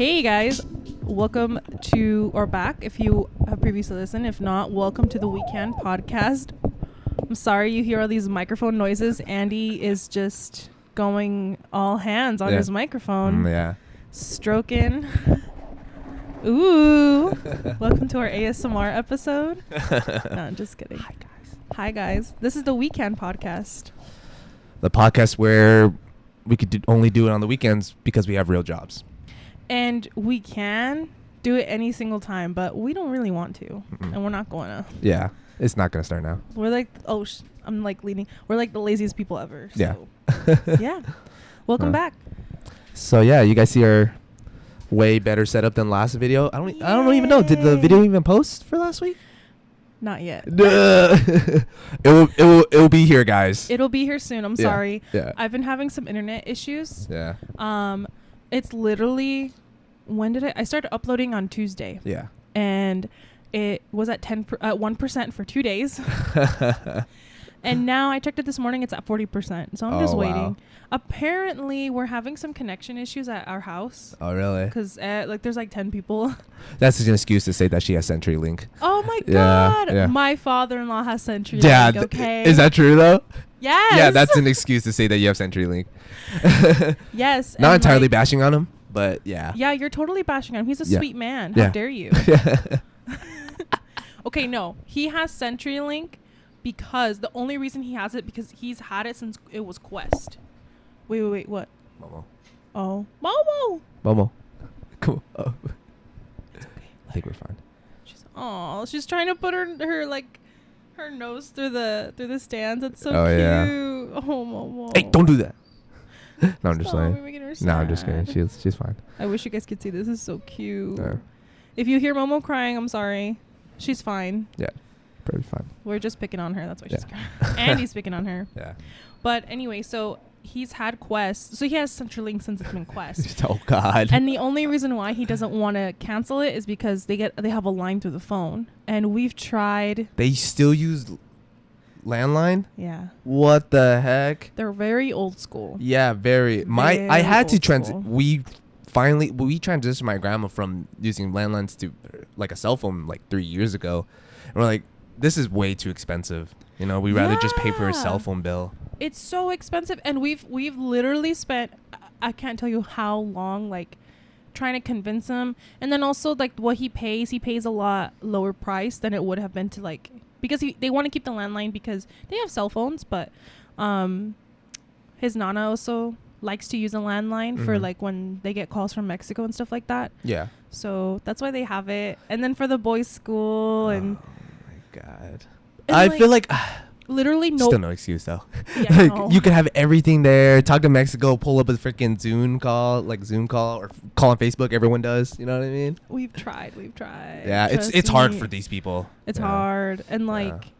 Hey guys, welcome to or back if you have previously listened. If not, welcome to the Weekend podcast. I'm sorry you hear all these microphone noises. Andy is just going all hands on his microphone. Yeah. Stroking. Ooh. Welcome to our ASMR episode. No, I'm just kidding. Hi guys. This is the Weekend podcast. The podcast where we could only do it on the weekends because we have real jobs. And we can do it any single time, but we don't really want to. And we're not going to. Yeah. It's not going to start now. We're like, I'm like leaning. We're like the laziest people ever. So. Yeah. Yeah. Welcome back. So yeah, you guys see our way better setup than last video. I don't even know. Did the video even post for last week? Not yet. it will be here, guys. It'll be here soon. I'm sorry. Yeah. I've been having some internet issues. Yeah. It's literally, when did I started uploading on Tuesday. Yeah. And it was at 1% for 2 days. And now I checked it this morning. It's at 40%. So I'm just waiting. Wow. Apparently, we're having some connection issues at our house. Oh, really? Because there's like 10 people. That's an excuse to say that she has CenturyLink. Oh my Yeah, God. yeah. My father-in-law has CenturyLink. Yeah. Okay. Is that true, though? Yes. Yeah, that's an excuse to say that you have CenturyLink. Yes. Not entirely bashing on him, but yeah. Yeah, you're totally bashing on him. He's a sweet man. How dare you? Okay, no. He has CenturyLink because the only reason he has it because he's had it since it was Quest. Wait, what? Momo. Oh. Momo. Come on. Oh. It's okay. I think we're fine. She's trying to put her nose through the stands. It's so Oh, cute. yeah. Oh, Momo. Hey, don't do that. No, I'm just Stop, saying. you're making her No, I'm just sad. kidding. She's fine. I wish you guys could see this. This is so cute. Yeah. If you hear Momo crying, I'm sorry. She's fine. Yeah. Pretty fine. We're just picking on her. That's why she's Yeah. crying. Andy's picking on her. Yeah. But anyway, so he's had Quest. So he has CenturyLink since it's been Quest. Oh, God. And the only reason why he doesn't want to cancel it is because they have a line through the phone. And we've tried. They still use landline? Yeah. What the heck? They're very old school. Yeah, very. I had to school. we transitioned my grandma from using landlines to like a cell phone like 3 years ago. And we're like, this is way too expensive. You know, we'd rather just pay for a cell phone bill. It's so expensive, and we've literally spent I can't tell you how long like trying to convince him, and then also like what he pays a lot lower price than it would have been to like because they want to keep the landline because they have cell phones, but his nana also likes to use a landline for like when they get calls from Mexico and stuff like that. Yeah. So that's why they have it, and then for the boys' school and. Oh my God. And I like, feel like literally still no excuse though. Yeah, like no. you could have everything there. Talk to Mexico, pull up a freaking Zoom call, or call on Facebook. Everyone does. You know what I mean? We've tried. Yeah, it's hard for these people. It's hard, and like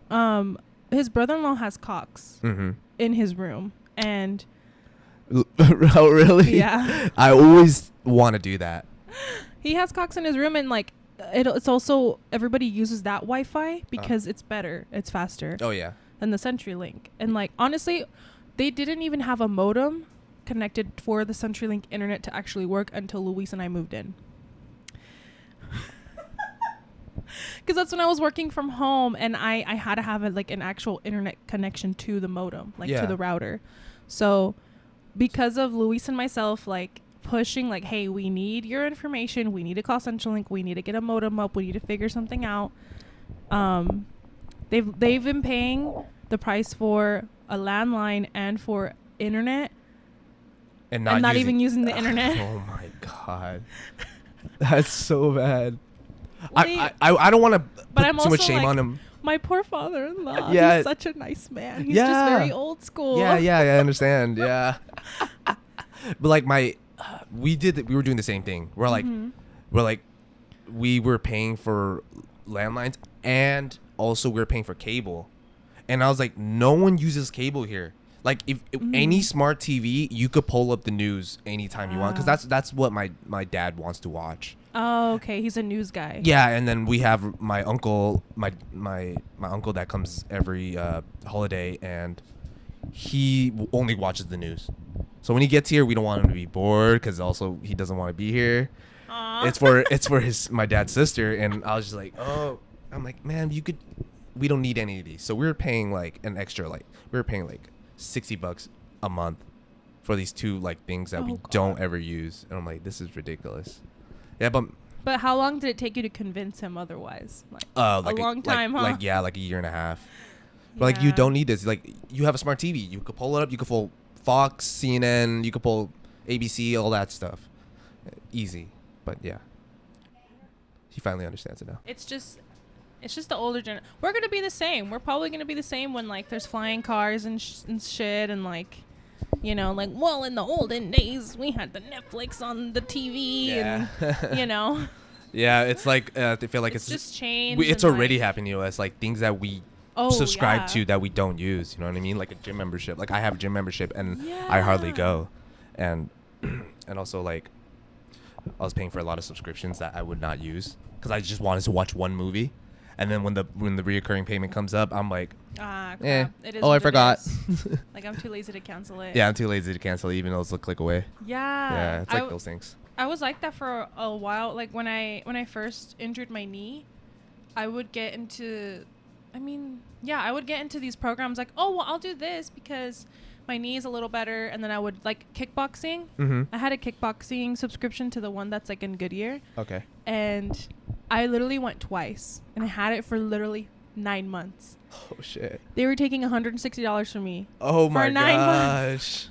his brother-in-law has cocks in his room, and Oh, really? yeah, I always want to do that. he has cocks in his room, and like it's also everybody uses that Wi-Fi because it's better, it's faster. Oh yeah. Than the CenturyLink, and like honestly, they didn't even have a modem connected for the CenturyLink internet to actually work until Luis and I moved in. Because that's when I was working from home, and I had to have an actual internet connection to the modem, to the router. So because of Luis and myself like pushing like, hey, we need your information, we need to call CenturyLink, we need to get a modem up, we need to figure something out. They've been paying the price for a landline and for internet, and not even using the internet. Oh my God, that's so bad. I don't want to put too much shame on him. My poor father-in-law. Yeah. He's such a nice man. He's just very old school. Yeah, I understand. Yeah. But like we were doing the same thing. We were paying for landlines and also we were paying for cable. And I was like, no one uses cable here. Like if any smart TV, you could pull up the news anytime you want, because that's what my dad wants to watch. Oh, okay. He's a news guy. Yeah, and then we have my uncle, my uncle that comes every holiday, and he only watches the news. So when he gets here, we don't want him to be bored because also he doesn't want to be here. it's for my dad's sister, and I was just like, I'm like, man, we don't need any of these. So we were paying like an extra, like we were paying like $60 a month for these two like things that we don't ever use, and I'm like, this is ridiculous. Yeah, but how long did it take you to convince him otherwise? Like a long time, huh? Like a year and a half. But like, you don't need this. Like, you have a smart TV. You could pull it up. You could pull Fox, CNN. You could pull ABC, all that stuff. Easy. But yeah, he finally understands it now. It's just the older generation. We're gonna be the same. We're probably gonna be the same when like there's flying cars and shit, and like, you know, like, well, in the olden days we had the Netflix on the TV, and you know. Yeah, it's like I feel like it's just changed. It's already happening to us. Like things that we subscribe to that we don't use. You know what I mean? Like a gym membership. Like I have a gym membership and I hardly go, and also like I was paying for a lot of subscriptions that I would not use because I just wanted to watch one movie, and then when the reoccurring payment comes up, I'm like, crap. It is I forgot. Like I'm too lazy to cancel it. Yeah, I'm too lazy to cancel it, even though it's a click away. Yeah, it's like those things. I was like that for a while. Like when I first injured my knee, I would get into these programs like, oh, well, I'll do this because my knee is a little better. And then I would like kickboxing. Mm-hmm. I had a kickboxing subscription to the one that's like in Goodyear. Okay. And I literally went twice and I had it for literally 9 months. Oh, shit. They were taking $160 from me. Oh, my gosh. 9 months.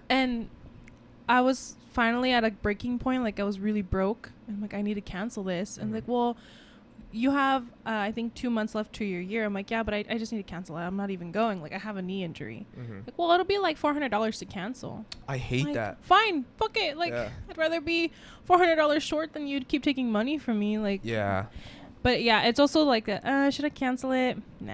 And I was finally at a breaking point. Like I was really broke. I'm like, I need to cancel this. And like, well, you have I think 2 months left to your year. I'm like, yeah, but I just need to cancel it. I'm not even going. Like I have a knee injury. Mm-hmm. Like, well, it'll be like $400 to cancel. I hate that. Fine, fuck it. Like I'd rather be $400 short than you'd keep taking money from me. Like but yeah, it's also like should I cancel it? Nah,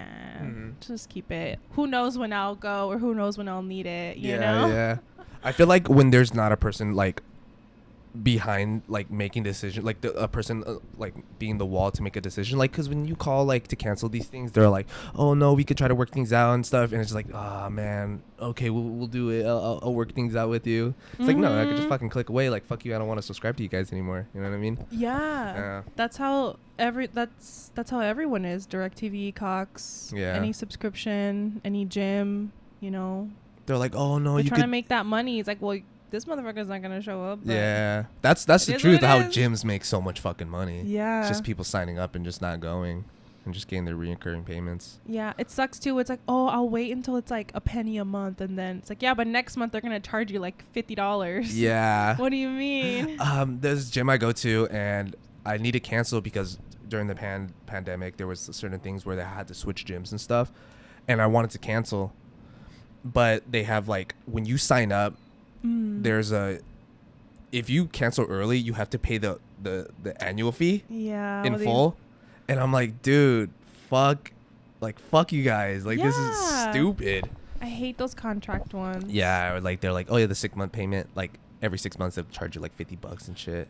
just keep it. Who knows when I'll go or who knows when I'll need it, you know? Yeah. I feel like when there's not a person like behind like making decision, like a person like being the wall to make a decision, like because when you call like to cancel these things, they're like, oh no, we could try to work things out and stuff, and it's just like, oh man, okay, we'll do it. I'll work things out with you. It's like, no, I could just fucking click away. Like, fuck you, I don't want to subscribe to you guys anymore. You know what I mean? Yeah. That's how that's how everyone is. DirecTV, Cox, any subscription, any gym, you know. They're like, oh no, they're trying to make that money. It's like, well, this motherfucker's not gonna show up. Yeah, that's the truth. How gyms make so much fucking money. Yeah, it's just people signing up and just not going and just getting their recurring payments. Yeah, it sucks too. It's like, oh, I'll wait until it's like a penny a month, and then it's like, yeah, but next month they're gonna charge you like $50. Yeah. What do you mean? There's a gym I go to, and I need to cancel because during the pandemic there was certain things where they had to switch gyms and stuff, and I wanted to cancel, but they have like when you sign up. There's if you cancel early, you have to pay the annual fee in full. And I'm like, dude, fuck you guys. Like, this is stupid. I hate those contract ones. Yeah, or like they're like, oh yeah, the 6 month payment, like every 6 months they'll charge you like $50 and shit.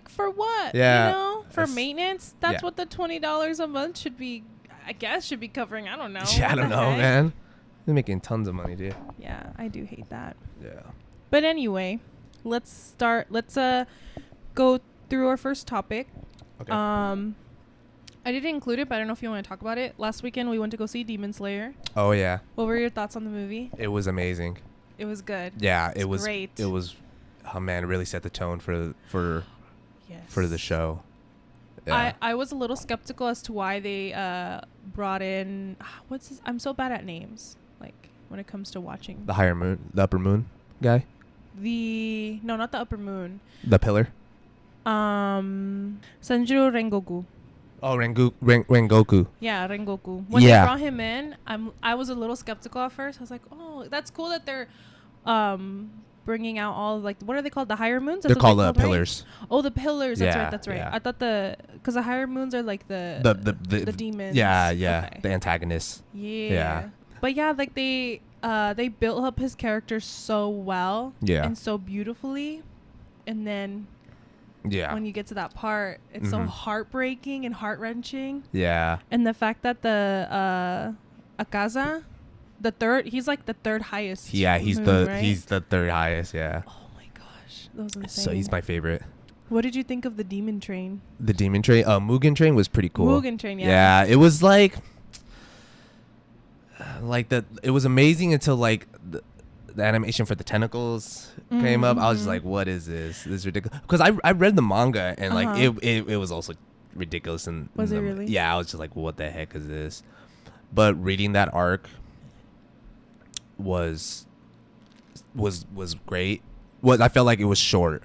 For what? Yeah. You know? For maintenance? That's what the $20 a month should be, I guess, should be covering. I don't know. Yeah, I don't know, man. They're making tons of money, dude. Yeah, I do hate that. Yeah. But anyway, let's go through our first topic. Okay. I didn't include it, but I don't know if you want to talk about it. Last weekend we went to go see Demon Slayer. Oh yeah. What were your thoughts on the movie? It was amazing. It was good. Yeah, it was great. It was, oh man, it really set the tone for the show. Yeah. I was a little skeptical as to why they brought in I'm so bad at names, like when it comes to watching. The upper moon guy. No, not the upper moon. The pillar. Sanjiro Rengoku. Oh, Rengoku. Yeah, Rengoku. When they brought him in, I was a little skeptical at first. I was like, oh, that's cool that they're bringing out all like, what are they called? The higher moons? They're called pillars. Right? Oh, the pillars. That's right. Yeah. I thought because the higher moons are like the demons. Yeah. Okay. The antagonists. Yeah. But yeah, like they built up his character so well. Yeah. And so beautifully, and then. Yeah. When you get to that part, it's so heartbreaking and heart-wrenching. Yeah. And the fact that the Akaza, he's like the third highest. Yeah, he's moon, right? he's the third highest, yeah. Oh my gosh. That was insane. So he's my favorite. What did you think of the Demon Train? The Demon Train? Mugen Train was pretty cool. Mugen Train, yeah. Yeah, it was like it was amazing until like the animation for the tentacles came up. I was just like, what is this? This is ridiculous. Because I read the manga and like it was also ridiculous. And was it really? Yeah, I was just like, what the heck is this? But reading that arc was great. I felt like it was short.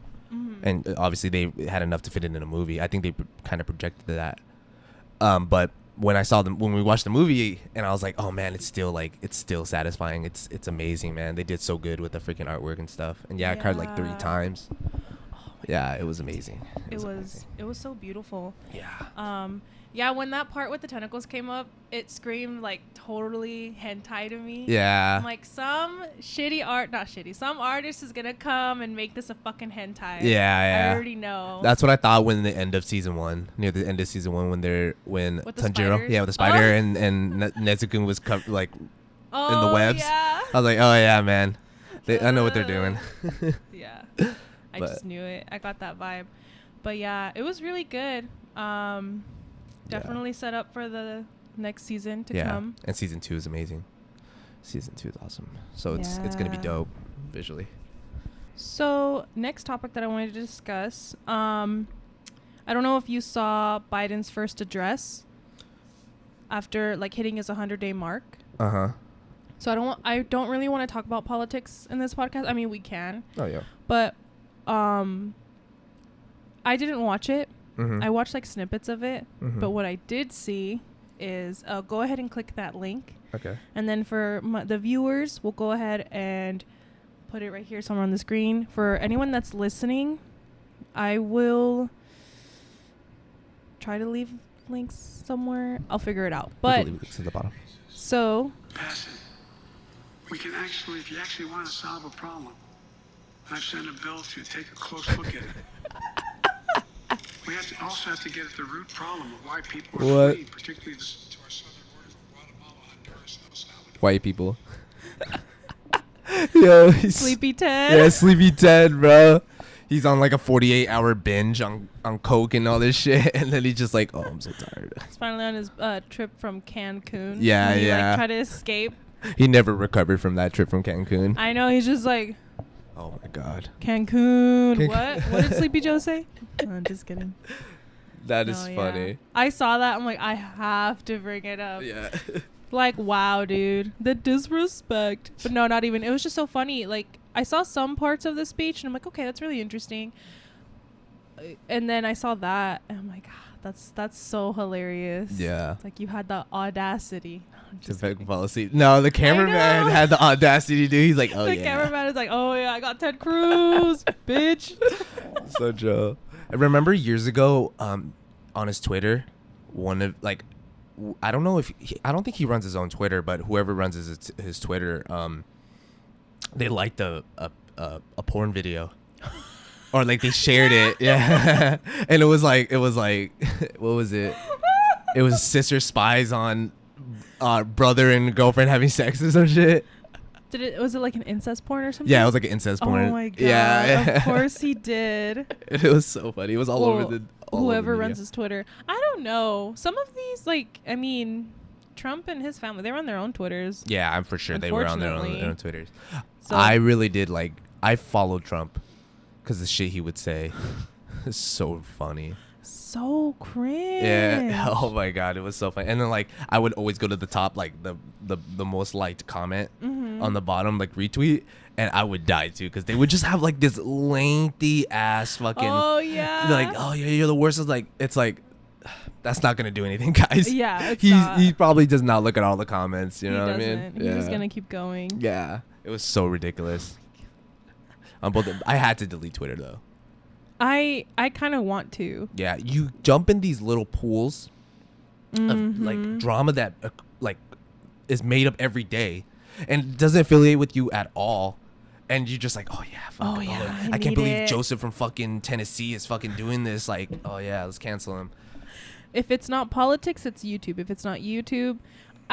And obviously they had enough to fit it in a movie. I think they kind of projected that. But when we watched the movie, and I was like, oh man, it's still satisfying. It's amazing, man. They did so good with the freaking artwork and stuff. And I cried like 3 times. Yeah, it was amazing. It was so beautiful. Yeah. Yeah, when that part with the tentacles came up, it screamed like totally hentai to me. Yeah. I'm like, some artist is gonna come and make this a fucking hentai. Yeah. I already know. That's what I thought when the end of season 1, near the end of season 1, when Tanjiro, with the spider, and Nezuko was in the webs. Yeah. I was like, oh yeah, man, I know what they're doing. Yeah. I just knew it. I got that vibe. But yeah, it was really good. Definitely set up for the next season to come. And season 2 is amazing. Season 2 is awesome. So it's gonna be dope visually. So next topic that I wanted to discuss, I don't know if you saw Biden's first address after like hitting his 100-day mark. So I don't really want to talk about politics in this podcast. I mean, we can. Oh yeah. But I didn't watch it. I watched like snippets of it, but what I did see is go ahead and click that link. Okay. And then for the viewers, we'll go ahead and put it right here somewhere on the screen. For anyone that's listening, I will try to leave links somewhere. I'll figure it out. But leave links at the bottom. So pass it. We can actually, if you actually want to solve a problem, I've sent a bill to take a close look at it. We also have to get at the root problem of why people are fleeing, particularly to our southern borders of Guatemala, Honduras, and El Salvador. White people. Yo, Sleepy Ted. Yeah, Sleepy Ted, bro. He's on like a 48-hour binge on coke and all this shit, and then he's just like, oh, I'm so tired. He's finally on his trip from Cancun. Yeah, he, like, tried to escape. He never recovered from that trip from Cancun. I know, he's just like, oh my god. Cancun. What did Sleepy Joe say? I'm just kidding. That is funny. Yeah. I saw that. I'm like, I have to bring it up. Yeah. Like, wow, dude. The disrespect. But no, not even. It was just so funny. Like, I saw some parts of the speech, and I'm like, okay, that's really interesting. And then I saw that, and I'm like, that's so hilarious. Yeah. It's like, you had the audacity. To fall asleep. No, the cameraman had the audacity to do. He's like, oh, the cameraman is like, oh, yeah, I got Ted Cruz, bitch. So Joe. I remember years ago on his Twitter, one of, like, I don't think he runs his own Twitter, but whoever runs his Twitter, they liked a porn video. Or like they shared it. Yeah. And it was like what was it? It was sister spies on brother and girlfriend having sex or some shit. Was it like an incest porn or something? Yeah, it was like an incest porn. Oh my god. Yeah. Of course he did. It was so funny. It was all over the whoever runs his Twitter. I don't know. Some of these, like, I mean, Trump and his family, they run their own Twitters. Yeah, I'm for sure they were on their own Twitters. So, I really did, like, I followed Trump because the shit he would say is so funny. So cringe. Yeah. Oh my god, it was so funny. And then, like, I would always go to the top, like the most liked comment on the bottom, like retweet, and I would die too because they would just have like this lengthy ass fucking. Oh yeah. Like, oh yeah, you're the worst. It's like that's not gonna do anything, guys. Yeah. He probably does not look at all the comments. You know what I mean? He's just gonna keep going. Yeah. It was so ridiculous. I had to delete Twitter though. I kind of want to. Yeah, you jump in these little pools of like drama that like is made up every day and doesn't affiliate with you at all, and you're just like, oh yeah, I can't believe Joseph from fucking Tennessee is fucking doing this. Like, oh yeah, let's cancel him. If it's not politics, it's YouTube. If it's not YouTube,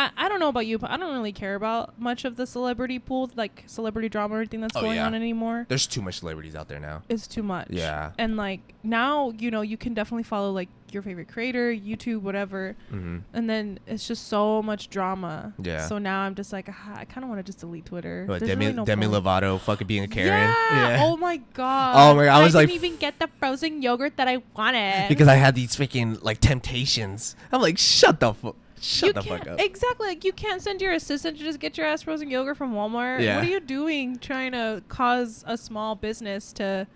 I don't know about you, but I don't really care about much of the celebrity pool, like celebrity drama or anything that's going on anymore. There's too much celebrities out there now. It's too much. Yeah. And like now, you know, you can definitely follow like your favorite creator, YouTube, whatever. Mm-hmm. And then it's just so much drama. Yeah. So now I'm just like, I kind of want to just delete Twitter. What, Demi Lovato fucking being a Karen? Yeah. Oh my God. Oh my God. I was didn't even get the frozen yogurt that I wanted. Because I had these freaking like temptations. I'm like, shut the fuck up. Exactly. Like, you can't send your assistant to just get your ass frozen yogurt from Walmart. Yeah. What are you doing trying to cause a small business to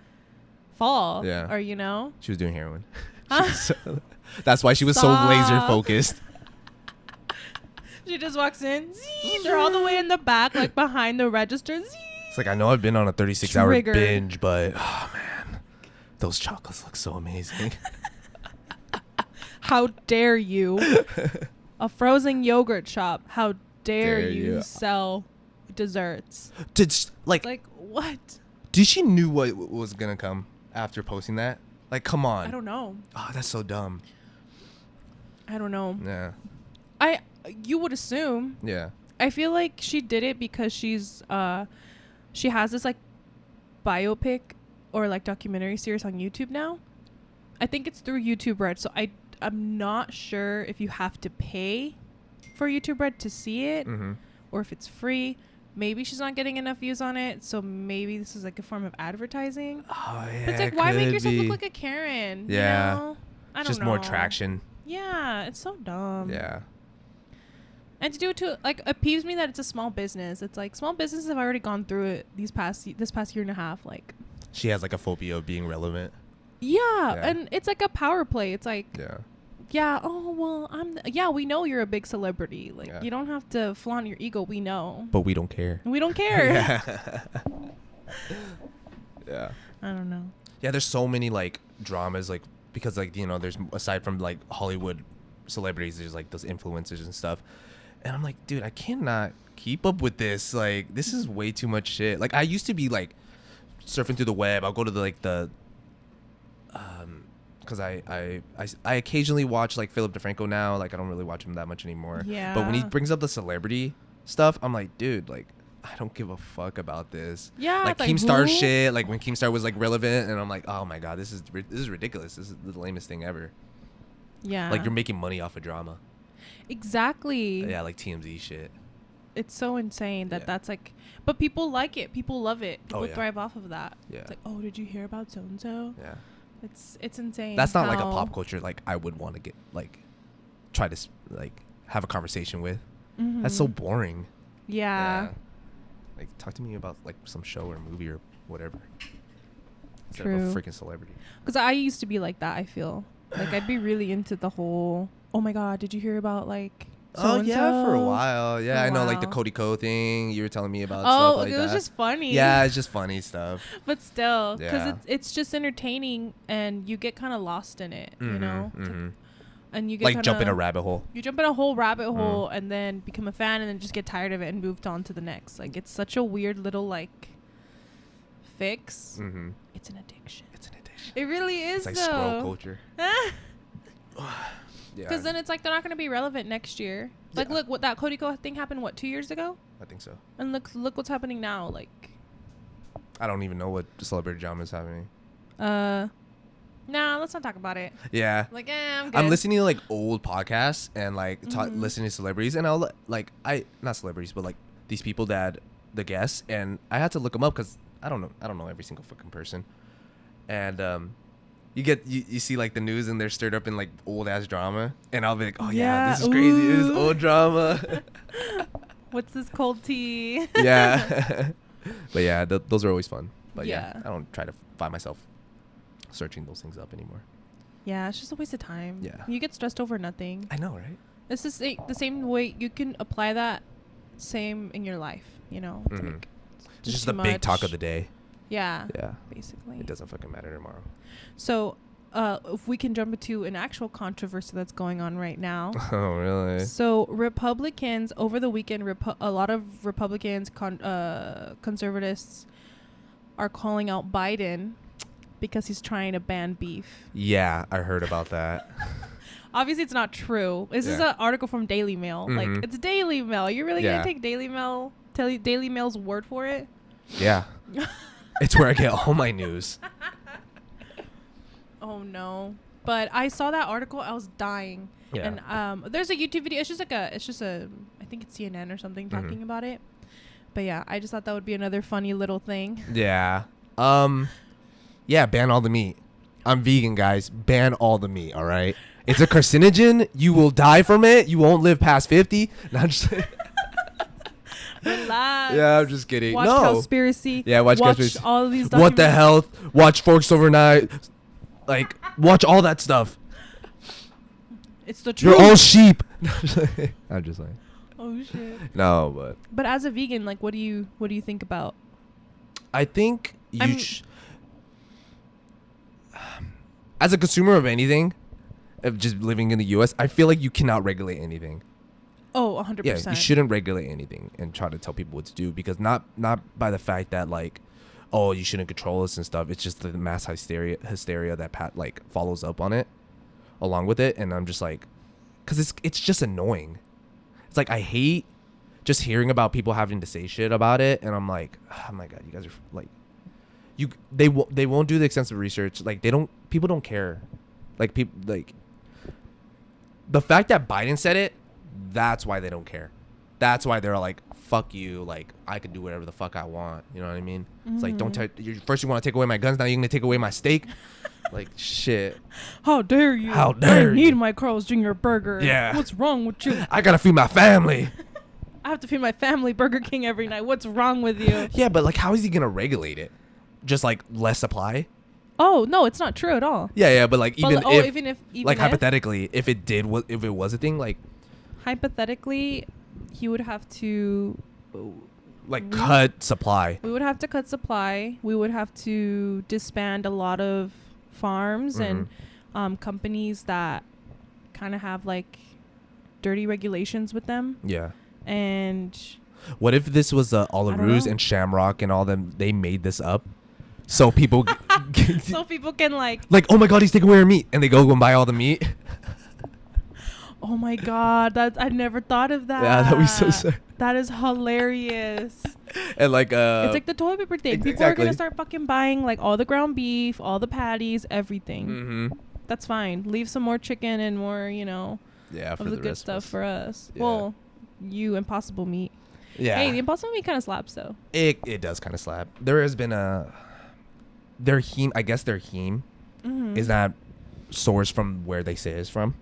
fall? Yeah. Or, you know? She was doing heroin. That's why she was so laser focused. She just walks in. They're all the way in the back, like behind the register. It's like, I know I've been on a 36-hour binge, but, oh, man. Those chocolates look so amazing. How dare you? A frozen yogurt shop. How dare you sell desserts? Like what? Did she knew what was gonna come after posting that? Like, come on. I don't know. Oh, that's so dumb. I don't know. Yeah. You would assume. Yeah. I feel like she did it because she has this like biopic or like documentary series on YouTube now. I think it's through YouTube Red. So I'm not sure if you have to pay for YouTube Red to see it or if it's free. Maybe she's not getting enough views on it, so maybe this is like a form of advertising. Oh, yeah. But it's like, why make yourself look like a Karen? Yeah. You know? I don't know. Just more traction. Yeah, it's so dumb. Yeah. And to do it to, like, appease me that it's a small business. It's like, small businesses have already gone through it this past year and a half. Like, she has like a phobia of being relevant. Yeah. And it's like a power play. It's like, yeah, oh, well, we know you're a big celebrity. Like, you don't have to flaunt your ego. We know. But we don't care. We don't care. Yeah. I don't know. Yeah, there's so many, like, dramas, like, because, like, you know, there's, aside from, like, Hollywood celebrities, there's, like, those influencers and stuff. And I'm like, dude, I cannot keep up with this. Like, this is way too much shit. Like, I used to be, like, surfing through the web. I'll go to the because I occasionally watch like Philip DeFranco now. Like, I don't really watch him that much anymore. Yeah. But when he brings up the celebrity stuff, I'm like, dude, like, I don't give a fuck about this. Yeah. Like Keemstar shit. Like when Keemstar was like relevant, and I'm like, oh my God, this is ridiculous. This is the lamest thing ever. Yeah. Like, you're making money off of drama. Exactly. Yeah, like TMZ shit. It's so insane that that's like, but people like it. People love it. People thrive off of that. Yeah. It's like, oh, did you hear about so and so? Yeah. It's insane. That's not like a pop culture like I would want to get like try to like have a conversation with. That's so boring. Yeah. Like, talk to me about like some show or movie or whatever. Instead True. of a freaking celebrity. Because I used to be like that. I feel like I'd be really into the whole, oh my God, did you hear about like so-and-so? Yeah, for a while. Yeah, I know, like the Cody Co thing you were telling me about. Stuff like it was that. just funny. Yeah, it's just funny stuff. But still, because it's just entertaining and you get kind of lost in it, you know? And you get like jump in a rabbit hole. You jump in a whole rabbit hole and then become a fan and then just get tired of it and moved on to the next. Like, it's such a weird little like fix. It's an addiction. It really is. It's like scroll culture. Because then it's like they're not going to be relevant next year. Like, look, what that Cody Co thing happened, 2 years ago? I think so. And look what's happening now. Like, I don't even know what celebrity drama is happening. Nah, let's not talk about it. Yeah. Like, I'm good. I'm listening to like old podcasts and like listening to celebrities, and I'll like not celebrities, but like these people that the guests, and I had to look them up because I don't know every single fucking person, and you see like the news and they're stirred up in like old ass drama, and I'll be like, oh yeah, this is crazy. This is old drama. What's this cold tea? Yeah. But yeah, those are always fun. But Yeah. I don't try to find myself searching those things up anymore. Yeah, it's just a waste of time. Yeah. You get stressed over nothing. I know, right? This is the same way you can apply that same in your life, you know? It's like, it's just the big talk of the day. Yeah. Yeah. Basically. It doesn't fucking matter tomorrow. So, if we can jump into an actual controversy that's going on right now. Oh, really? So, Republicans, over the weekend, a lot of Republicans, conservatives, are calling out Biden because he's trying to ban beef. Yeah, I heard about that. obviously it's not true. This is an article from Daily Mail. Like, it's Daily Mail. You're really gonna take Daily Mail's word for it? Yeah. It's where I get all my news. Oh no. But I saw that article, I was dying. Yeah. And there's a YouTube video. It's just a I think it's CNN or something talking about it. But yeah, I just thought that would be another funny little thing. Yeah. Yeah, ban all the meat. I'm vegan, guys. Ban all the meat, all right? It's a carcinogen. You will die from it. You won't live past 50. No, I'm just Relax. Yeah, I'm just kidding. Watch Seaspiracy. Yeah, watch Seaspiracy. All of these documentaries. What the Health. Watch Forks Over Night. Like, watch all that stuff. It's the truth. You're all sheep. I'm just like. Oh shit. No, but as a vegan, like, what do you think about? I think as a consumer of anything, of just living in the U.S., I feel like you cannot regulate anything. Oh, 100%. Yeah, you shouldn't regulate anything and try to tell people what to do, because not by the fact that, like, oh, you shouldn't control us and stuff. It's just the mass hysteria that follows up on it, along with it. And I'm just like, because it's just annoying. It's like, I hate just hearing about people having to say shit about it, and I'm like, oh my god, you guys are like, they won't do the extensive research. Like, people don't care. Like, people, like, the fact that Biden said it, that's why they don't care. That's why they're like, fuck you, like, I can do whatever the fuck I want. You know what I mean? It's like, first you want to take away my guns, now you're gonna take away my steak. Like, shit. How dare you? How dare you? I need my Carl's Jr. burger. Yeah. What's wrong with you? I gotta feed my family. I have to feed my family Burger King every night. What's wrong with you? Yeah, but, like, how is he gonna regulate it? Just, like, less supply? Oh, no, it's not true at all. Yeah, but, like, even if hypothetically, if it was a thing, like, hypothetically, he would have to, like, cut supply. We would have to cut supply. We would have to disband a lot of farms and companies that kind of have, like, dirty regulations with them. Yeah. And what if this was all a ruse and Shamrock and all them, they made this up so people so people can, like, oh my god, he's taking away our meat, and they go and buy all the meat. Oh my god, I never thought of that. Yeah, that would be so sad. That is hilarious. And, like, it's like the toilet paper thing. People are gonna start fucking buying, like, all the ground beef, all the patties, everything. That's fine. Leave some more chicken and more, of the good stuff for us. Yeah. Well, you Impossible meat. Yeah. Hey, the Impossible meat kind of slaps though. It does kind of slap. There has been their heme is not sourced from where they say it's from,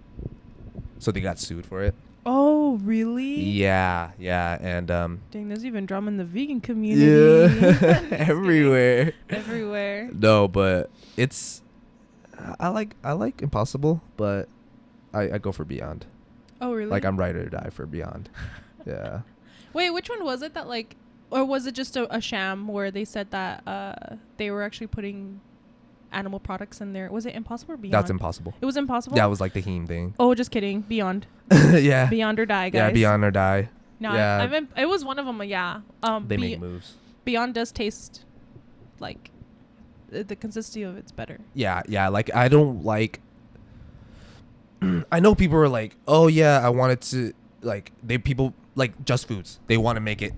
so they got sued for it. Oh, really? Yeah, and dang, there's even drama in the vegan community. Yeah. Everywhere. No, but it's I like Impossible, but I go for Beyond. Oh, really? Like, I'm ride or die for Beyond. Yeah. Wait, which one was it that, like, or was it just a sham where they said that they were actually putting animal products in there? Was it Impossible or Beyond? That's Impossible. It was Impossible? Yeah, it was like the heme thing. Oh, just kidding. Beyond. Yeah. Beyond or die, guys. Yeah, Beyond or die. No, yeah. it was one of them, yeah. They make moves. Beyond does taste, like, the consistency of it's better. Yeah, like, I don't like... I know people are like, oh yeah, I wanted to, like, people like Just Foods, they want to make it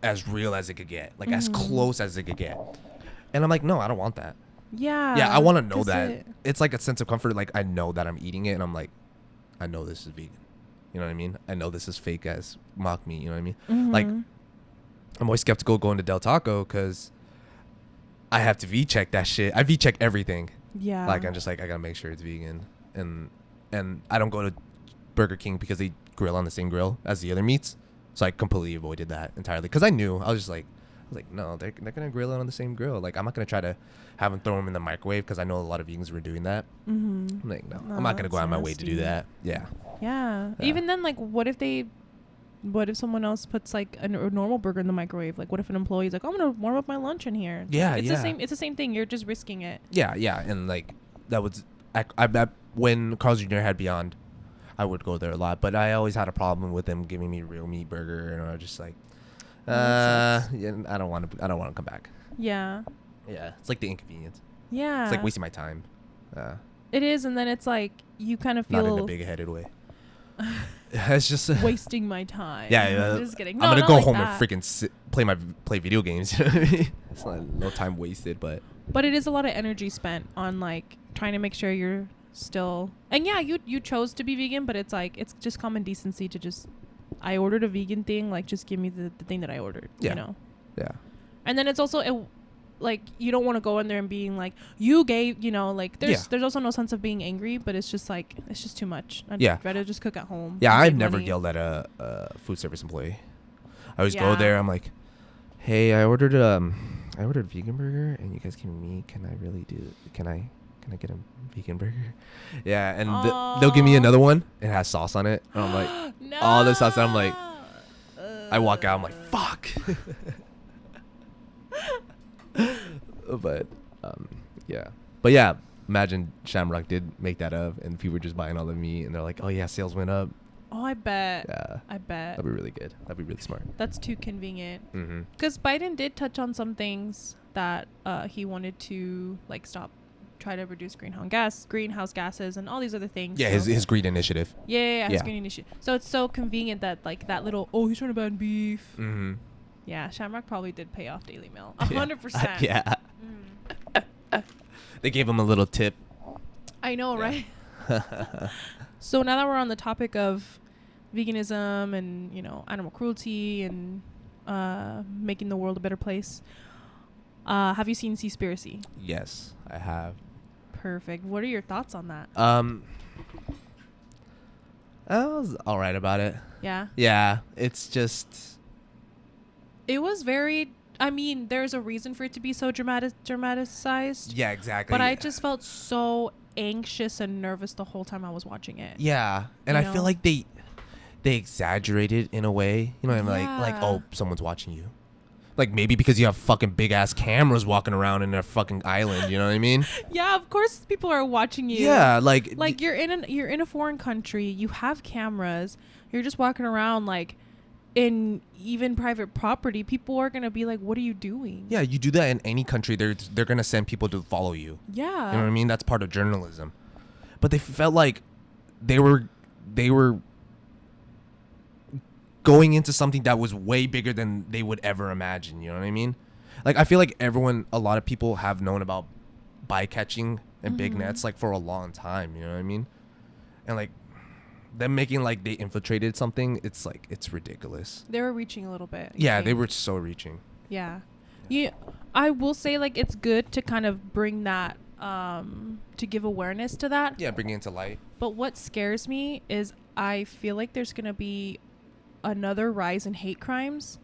as real as it could get, like, as close as it could get, and I'm like, no, I don't want that. Yeah, I want to know that it's like a sense of comfort, like, I know that I'm eating it and I'm like, I know this is vegan, you know what I mean? I know this is fake as mock meat, you know what I mean? Like, I'm always skeptical going to Del Taco because I have to V-check that shit. I V-check everything. Yeah, like, I'm just like, I gotta make sure it's vegan. And I don't go to Burger King because they grill on the same grill as the other meats. So I completely avoided that entirely. Because I knew. I was like, no, they're going to grill it on the same grill. Like, I'm not going to try to have them throw them in the microwave because I know a lot of vegans were doing that. I'm like, no, I'm not going to go out of my way to do that. Yeah. Even then, like, what if someone else puts, like, a normal burger in the microwave? Like, what if an employee's like, I'm going to warm up my lunch in here? Yeah, it's the same thing. You're just risking it. Yeah. And, like, that was... I when Carl's Jr. had Beyond, I would go there a lot, but I always had a problem with them giving me real meat burger, and I was just like, yeah, I don't want to come back. Yeah. Yeah, it's like the inconvenience. Yeah. It's like wasting my time. It is, and then it's like you kind of feel not in a big-headed way. It's just wasting my time. Yeah, just kidding. No, I'm gonna not go like home that. and freaking play video games. You know what I mean? It's not no time wasted, but it is a lot of energy spent on like trying to make sure you're still. And yeah, you chose to be vegan, but it's like it's just common decency to just. I ordered a vegan thing, like just give me the thing that I ordered. Yeah. You know. Yeah. And then it's also like you don't want to go in there and being like you gave, you know, like there's also no sense of being angry, but it's just like it's just too much. I'd rather just cook at home. Yeah, I've never yelled at a food service employee. I always go there. I'm like, hey, I ordered vegan burger, and you guys giving me. Can I get a vegan burger? Yeah, and they'll give me another one. It has sauce on it, and I'm like, no. all the sauce. And I'm like, I walk out. I'm like, fuck. But yeah. Imagine Shamrock did make that up, and people were just buying all the meat, and they're like, oh yeah, sales went up. Oh, I bet. Yeah. I bet. That'd be really good. That'd be really smart. That's too convenient. Mm-hmm. Because Biden did touch on some things that he wanted to like try to reduce greenhouse gases, and all these other things. Yeah, so. his green initiative. Yeah, his green initiative. So it's so convenient that like that little he's trying to ban beef. Mm-hmm. Yeah, Shamrock probably did pay off Daily Mail 100%. Yeah. They gave him a little tip. I know, right? So now that we're on the topic of veganism and, you know, animal cruelty and making the world a better place, have you seen Seaspiracy? Yes, I have. Perfect. What are your thoughts on that? I was all right about it. Yeah? Yeah, it's just... It was very... I mean, there's a reason for it to be so dramatized. Yeah, exactly. But I just felt so anxious and nervous the whole time I was watching it. Yeah, and I feel like they exaggerated in a way. You know what I mean? Like, oh, someone's watching you. Like, maybe because you have fucking big-ass cameras walking around in a fucking island. You know what I mean? Yeah, of course people are watching you. Yeah, like you're in a foreign country. You have cameras. You're just walking around, like... in even private property, people are gonna be like, what are you doing? Yeah, you do that in any country, they're gonna send people to follow you. Yeah, you know what I mean? That's part of journalism. But they felt like they were going into something that was way bigger than they would ever imagine. You know what I mean? Like, I feel like a lot of people have known about bycatching and big nets like for a long time. You know what I mean? And like them making like they infiltrated something, it's like it's ridiculous. They were reaching a little bit. Yeah, they were so reaching. Yeah. I will say like it's good to kind of bring that to give awareness to that. Yeah, bring it into light. But what scares me is I feel like there's gonna be another rise in hate crimes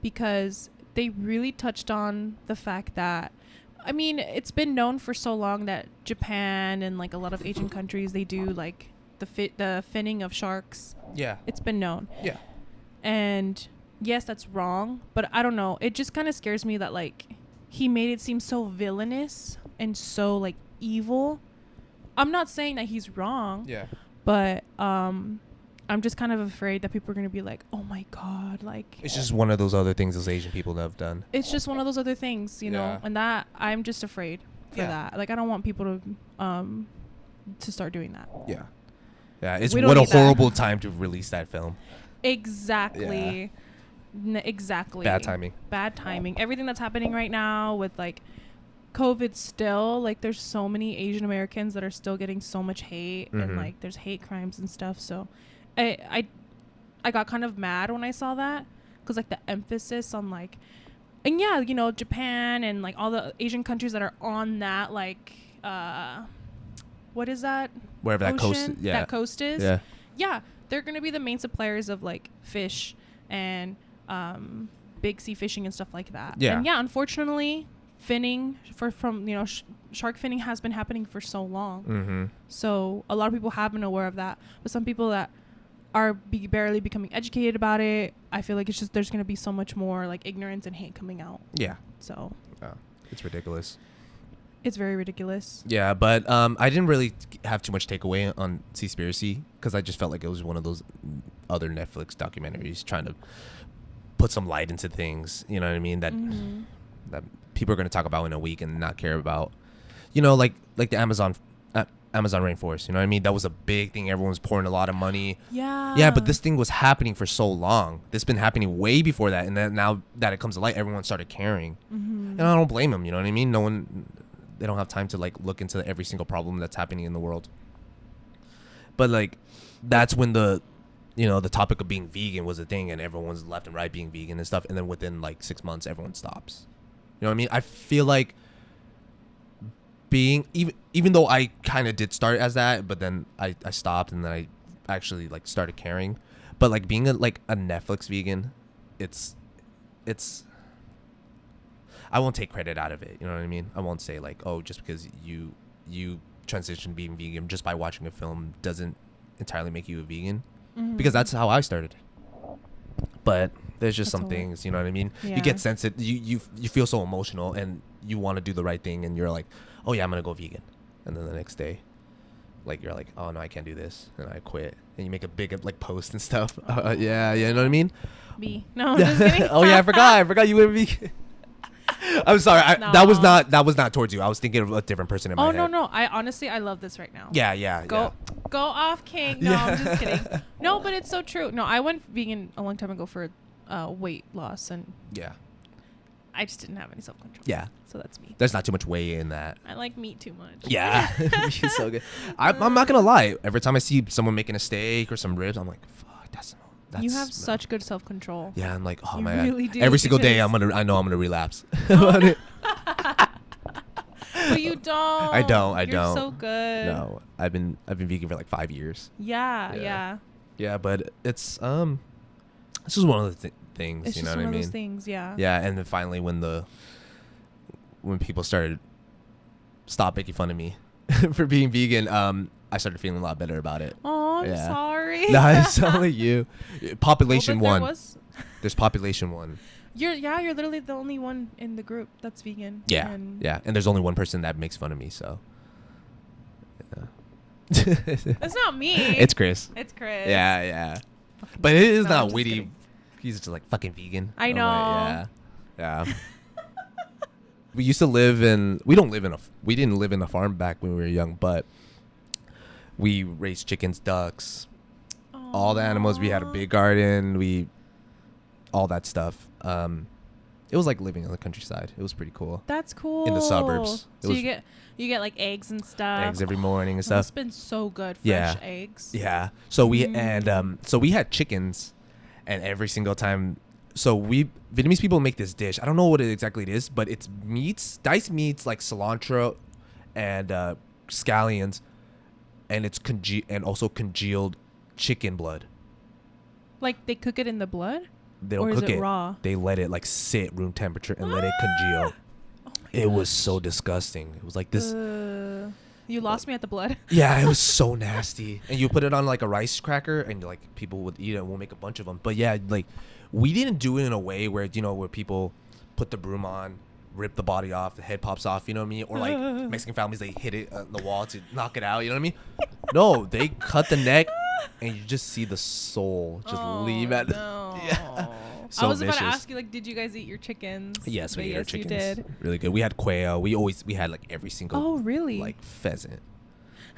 because they really touched on the fact that, I mean, it's been known for so long that Japan and like a lot of Asian countries, they do like the finning of sharks. Yeah. It's been known. Yeah. And yes, that's wrong, but I don't know. It just kind of scares me that like he made it seem so villainous and so like evil. I'm not saying that he's wrong. Yeah. But I'm just kind of afraid that people are going to be like, "Oh my god, like it's just one of those other things those Asian people have done." It's just one of those other things, you know. And that I'm just afraid for that. Like I don't want people to start doing that. Yeah. Yeah, it's what a horrible time to release that film. Exactly. Yeah. Exactly. Bad timing. Bad timing. Everything that's happening right now with like COVID still, like there's so many Asian Americans that are still getting so much hate and like there's hate crimes and stuff. So I got kind of mad when I saw that because like the emphasis on like, and yeah, you know, Japan and like all the Asian countries that are on that like, what is that? Wherever ocean? that coast, that coast is. Yeah. Yeah, they're gonna be the main suppliers of like fish and big sea fishing and stuff like that. Yeah. And yeah, unfortunately, finning from you know shark finning has been happening for so long. So a lot of people have been aware of that, but some people that are barely becoming educated about it, I feel like it's just there's gonna be so much more like ignorance and hate coming out. Yeah. So. It's ridiculous. It's very ridiculous. Yeah, but I didn't really have too much takeaway on Seaspiracy because I just felt like it was one of those other Netflix documentaries trying to put some light into things. You know what I mean? That people are going to talk about in a week and not care about. You know, like the Amazon Amazon rainforest. You know what I mean? That was a big thing. Everyone was pouring a lot of money. Yeah, but this thing was happening for so long. This been happening way before that, and then now that it comes to light, everyone started caring. And I don't blame them. You know what I mean? They don't have time to like look into every single problem that's happening in the world. But like, that's when the topic of being vegan was a thing, and everyone's left and right being vegan and stuff. And then within like 6 months, everyone stops. You know what I mean? I feel like being even though I kind of did start as that, but then I stopped, and then I actually like started caring. But like being a Netflix vegan, it's I won't take credit out of it. You know what I mean? I won't say like, oh, just because you transitioned being vegan just by watching a film doesn't entirely make you a vegan, because that's how I started. But there's just some things, you know what I mean? You get sensitive, you feel so emotional, and you want to do the right thing, and you're like, oh yeah, I'm gonna go vegan, and then the next day, like, you're like, oh no, I can't do this, and I quit, and you make a big like post and stuff. Yeah, you know what I mean? No, just kidding. Oh yeah, I forgot you were vegan. I'm sorry. No. That was not towards you. I was thinking of a different person in my head. No. I honestly, I love this right now. Yeah. Go off, King. No, I'm just kidding. No, but it's so true. No, I went vegan a long time ago for weight loss, and I just didn't have any self-control. Yeah. So that's me. There's not too much whey in that. I like meat too much. Yeah. She's so good. I'm not gonna lie. Every time I see someone making a steak or some ribs, I'm like, fuck, that's you have such good self-control. Yeah, I'm like, oh you man. Really do, every single day I know I'm gonna relapse. But you don't. I don't. You're so good. No, I've been vegan for like 5 years. Yeah. Yeah, but it's this is one of the things. It's you know just what one I mean? of those things. Yeah. Yeah, and then finally when people started stop making fun of me for being vegan, I started feeling a lot better about it. Oh, I'm sorry. No, it's only you. Population one. There's population one. You're literally the only one in the group that's vegan. Yeah, and there's only one person that makes fun of me, so. Yeah. It's not me. It's Chris. Yeah. But it is not witty. Kidding. He's just like fucking vegan. I know. Like, yeah. We used to live in. We didn't live in a farm back when we were young, but we raised chickens, ducks, all the animals. We had a big garden. All that stuff. It was like living in the countryside. It was pretty cool. That's cool. In the suburbs. So you get like eggs and stuff. Eggs every morning and stuff. It's been so good. Fresh eggs. Yeah. So we we had chickens, and every single time. So Vietnamese people make this dish. I don't know what exactly it is, but it's diced meats like cilantro, and scallions, and it's also congealed chicken blood. Like they cook it in the blood? They don't cook it raw. They let it like sit room temperature and let it congeal. It was so disgusting. It was like this. You lost me at the blood. Yeah, it was so nasty. And you put it on like a rice cracker, and like people would eat it, and we'll make a bunch of them. But yeah, like we didn't do it in a way where where people put the broom on, rip the body off, the head pops off. You know what I mean? Or like Mexican families, they hit it on the wall to knock it out. You know what I mean? No, they cut the neck. And you just see the soul just leave at yeah. So I was vicious. about to ask you, like, did you guys eat your chickens? Yes, we ate our chickens. You did. Really good. We had quail. We had like every single. Oh, really? Like pheasant.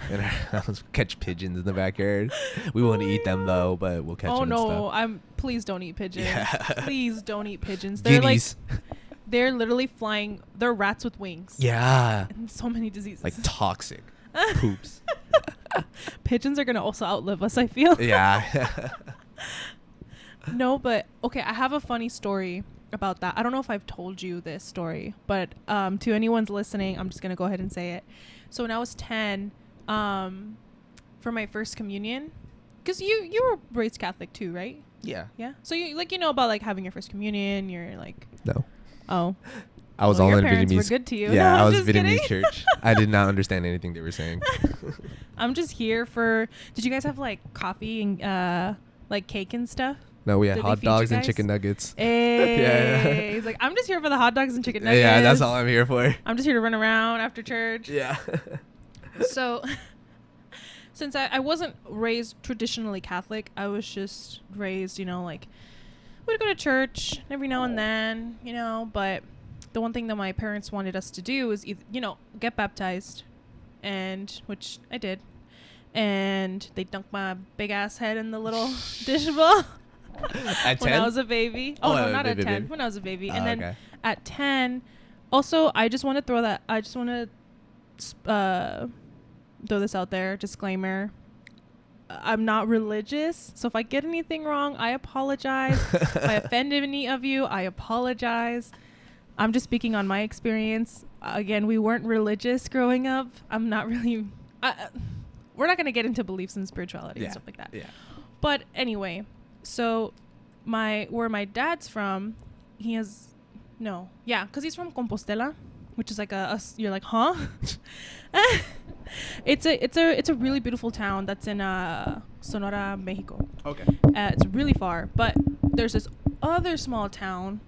And I was catch pigeons in the backyard. We won't eat them though, but we'll catch them. Oh no! Please don't eat pigeons. Yeah. Please don't eat pigeons. They're Guineas. They're literally flying. They're rats with wings. Yeah. And so many diseases. Like toxic poops. Pigeons are gonna also outlive us, I feel. Yeah. No, but okay, I have a funny story about that. I don't know if I've told you this story, but to anyone's listening, I'm just gonna go ahead and say it. So when I was 10, for my first communion, because you were raised Catholic too, right? Yeah. Yeah. So you about like having your first communion. You're like. No. Oh. I was all in Vietnamese. Were good to you. Yeah, no, I was Vietnamese church. I did not understand anything they were saying. I'm just here for. Did you guys have like coffee and like cake and stuff? No, we had hot dogs and chicken nuggets. Hey, yeah. He's like, I'm just here for the hot dogs and chicken nuggets. Yeah, that's all I'm here for. I'm just here to run around after church. Yeah. So, since I wasn't raised traditionally Catholic, I was just raised, like, we'd go to church every now and then, but the one thing that my parents wanted us to do is either, get baptized and which I did. And they dunked my big ass head in the little dish bowl. At 10? When I was a baby. Oh, no, not at 10. When I was a baby. And then at 10, also, I just want to throw this out there. Disclaimer. I'm not religious. So if I get anything wrong, I apologize. If I offend any of you, I apologize. I'm just speaking on my experience. Again, we weren't religious growing up. I'm not really... we're not going to get into beliefs and spirituality and stuff like that. Yeah. But anyway, so where my dad's from, because he's from Compostela, which is like you're like, huh? It's a really beautiful town that's in Sonora, Mexico. Okay. It's really far, but there's this other small town.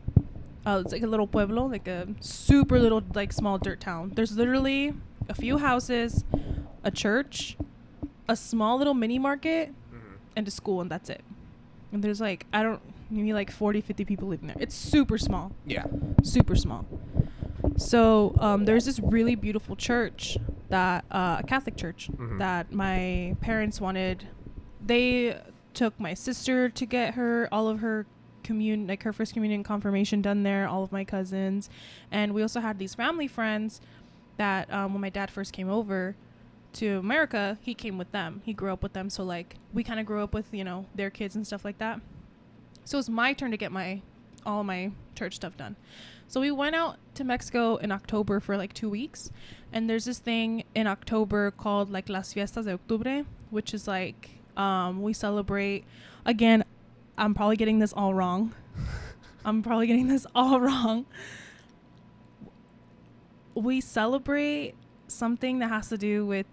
It's like a little pueblo, like a super little, like small dirt town. There's literally a few houses, a church, a small little mini market, and a school, and that's it. And there's like, maybe like 40, 50 people living there. It's super small. Yeah. Super small. So there's this really beautiful church, that a Catholic church, that my parents wanted. They took my sister to get her all of her her first communion, confirmation done there, all of my cousins. And we also had these family friends that when my dad first came over to America, he came with them. He grew up with them. So like we kind of grew up with, their kids and stuff like that. So it was my turn to get all my church stuff done. So we went out to Mexico in October for like 2 weeks. And there's this thing in October called like Las Fiestas de Octubre, which is like we celebrate. Again, I'm probably getting this all wrong. We celebrate something that has to do with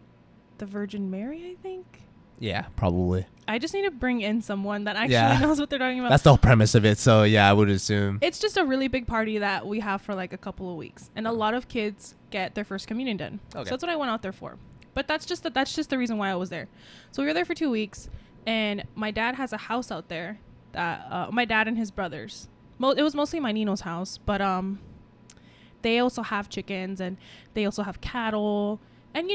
the Virgin Mary, I think. Yeah, probably. I just need to bring in someone that actually knows what they're talking about. That's the whole premise of it. So yeah, I would assume. It's just a really big party that we have for like a couple of weeks. And a lot of kids get their first communion done. Okay. So that's what I went out there for. But that's just the reason why I was there. So we were there for 2 weeks. And my dad has a house out there that my dad and his brothers. It was mostly my Nino's house. But they also have chickens. And they also have cattle. And,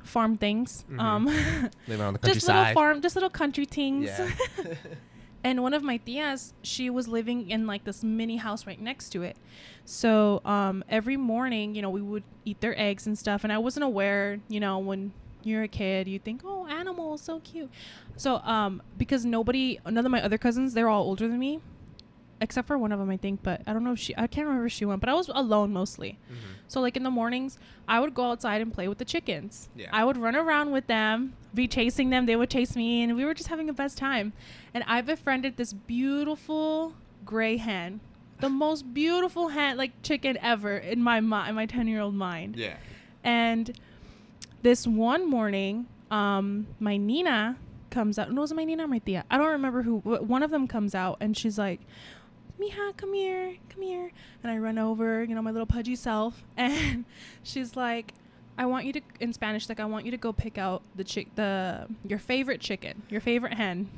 farm things. Living on the countryside. Just little country things. Yeah. And one of my tias, she was living in like this mini house right next to it. So every morning, we would eat their eggs and stuff. And I wasn't aware, when you're a kid, you think, oh, animals, so cute. So because none of my other cousins, they're all older than me. Except for one of them, I think, but I don't know I can't remember if she went, but I was alone mostly. So like in the mornings, I would go outside and play with the chickens. Yeah. I would run around with them, be chasing them. They would chase me, and we were just having the best time. And I befriended this beautiful gray hen, the most beautiful hen, like chicken ever in my 10-year-old mind. Yeah. And this one morning, my Nina comes out. No, was it my Nina or my tia? I don't remember who. One of them comes out, and she's like, Mija, come here. And I run over, my little pudgy self. And she's like, in Spanish, like, I want you to go pick out your favorite chicken, your favorite hen.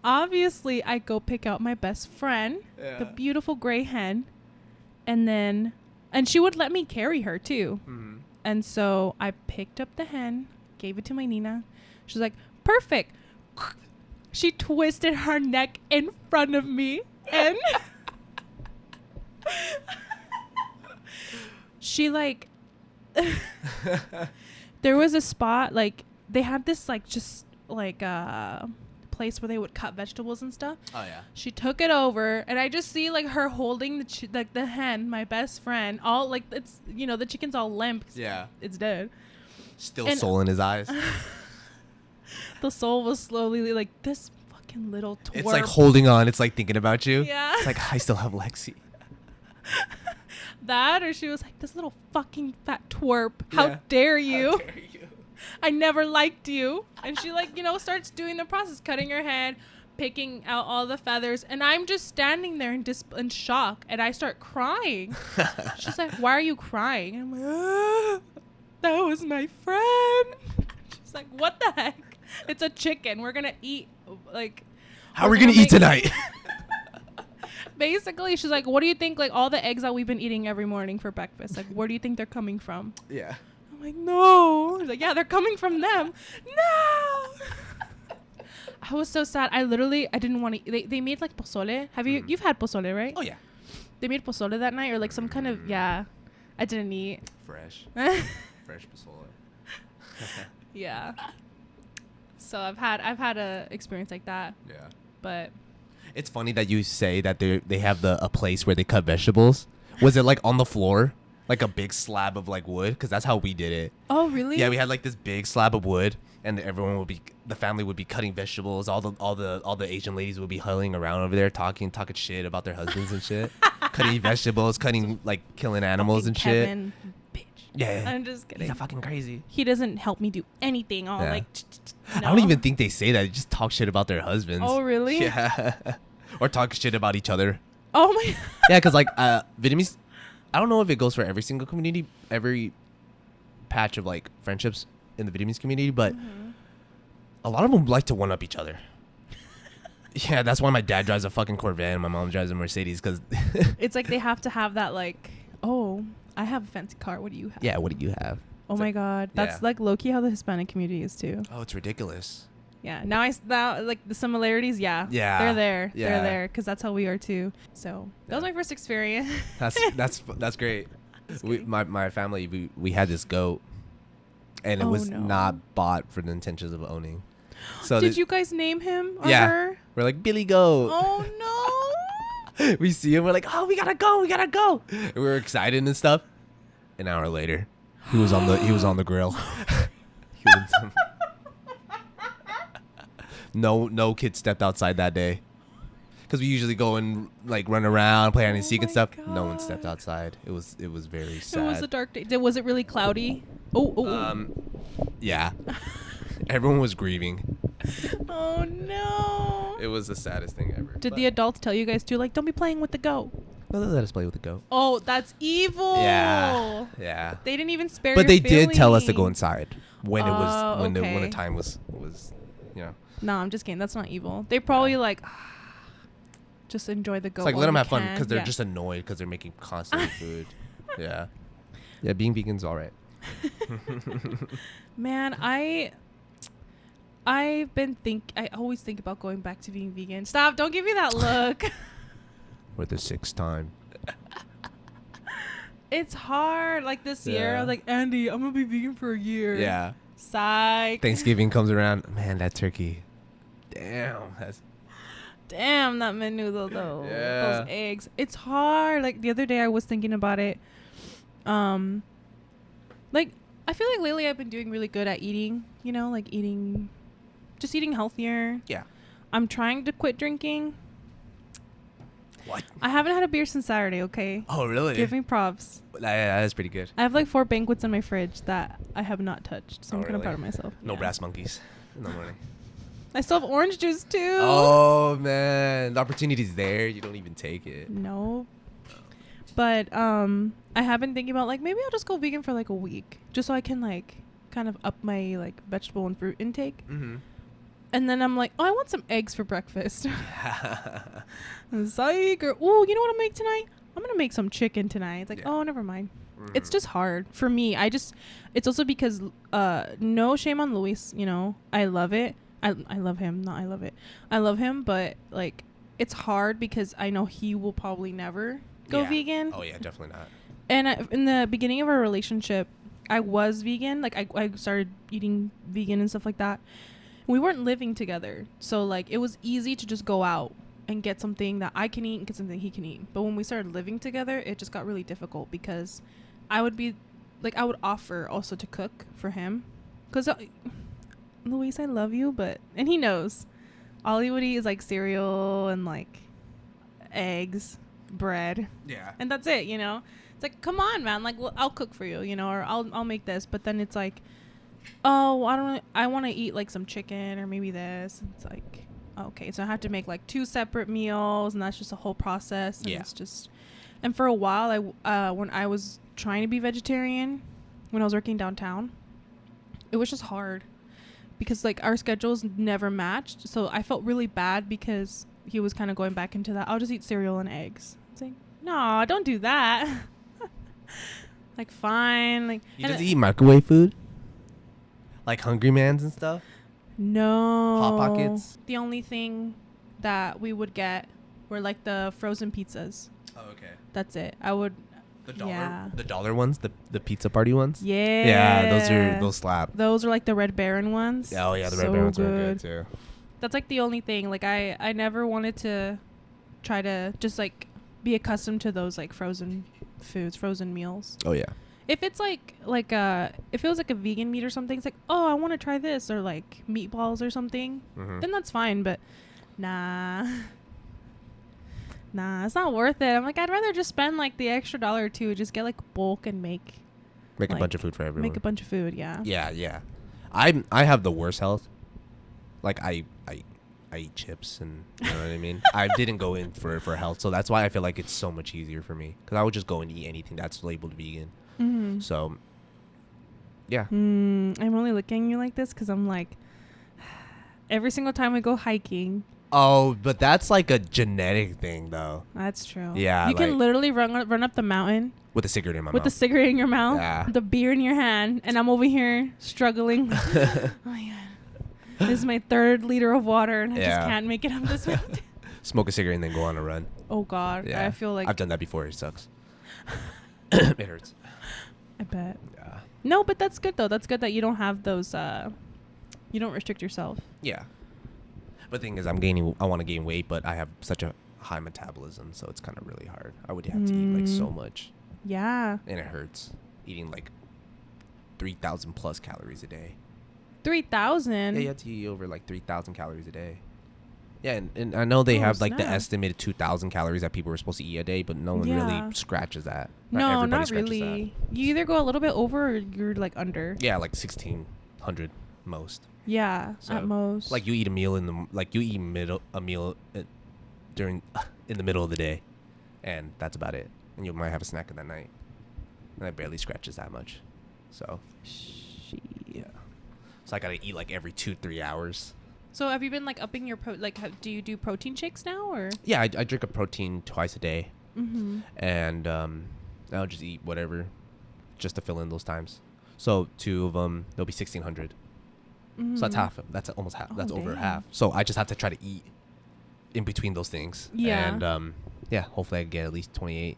Obviously, I go pick out my best friend, the beautiful gray hen. And she would let me carry her too. Mm-hmm. And so I picked up the hen, gave it to my Nina. She's like, perfect. She twisted her neck in front of me, and she like there was a spot, like they had this like just like place where they would cut vegetables and stuff. Oh yeah. She took it over, and I just see like her holding the hen, my best friend, all like it's the chicken's all limp. Yeah. It's dead. Still soul in his eyes. The soul was slowly like, this fucking little twerp. It's like holding on. It's like thinking about you. Yeah. It's like, I still have Lexi. That, or she was like, this little fucking fat twerp. How dare you? How dare you? I never liked you. And she like, starts doing the process, cutting her head, picking out all the feathers. And I'm just standing there in shock. And I start crying. She's like, why are you crying? And I'm like, that was my friend. She's like, what the heck? It's a chicken. We're going to eat, like... How are we going to eat tonight? Basically, she's like, what do you think, like, all the eggs that we've been eating every morning for breakfast, like, where do you think they're coming from? Yeah. I'm like, no. She's like, yeah, they're coming from them. No. I was so sad. I didn't want to. They made, like, pozole. You've had pozole, right? Oh, yeah. They made pozole that night, or, like, some kind of, yeah. I didn't eat. Fresh. Fresh pozole. Yeah. So I've had a experience like that. Yeah. But it's funny that you say that they have a place where they cut vegetables. Was it like on the floor, like a big slab of like wood? Because that's how we did it. Oh, really? Yeah, we had like this big slab of wood, and the family would be cutting vegetables. All the Asian ladies would be huddling around over there talking shit about their husbands and shit, cutting vegetables, like killing animals and Kevin, shit. Yeah, I'm just kidding. He's fucking crazy. He doesn't help me do anything. All like. No. I don't even think they say that. They just talk shit about their husbands. Oh, really? Yeah. Or talk shit about each other. Oh my. Yeah, because like Vietnamese, I don't know if it goes for every single community, every patch of like friendships in the Vietnamese community, but a lot of them like to one up each other. Yeah, that's why my dad drives a fucking Corvette and my mom drives a Mercedes, because it's like they have to have that, like, oh, I have a fancy car. What do you have? Yeah, what do you have? Oh my God, that's like low-key how the Hispanic community is too. Oh, it's ridiculous. Yeah, now like the similarities. Yeah, they're there. Yeah. They're there because that's how we are too. So that was my first experience. That's great. My family we had this goat, and it was not bought for the intentions of owning. So did you guys name him or her? We're like Billy Goat. Oh no. We see him. We're like, oh, we gotta go. And we were excited and stuff. An hour later. He was on the grill. No kid stepped outside that day, because we usually go and like run around, play hide and seek and stuff. God. No one stepped outside. It was very sad. It was a dark day. Was it really cloudy? Oh. Yeah. Everyone was grieving. Oh no. It was the saddest thing ever. Did the adults tell you guys too, like, don't be playing with the goat? No, they let us play with the goat. Oh, that's evil. Yeah. They didn't even spare. But your they feelings. did tell us to go inside when it was when okay. the time was you know. No, I'm just kidding. That's not evil. They probably like just enjoy the goat. It's like let them have fun, because they're yeah. just annoyed because they're making constant food. Yeah. Being vegan's all right. Man, I always think about going back to being vegan. Stop! Don't give me that look. For the 6th time. It's hard. Like this year, I was like, Andy, I'm gonna be vegan for a year. Yeah. Psych. Thanksgiving comes around. Man, that turkey. Damn, that menu though. Those eggs. It's hard. Like the other day, I was thinking about it. Like I feel like lately I've been doing really good at eating. You know, like eating healthier. Yeah. I'm trying to quit drinking. What? I haven't had a beer since Saturday. Okay. Oh really? Give me props. That is pretty good. I have like 4 banquets in my fridge that I have not touched, so I'm kind of proud of myself. No brass monkeys in the morning. I still have orange juice too. Oh man, the opportunity's there. You don't even take it. No. But I have been thinking about like maybe I'll just go vegan for like a week, just so I can like kind of up my like vegetable and fruit intake. Mm-hmm. And then I'm like, oh, I want some eggs for breakfast. Psych. Or, oh, you know what I'll make tonight? I'm going to make some chicken tonight. It's like, oh, never mind. Mm-hmm. It's just hard for me. It's also because, no shame on Luis, you know, I love it. I love him. Not I love it. I love him, but like, it's hard because I know he will probably never go vegan. Oh, yeah, definitely not. And in the beginning of our relationship, I was vegan. Like, I started eating vegan and stuff like that. We weren't living together, so like it was easy to just go out and get something that I can eat and get something he can eat. But when we started living together, it just got really difficult because I would offer also to cook for him, because Luis, I love you, and he knows all he would eat is like cereal and like eggs, bread, and that's it. You know, it's like, come on, man, like I'll cook for you, you know, or I'll make this, but then it's like, oh, I want to eat like some chicken or maybe this. It's like, okay, so I have to make like 2 separate meals, and that's just a whole process. And it's just, and for a while, when I was trying to be vegetarian, when I was working downtown, it was just hard because like our schedules never matched. So I felt really bad because he was kind of going back into that. I'll just eat cereal and eggs. It's like, no, don't do that. Like, fine. Like, you just eat microwave food, like Hungry Man's and stuff. No. Hot Pockets. The only thing that we would get were like the frozen pizzas. Oh, okay. That's it. I would. The dollar ones, the pizza party ones. Yeah. Yeah, those slap. Those are like the Red Baron ones. Oh yeah, the Red Baron ones are good too. That's like the only thing. Like I never wanted to try to just like be accustomed to those like frozen foods, frozen meals. Oh yeah. If it's like if it was like a vegan meat or something, it's like, oh, I want to try this, or like meatballs or something, then that's fine. But nah, it's not worth it. I'm like, I'd rather just spend like the extra $1 or $2, just get like bulk and make a bunch of food for everyone. Make a bunch of food, yeah. Yeah. I have the worst health. Like I eat chips, and you know what I mean. I didn't go in for health, so that's why I feel like it's so much easier for me, because I would just go and eat anything that's labeled vegan. So yeah. I'm only looking at you like this because I'm like, every single time we go hiking. Oh, but that's like a genetic thing, though. That's true. Yeah, you can literally run up the mountain with a cigarette in my mouth. With the cigarette in your mouth, yeah. The beer in your hand, and I'm over here struggling. Oh my god, this is my 3rd liter of water, and I just can't make it up this mountain. Smoke a cigarette and then go on a run. Oh god, yeah. I feel like I've done that before. It sucks. It hurts. I bet. Yeah. No, but that's good though. That's good that you don't have those. You don't restrict yourself. Yeah. But the thing is, I want to gain weight, but I have such a high metabolism, so it's kind of really hard. I would have to eat like so much. Yeah. And it hurts eating like 3,000 plus calories a day. 3,000? Yeah, you have to eat over like 3,000 calories a day. Yeah, and I know they have like the estimated 2,000 calories that people are supposed to eat a day, but no one really scratches that. Not really. You either go a little bit over or you're like under. Yeah, like 1,600 most. Yeah, so, at most. Like you eat a meal in the middle of the day, and that's about it. And you might have a snack in that night, and that barely scratches that much. So, yeah. So I gotta eat like every 2-3 hours. So have you been like upping your do you do protein shakes now, or? Yeah, I drink a protein twice a day, and I'll just eat whatever, just to fill in those times. So 2 of them, they'll be 1,600. So that's half. That's almost half. That's over half. So I just have to try to eat in between those things. Yeah. And hopefully I get at least 28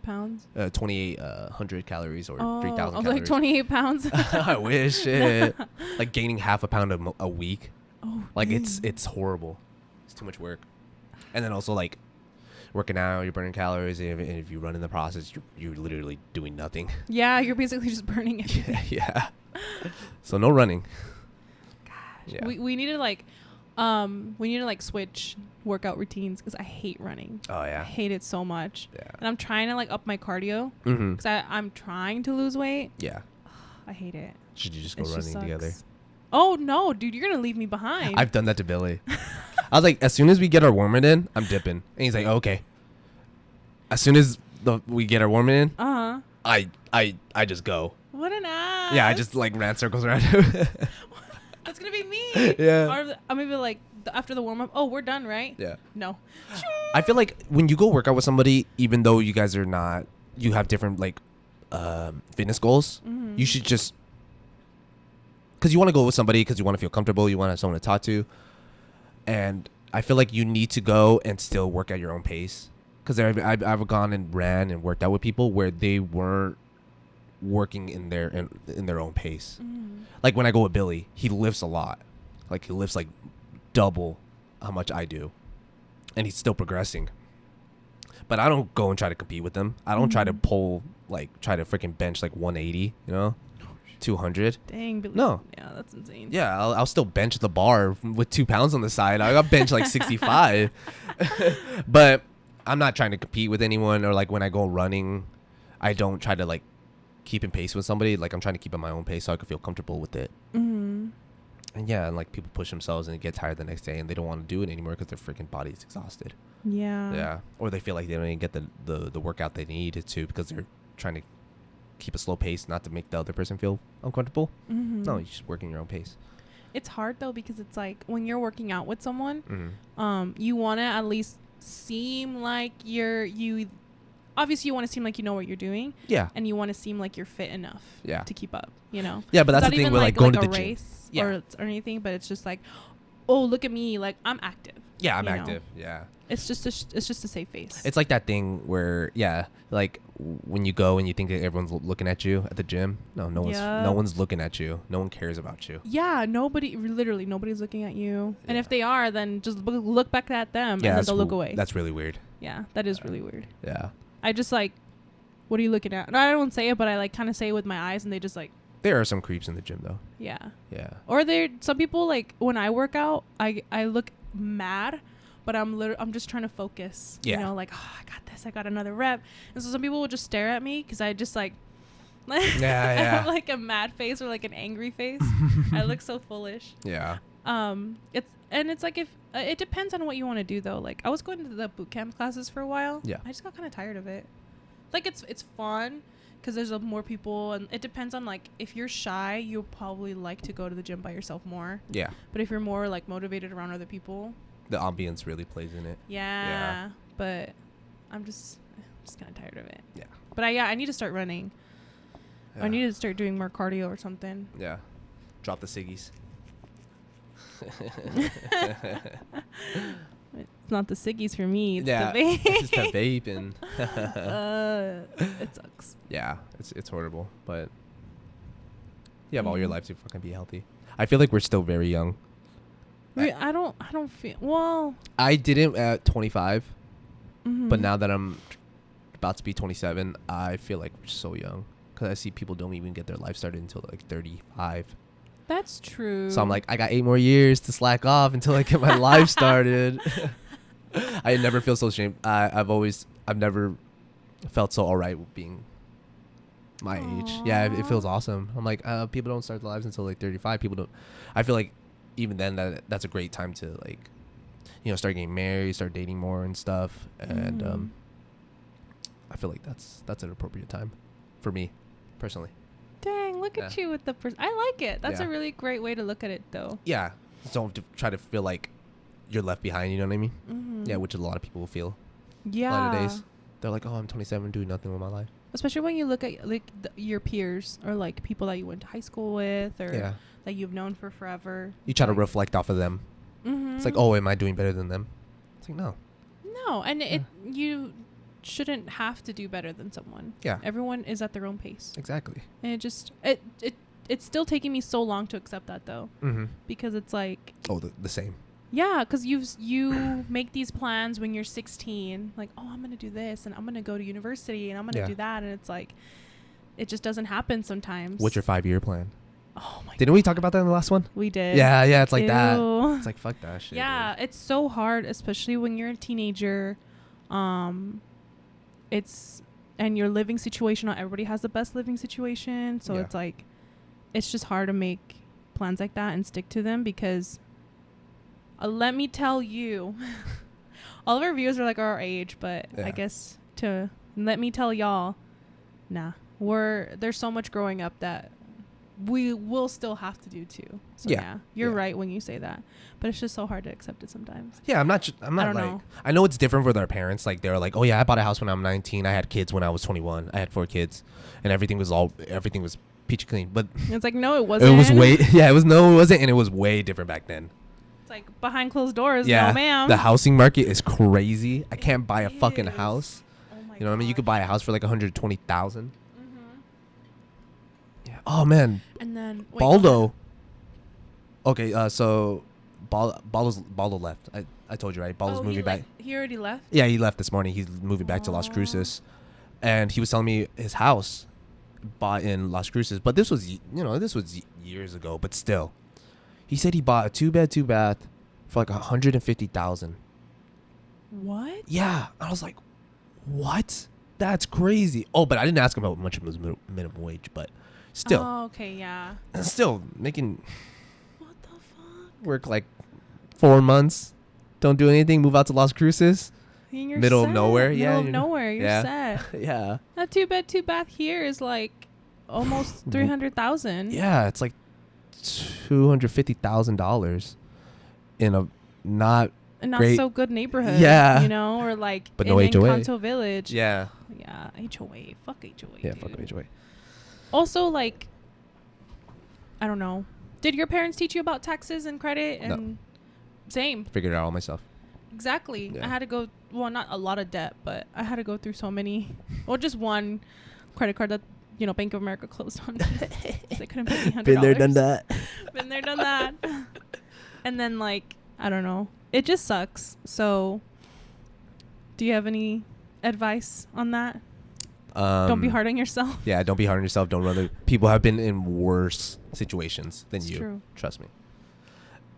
pounds. 2,800 calories or 3,000 calories. I was like 28 pounds. I wish it. Like gaining half a pound a week. Oh. Like it's horrible. It's too much work. And then also like working out, you're burning calories, and if you run in the process, you're literally doing nothing. Yeah, you're basically just burning everything. Yeah. So no running. Gosh. Yeah. We need to like switch workout routines, because I hate running. Oh yeah. I hate it so much. Yeah. And I'm trying to like up my cardio, because I'm trying to lose weight. Yeah. I hate it. Should you just go running together? Oh no, dude, you're gonna leave me behind. I've done that to Billy. I was like, as soon as we get our warming in, I'm dipping, and he's like, oh, okay. As soon as we get our warming in, I just go. What an ass. Yeah, I just like ran circles around him. That's gonna be me. Yeah. Or I'm gonna be like, after the warm up, oh, we're done, right? Yeah. No. I feel like when you go work out with somebody, even though you guys are not, you have different like fitness goals, you should just, because you want to go with somebody because you want to feel comfortable, you want to have someone to talk to, and I feel like you need to go and still work at your own pace. Because I've gone and ran and worked out with people where they weren't working in their own pace. Like when I go with Billy, he lifts a lot. Like he lifts like double how much I do, and he's still progressing. But I don't go and try to compete with him. I don't try to try to freaking bench like 180, 200. Dang, Billy. No. Yeah, that's insane. Yeah, I'll still bench the bar with 2 pounds on the side. I got bench like 65. But I'm not trying to compete with anyone, or like when I go running, I don't try to like keep in pace with somebody. Like I'm trying to keep at my own pace so I can feel comfortable with it. And yeah, and like people push themselves and get tired the next day and they don't want to do it anymore because their freaking body's exhausted. Yeah. Or they feel like they don't even get the workout they need to, because they're trying to keep a slow pace, not to make the other person feel uncomfortable. No, you're just working your own pace. it's hard though, because it's like when you're working out with someone, Mm-hmm. you want to at least seem like you obviously you want to seem like you know what you're doing. Yeah. And you want to seem like you're fit enough. Yeah. To keep up, you know. Yeah, but that's Not the thing even with like going to a the race gym. or anything, but it's just like, oh, look at me, like I'm active. Yeah, I'm you active. know? Yeah. It's just a safe face. It's like that thing where, yeah, like when you go and you think that everyone's looking at you at the gym. No one's looking at you. No one cares about you. Yeah, literally nobody's looking at you. Yeah. And if they are, then just look back at them and then they'll look away. That's really weird. Yeah, that is really weird. Yeah. I just like, what are you looking at? And I don't say it, but I like kind of say it with my eyes, and they just like. There are some creeps in the gym though. Yeah. Yeah. Or some people like when I work out, I look mad, but I'm just trying to focus. Yeah. You know, like, oh, I got this. I got another rep. And so some people will just stare at me because I just like. I have like a mad face or like an angry face. I look so foolish. Yeah. It's like if it depends on what you want to do though. Like I was going to the boot camp classes for a while. Yeah. I just got kind of tired of it. Like it's fun because there's more people, and it depends on like if you're shy, you'll probably like to go to the gym by yourself more. Yeah. But if you're more like motivated around other people, the ambience really plays in it. Yeah. But I'm just kind of tired of it. Yeah. But I need to start running. Yeah. I need to start doing more cardio or something. Yeah. Drop the ciggies. It's not the ciggies for me. It's the vape. It's the vaping. It sucks. Yeah, it's horrible, but you have all your life to fucking be healthy. I feel like we're still very young. I don't feel well. I didn't at 25, Mm-hmm. but now that I'm about to be 27, I feel like we're so young because I see people don't even get their life started until like 35. That's true. So I'm like, I got 8 more years to slack off until I get my life started. I never feel so ashamed. I've never felt so alright with being my age. Yeah, it feels awesome. I'm like, people don't start their lives until like 35. People don't. I feel like even then that's a great time to like, you know, start getting married, start dating more and stuff. And I feel like that's an appropriate time for me personally. Dang, look at you with the I like it. That's a really great way to look at it though. Yeah. Don't try to feel like you're left behind, you know what I mean? Mm-hmm. Yeah, which a lot of people feel. Yeah. A lot of days. They're like, oh, I'm 27, doing nothing with my life. Especially when you look at like your peers or like people that you went to high school with or that you've known for forever. You try to reflect off of them. Mm-hmm. It's like, oh, am I doing better than them? It's like, no. No, and you shouldn't have to do better than someone. Yeah. Everyone is at their own pace. Exactly. And it's still taking me so long to accept that though. Mm-hmm. Because it's like. Oh, the same. Yeah, because you make these plans when you're 16, like, oh, I'm going to do this, and I'm going to go to university, and I'm going to do that, and it's like, it just doesn't happen sometimes. What's your 5-year plan? Oh, my God. Didn't we talk about that in the last one? We did. Yeah, it's like that. It's like, fuck that shit. Yeah, dude. It's so hard, especially when you're a teenager. And your living situation, not everybody has the best living situation, so it's like, it's just hard to make plans like that and stick to them because... let me tell you, all of our viewers are like our age, but I guess let me tell y'all, there's so much growing up that we will still have to do too. So you're right when you say that, but it's just so hard to accept it sometimes. Yeah, I'm not like, know. I know it's different with our parents. Like they're like, oh yeah, I bought a house when I'm 19. I had kids when I was 21. I had 4 kids and everything was peachy clean. But it's like, no, it wasn't. It was it wasn't. And it was way different back then. Like behind closed doors, no ma'am. The housing market is crazy. I can't buy a fucking house. Oh my God. You know what I mean? You could buy a house for like 120,000. Yeah. Oh man. And then Baldo. Okay, so Baldo left. I told you, right? Baldo's moving back. He already left? Yeah, he left this morning. He's moving back to Las Cruces. And he was telling me his house bought in Las Cruces, but this was years ago, but still. He said he bought a 2-bed, 2-bath for like 150,000. What? Yeah, I was like, what? That's crazy. Oh, but I didn't ask him how much it was minimum wage, but still. Oh, okay, yeah. Still making. What the fuck? Work like 4 months, don't do anything, move out to Las Cruces. You're middle set. of nowhere, middle of nowhere. You're set. Yeah. That 2-bed, 2-bath here is like almost 300,000. Yeah, it's like $250,000 in a not great, so good neighborhood. Yeah. You know, or like but no in HOA. Encanto Village. Yeah. Yeah, HOA. Fuck HOA. Yeah, dude. fuck HOA. Also, like, I don't know. Did your parents teach you about taxes and credit? And No. Same. Figured it out all myself. Exactly. Yeah. I had to go, well, not a lot of debt, but I had to go through so many, well, just one credit card that, you know, Bank of America closed on. They couldn't pay me $100. Been there, done that. Been there, done that. And then, like, I don't know. It just sucks. So, do you have any advice on that? Don't be hard on yourself. Yeah, don't be hard on yourself. Don't run. People have been in worse situations than It's you. true. Trust me.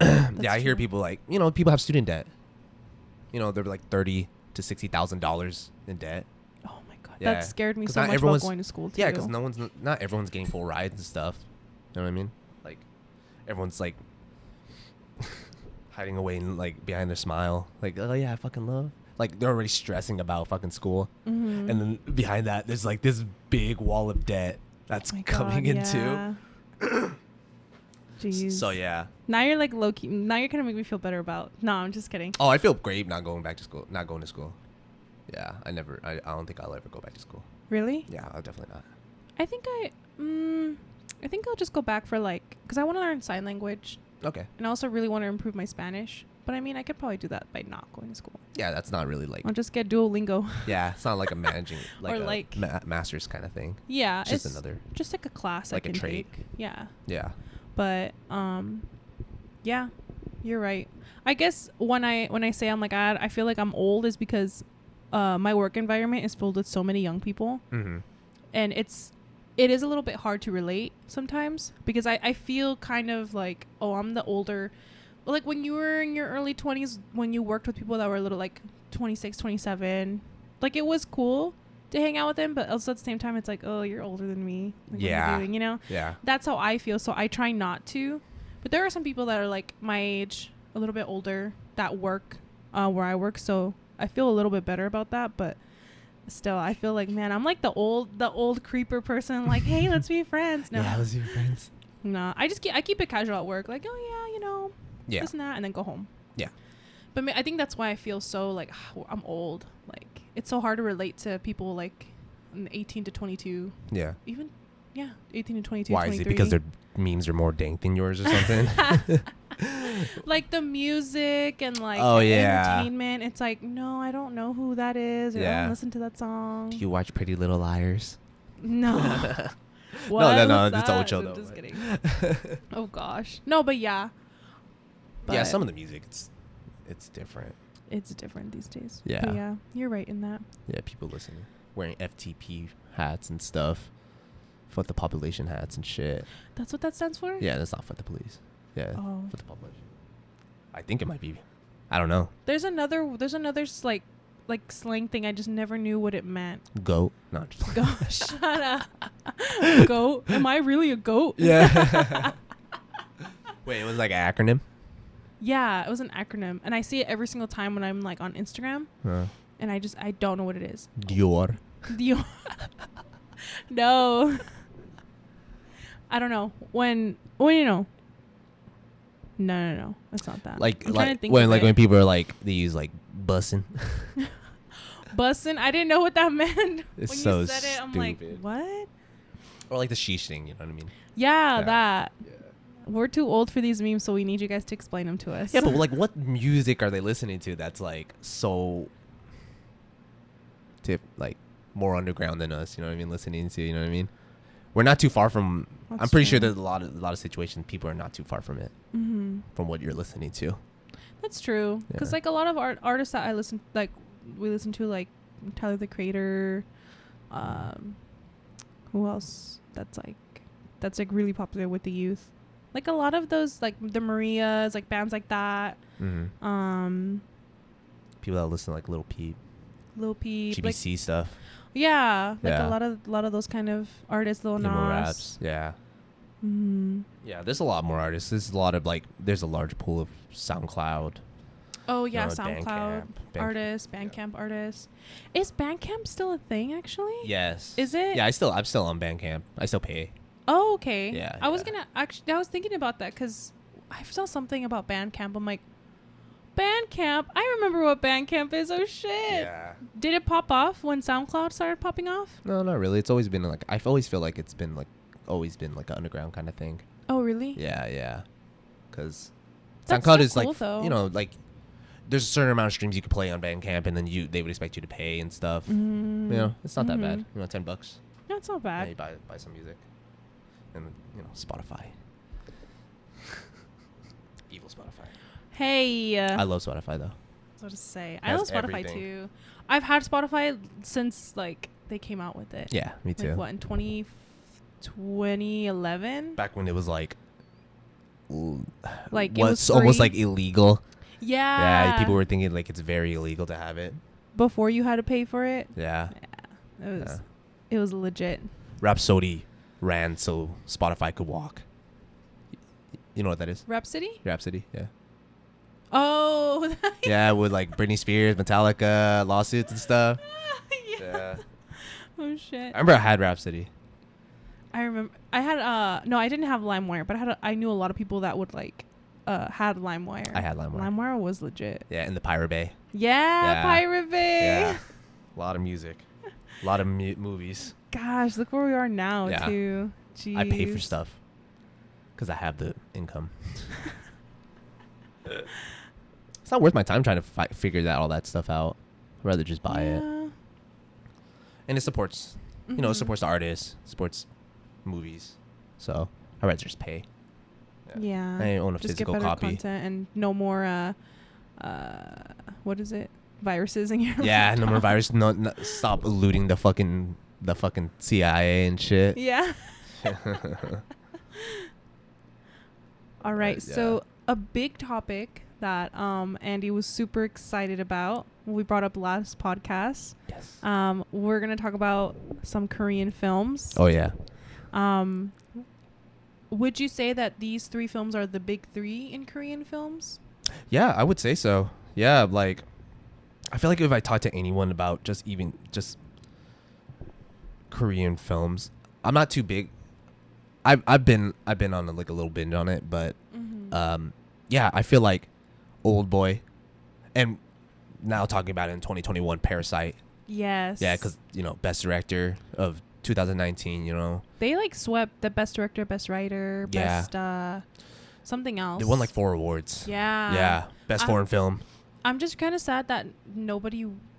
That's Yeah, I hear true. people like, you know, people have student debt. You know, they're like $30,000 to $60,000 in debt. Oh my god, Yeah. that scared me 'Cause so not much about everyone's- going to school too. Yeah, because not everyone's getting full rides and stuff. You know what I mean? Like, everyone's like hiding away and like behind their smile. Like, oh yeah, I fucking love. Like, they're already stressing about fucking school, Mhm. and then behind that, there's like this big wall of debt that's Oh my coming God, into. yeah. Jeez. So yeah. Now you're like low key. Now you're gonna make me feel better about. No, I'm just kidding. Oh, I feel great not going back to school. Not going to school. Yeah, I don't think I'll ever go back to school. Really? Yeah, I'll definitely not. I think I'll just go back for like, because I want to learn sign language, Okay. and I also really want to improve my Spanish. But I mean, I could probably do that by not going to school. Yeah, that's not really like. I'll just get Duolingo. Yeah, it's not like a managing like Or a like- master's kind of thing. Yeah, It's just it's another. just like a class like I a can trade. take. Yeah, Yeah. but yeah, you're right. I guess when I say I'm like I feel like I'm old is because my work environment is filled with so many young people, Mm-hmm. and it is a little bit hard to relate sometimes because I feel kind of like, oh, I'm the older, like when you were in your early 20s, when you worked with people that were a little like 26, 27, like it was cool to hang out with them, but also at the same time it's like, oh, you're older than me. Like, Yeah. what are you doing, you know? Yeah. That's how I feel, so I try not to. But there are some people that are like my age, a little bit older, that work where I work, so I feel a little bit better about that. But still, I feel like, man, I'm like the old creeper person. Like, hey, let's be friends. No, Yeah, let's be friends. no, I keep it casual at work. Like, oh yeah, you know, Yeah. this and that, and then go home. Yeah. But I think that's why I feel so like I'm old. Like, it's so hard to relate to people like 18 to 22, Yeah. even 18 to 22. Why 23. is it because their memes are more dank than yours or something? Like the music and like Oh, the yeah. entertainment. It's like, no, I don't know who that is, or I Yeah. don't listen to that song. Do you watch Pretty Little Liars? No. What? no, What's it's that? Ocho I'm though. just kidding. Oh gosh. No, but yeah. Yeah, But some of the music it's different. it's different these days. Yeah. But yeah, you're right in that. Yeah, people listening, wearing FTP hats and stuff, fuck the population hats and shit. That's what that stands for? Yeah, that's not fuck the police. Yeah, Oh. fuck the population. I think it might be. I don't know. There's another like slang thing. I just never knew what it meant. Goat. No, I'm just Go shut up. Goat? Am I really a goat? Yeah. Wait, it was like an acronym? Yeah, it was an acronym, and I see it every single time when I'm like on Instagram, and I don't know what it is. Dior. Dior. No. I don't know. When you know. No. That's not that. Like I'm trying to like think when of like it. when people are like they use like bussin'. Bussin'. I didn't know what that meant. It's when so you said it, I'm like, stupid. what? Or like the sheesh thing, you know what I mean? Yeah, Yeah. that. Yeah. We're too old for these memes, so we need you guys to explain them to us. Yeah, but like what music are they listening to that's like so like more underground than us, you know what I mean? Listening to, you know what I mean? We're not too far from That's I'm pretty sure true. there's a lot of situations people are not too far from it, Mm-hmm. from what you're listening to. That's true. Because Yeah. like a lot of artists that we listen to, like Tyler the Creator, who else that's like really popular with the youth. Like a lot of those, like the Marias, like bands like that. Mm-hmm. People that listen to like Lil Peep, Lil Peep, like GBC stuff, yeah, like Yeah. a lot of those kind of artists, Lil emo Nas. raps. Yeah. Mm-hmm. Yeah, there's a lot more artists. There's a lot of like there's a large pool of SoundCloud. Oh yeah, No, SoundCloud Bandcamp. artists, Bandcamp artists. Is Bandcamp still a thing actually? Yes. Is it? Yeah, I'm still on Bandcamp. I still pay. Oh, okay. Yeah. I was thinking about that because I saw something about Bandcamp. I'm like, Bandcamp? I remember what Bandcamp is. Oh, shit. Yeah. Did it pop off when SoundCloud started popping off? No, not really. It's always been like, I always feel like it's been like, always been like an underground kind of thing. Oh, really? Yeah. Because That's SoundCloud so is cool, like, though. you know, like, there's a certain amount of streams you could play on Bandcamp, and then they would expect you to pay and stuff. Mm-hmm. You know, it's not that bad. You know, $10. That's not Yeah, bad. you buy some music. And, you know, Spotify. Evil Spotify. Hey. I love Spotify, though. What to say? I Has love Spotify, everything. too. I've had Spotify since, like, they came out with it. Yeah, me too. Like, what, in 2011? Back when it was like Like, it was almost free. like illegal. Yeah. Yeah, people were thinking like it's very illegal to have it. Before you had to pay for it? Yeah. It was legit. Rhapsody ran so Spotify could walk. You know what that is? Rhapsody? Rhapsody, yeah. Oh. Yeah, with like Britney Spears, Metallica, lawsuits and stuff. Yeah. Oh, shit. I remember I had Rhapsody. I remember I had no, I didn't have LimeWire, but I knew a lot of people that would like had LimeWire. I had LimeWire. LimeWire was legit. Yeah, in the Pirate Bay. Yeah. Pirate Bay. Yeah. A lot of music. A lot of movies. Gosh, look where we are now, Yeah. too. Jeez. I pay for stuff because I have the income. It's not worth my time trying to figure all that stuff out. I'd rather just buy it. And it supports, you know, it supports the artists, supports movies. So I'd rather just pay. Yeah. I own a just physical get better copy. content and no more what is it? Viruses in your Yeah, no more virus. No, stop eluding the fucking CIA and shit. Yeah. All right. Yeah. So a big topic that Andy was super excited about, we brought up last podcast. Yes. We're gonna talk about some Korean films. Oh yeah. Would you say that these 3 films are the big 3 in Korean films? Yeah, I would say so. Yeah, like I feel like if I talk to anyone about just Korean films, I'm not too big. I've been on a little binge on it, but yeah, I feel like Oldboy, and now talking about it in 2021, Parasite. Yes. Yeah, because you know, best director of 2019. You know, they like swept the best director, best writer, Yeah. best something else. they won like 4 awards. Yeah. Yeah, best foreign film. I'm just kind of sad that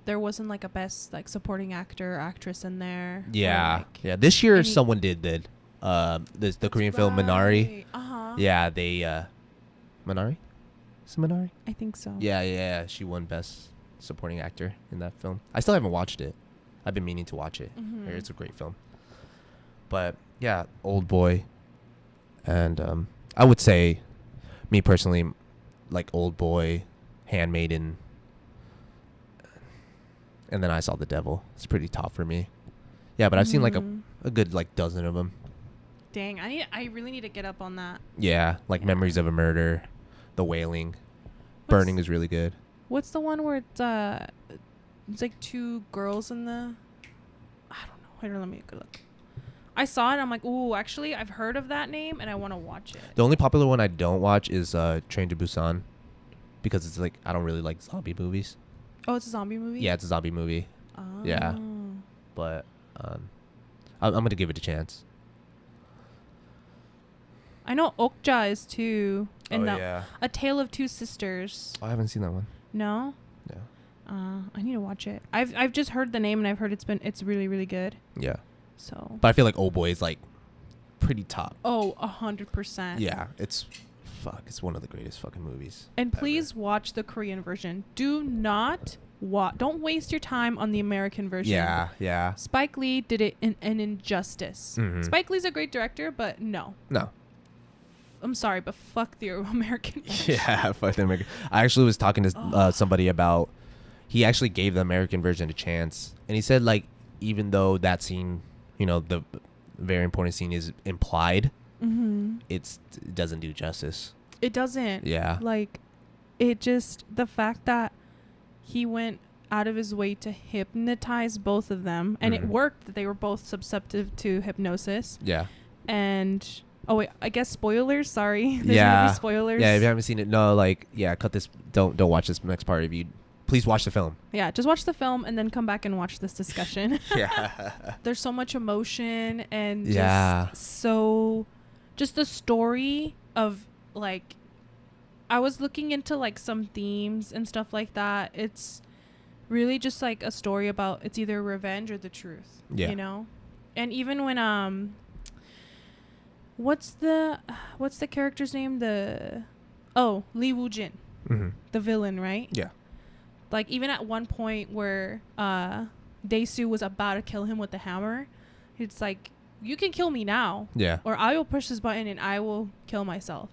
there wasn't like a best like supporting actor or actress in there. Yeah, Or, like, yeah. This year any- someone did. The Korean film Minari. Uh-huh. Yeah, they Minari? Is it Minari? I think so. Yeah. She won best supporting actor in that film. I still haven't watched it. I've been meaning to watch it. Mhm. It's a great film. But yeah, Oldboy, and I would say, me personally, like Oldboy, Handmaiden, and then I Saw the Devil. It's pretty top for me. Yeah, but I've seen like a good like dozen of them. Dang, I really need to get up on that. Yeah, like Memories of a Murder, The Wailing, Burning is really good. What's the one where it's like 2 girls in the, I don't know. Wait, let me look. I saw it. And I'm like, ooh, actually, I've heard of that name and I want to watch it. The only popular one I don't watch is Train to Busan, because it's like I don't really like zombie movies. Oh, it's a zombie movie? Yeah, it's a zombie movie. Oh. Yeah. But I'm gonna give it a chance. I know Okja is too. And yeah. A Tale of Two Sisters. I haven't seen that one. No? Yeah. I need to watch it. I've just heard the name and I've heard it's really, really good. Yeah. So. But I feel like Oldboy is like pretty top. Oh, 100%. Yeah, it's one of the greatest fucking movies. And please watch the Korean version. Do not don't waste your time on the American version. Yeah. Spike Lee did it in an injustice. Mhm. Spike Lee's a great director, but no. I'm sorry, but fuck the American version. Yeah, fuck the American. I actually was talking to somebody about. He actually gave the American version a chance, and he said like even though that scene, you know, the very important scene is implied, it doesn't do justice. It doesn't. Yeah. Like, it just the fact that he went out of his way to hypnotize both of them, and it worked. That they were both susceptible to hypnosis. Yeah. And oh wait, I guess spoilers. Sorry, there's Yeah. gonna be spoilers. Yeah, if you haven't seen it, no, like, yeah, cut this. Don't watch this next part. If you please watch the film. Yeah, just watch the film and then come back and watch this discussion. Yeah. There's so much emotion and just the story of like, I was looking into like some themes and stuff like that. It's really just like a story about it's either revenge or the truth. Yeah. You know, and even when what's the character's name? Lee Woo Jin, the villain, right? Yeah. Like even at one point where Dae-soo was about to kill him with the hammer, it's like, you can kill me now. Yeah. Or I will push this button and I will kill myself.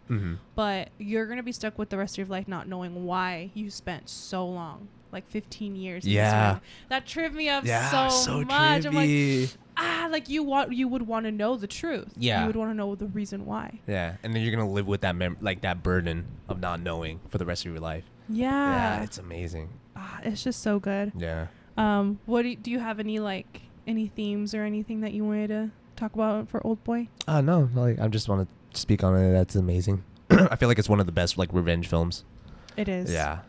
But you're going to be stuck with the rest of your life not knowing why you spent so long, like 15 years. Yeah. In this that tripped me up so much. Trippy. I'm like, like you would want to know the truth. Yeah. You would want to know the reason why. Yeah. And then you're going to live with that that burden of not knowing for the rest of your life. Yeah. Yeah, it's amazing. It's just so good. Yeah. What do you have any themes or anything that you wanted to talk about for Oldboy? No, like I just want to speak on it. That's amazing. I feel like it's one of the best like revenge films. It is. Yeah.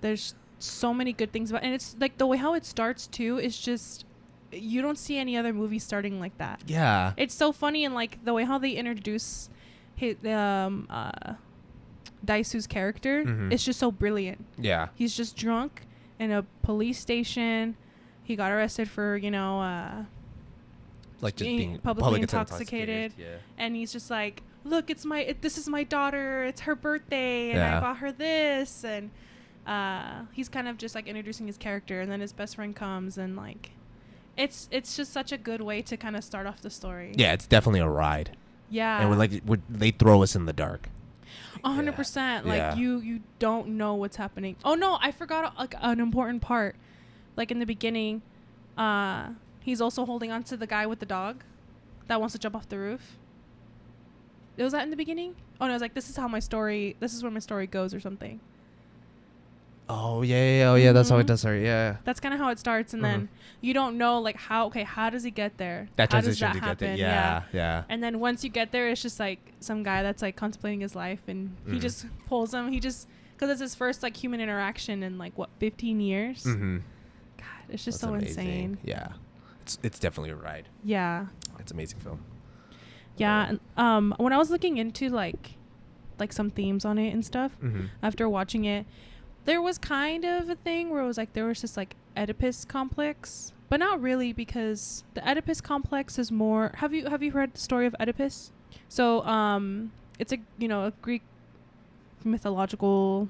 There's so many good things about it. And it's like the way how it starts too is just, you don't see any other movie starting like that. Yeah. It's so funny, and like the way how they introduce his Dae-soo's character, it's just so brilliant. Yeah. He's just drunk in a police station. He got arrested for, like just being publicly intoxicated. Yeah. And he's just like, look, this is my daughter, it's her birthday, and I bought her this. And he's kind of just like introducing his character, and then his best friend comes, and like it's just such a good way to kind of start off the story. Yeah, it's definitely a ride. Yeah. And they throw us in the dark. 100%. Like you don't know what's happening. Oh no, I forgot like an important part. Like in the beginning, he's also holding on to the guy with the dog that wants to jump off the roof. Was that in the beginning? Oh no, it was like, this is where my story goes or something. Oh yeah, that's how it does start. Yeah. That's kind of how it starts, and then you don't know like how does he get there? That how transition does that to happen? get there. Yeah. And then once you get there, it's just like some guy that's like contemplating his life, and he just pulls him. Because it's his first like human interaction in like 15 years. God, it's just so amazing. Insane. Yeah, it's definitely a ride. Yeah, it's an amazing film. Yeah, and when I was looking into like some themes on it and stuff, after watching it, there was kind of a thing where it was like there was this like Oedipus complex, but not really, because the Oedipus complex is more. Have you heard the story of Oedipus? So it's a Greek mythological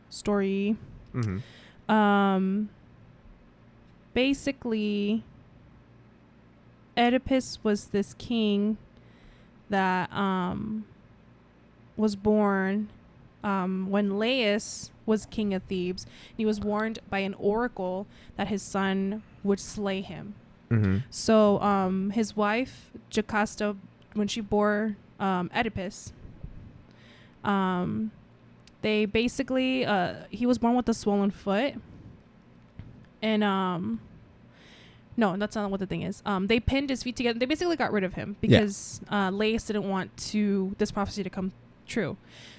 story. Basically, Oedipus was this king that was born when Laius was king of Thebes. He was warned by an oracle that his son would slay him. So his wife Jocasta, when she bore Oedipus, they basically he was born with a swollen foot, and no, that's not what the thing is. They pinned his feet together. They basically got rid of him because Laius didn't want this prophecy to come true.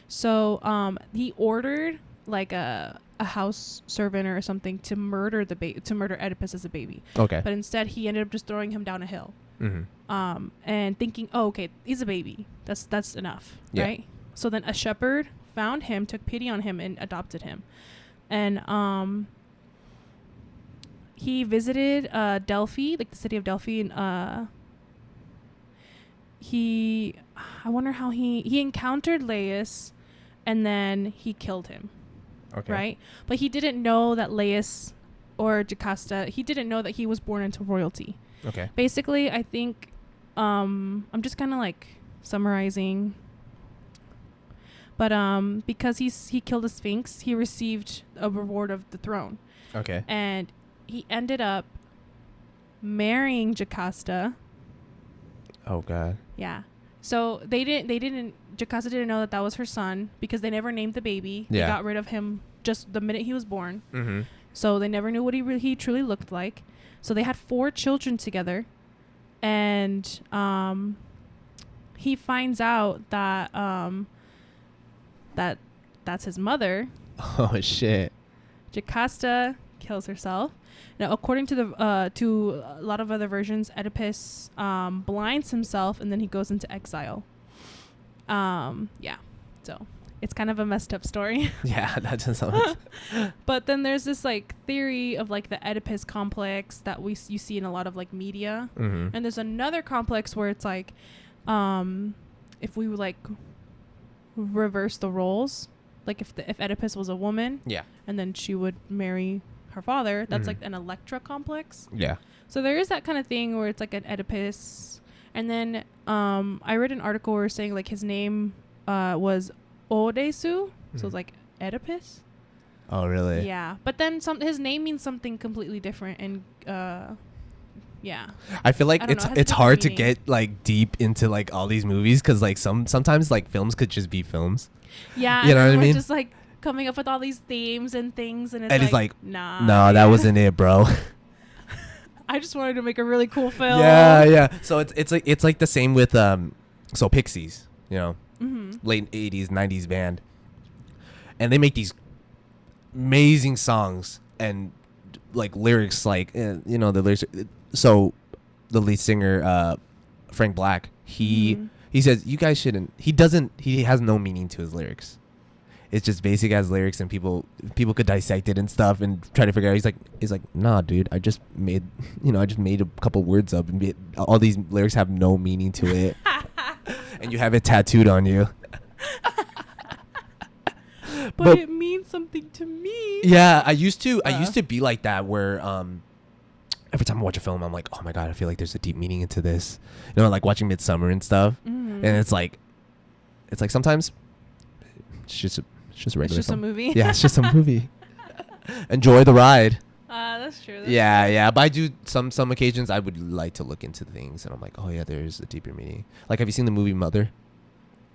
So he ordered like a house servant or something to murder murder Oedipus as a baby. Okay. But instead he ended up just throwing him down a hill. And thinking, oh, okay, he's a baby. That's enough, right? So then a shepherd found him, took pity on him, and adopted him. And he visited Delphi, like the city of Delphi, and I wonder how he encountered Laius, and then he killed him. Okay. Right? But he didn't know that Laius or Jocasta, he didn't know that he was born into royalty. Okay. Basically, I think I'm just kind of like summarizing. But because he killed a sphinx, he received a reward of the throne. Okay. And he ended up marrying Jocasta. Oh God. Yeah. So Jocasta didn't know that was her son, because they never named the baby. Yeah. They got rid of him just the minute he was born. So they never knew what he truly looked like. So they had 4 children together, and he finds out that that's his mother. Oh shit. Jocasta kills herself. Now, according to the to a lot of other versions, Oedipus blinds himself and then he goes into exile. Yeah. So it's kind of a messed up story. Yeah, that doesn't sound. But then there's this like theory of like the Oedipus complex that you see in a lot of like media. Mm-hmm. And there's another complex where it's like, if we like reverse the roles, like if Oedipus was a woman, Yeah. and then she would marry her father, that's like an Electra complex. Yeah. So there is that kind of thing where it's like an Oedipus. And then I read an article where saying like his name was Odesu, so it's like Oedipus. Oh really? Yeah, but then his name means something completely different, and yeah. I feel like it's hard to meaning. get like deep into like all these movies because like sometimes like films could just be films. Yeah, you know what I mean? Just like coming up with all these themes and things, and it's like nah, nah, no, that wasn't it, bro. I just wanted to make a really cool film. Yeah. So it's like the same with so Pixies, you know, late 80s 90s band, and they make these amazing songs and like lyrics like you know the lyrics. So the lead singer Frank Black, he says you guys shouldn't. He has no meaning to his lyrics. It's just basic ass lyrics, and people could dissect it and stuff and try to figure out. He's like, nah, dude. I just made a couple words up, and all these lyrics have no meaning to it, and you have it tattooed on you. but it means something to me. Yeah, I used to be like that where every time I watch a film, I'm like, oh my god, I feel like there's a deep meaning into this. You know, like watching Midsummer and stuff, and it's like sometimes it's just a regular It's just film. a movie. Yeah, it's just a movie. Enjoy the ride. That's true. Yeah. But I do some occasions I would like to look into things, and I'm like, oh yeah, there's a deeper meaning. Like, have you seen the movie Mother?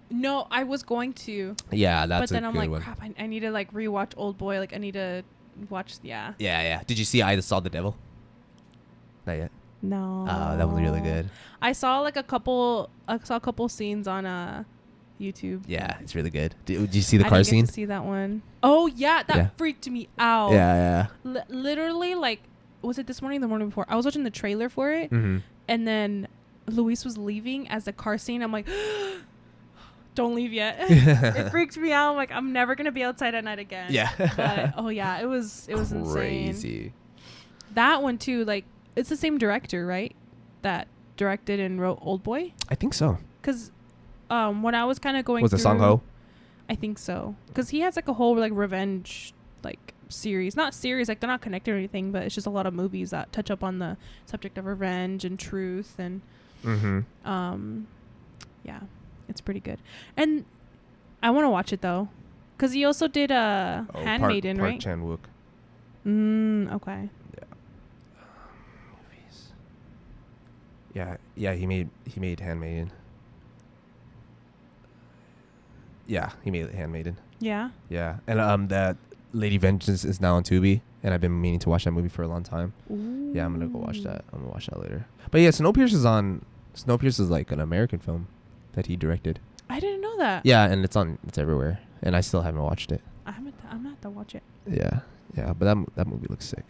No, I was going to. Yeah, that's a good one. But then I'm like, crap, I need to like rewatch Oldboy. Like, I need to watch. Yeah. Yeah. Did you see I Saw the Devil? Not yet. No. Oh, that was really good. I saw a couple scenes on YouTube. Yeah, it's really good. Did you see the I car didn't scene? get to see that one. Oh yeah, that freaked me out. Yeah. Literally, like, was it this morning or the morning before? I was watching the trailer for it, and then Luis was leaving as the car scene. I'm like, don't leave yet. It freaked me out. I'm like, I'm never gonna be outside at night again. Yeah. But oh yeah, it was crazy. insane. That one too, like, it's the same director, right? That directed and wrote Oldboy. I think so. Because when I was kind of going was through, it Song Ho? I think so. Because he has like a whole like revenge like series. Not series, like they're not connected or anything, but it's just a lot of movies that touch up on the subject of revenge and truth and yeah, it's pretty good. And I want to watch it though, because he also did Handmaiden, right? Park Chan-wook. Okay. Movies. Yeah. He made Handmaiden. Yeah, he made Handmaiden. Yeah. Yeah, and that Lady Vengeance is now on Tubi, and I've been meaning to watch that movie for a long time. Ooh. Yeah, I'm gonna go watch that. I'm gonna watch that later. But yeah, Snowpiercer is like an American film that he directed. I didn't know that. Yeah, and it's everywhere, and I still haven't watched it. I'm gonna have to watch it. Yeah, but that movie looks sick.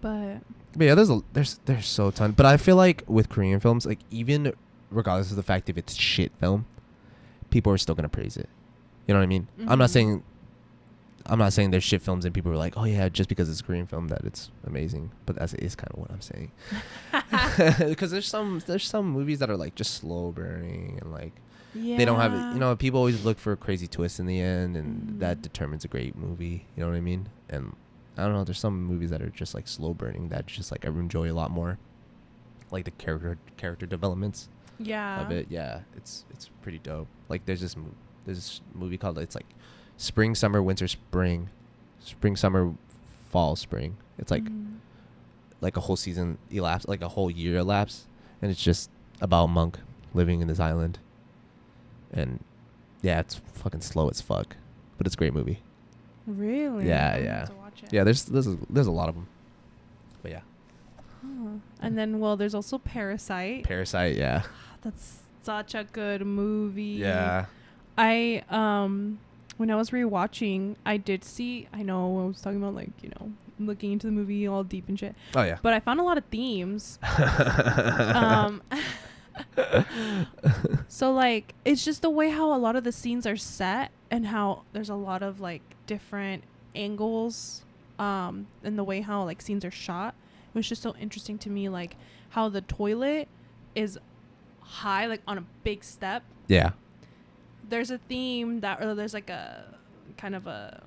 But yeah, there's so ton. But I feel like with Korean films, like even regardless of the fact if it's shit film, people are still gonna praise it. You know what I mean? I'm not saying there's shit films and people are like, oh yeah, just because it's a Korean film that it's amazing. But that is kind of what I'm saying. Because there's some movies that are like just slow burning and like they don't have it. You know, people always look for a crazy twist in the end, and that determines a great movie. You know what I mean? And I don't know. There's some movies that are just like slow burning that just like I enjoy a lot more, like the character developments. Yeah. Of it. Yeah, it's pretty dope. Like there's this movie called, it's like Spring, Summer, Winter, Spring, Summer, Fall, Spring. It's like like a whole season elapsed, like a whole year elapsed, and it's just about a monk living in this island. And yeah, it's fucking slow as fuck, but it's a great movie. Really? Yeah. To watch it. Yeah, there's a lot of them. But yeah. And then there's also Parasite. Parasite, yeah. That's such a good movie. Yeah. I when I was rewatching, I did see. I know I was talking about like looking into the movie all deep and shit. Oh yeah. But I found a lot of themes. So like it's just the way how a lot of the scenes are set and how there's a lot of like different angles and the way how like scenes are shot. It was just so interesting to me, like how the toilet is high, like on a big step. Yeah. There's a theme that, or there's like a kind of a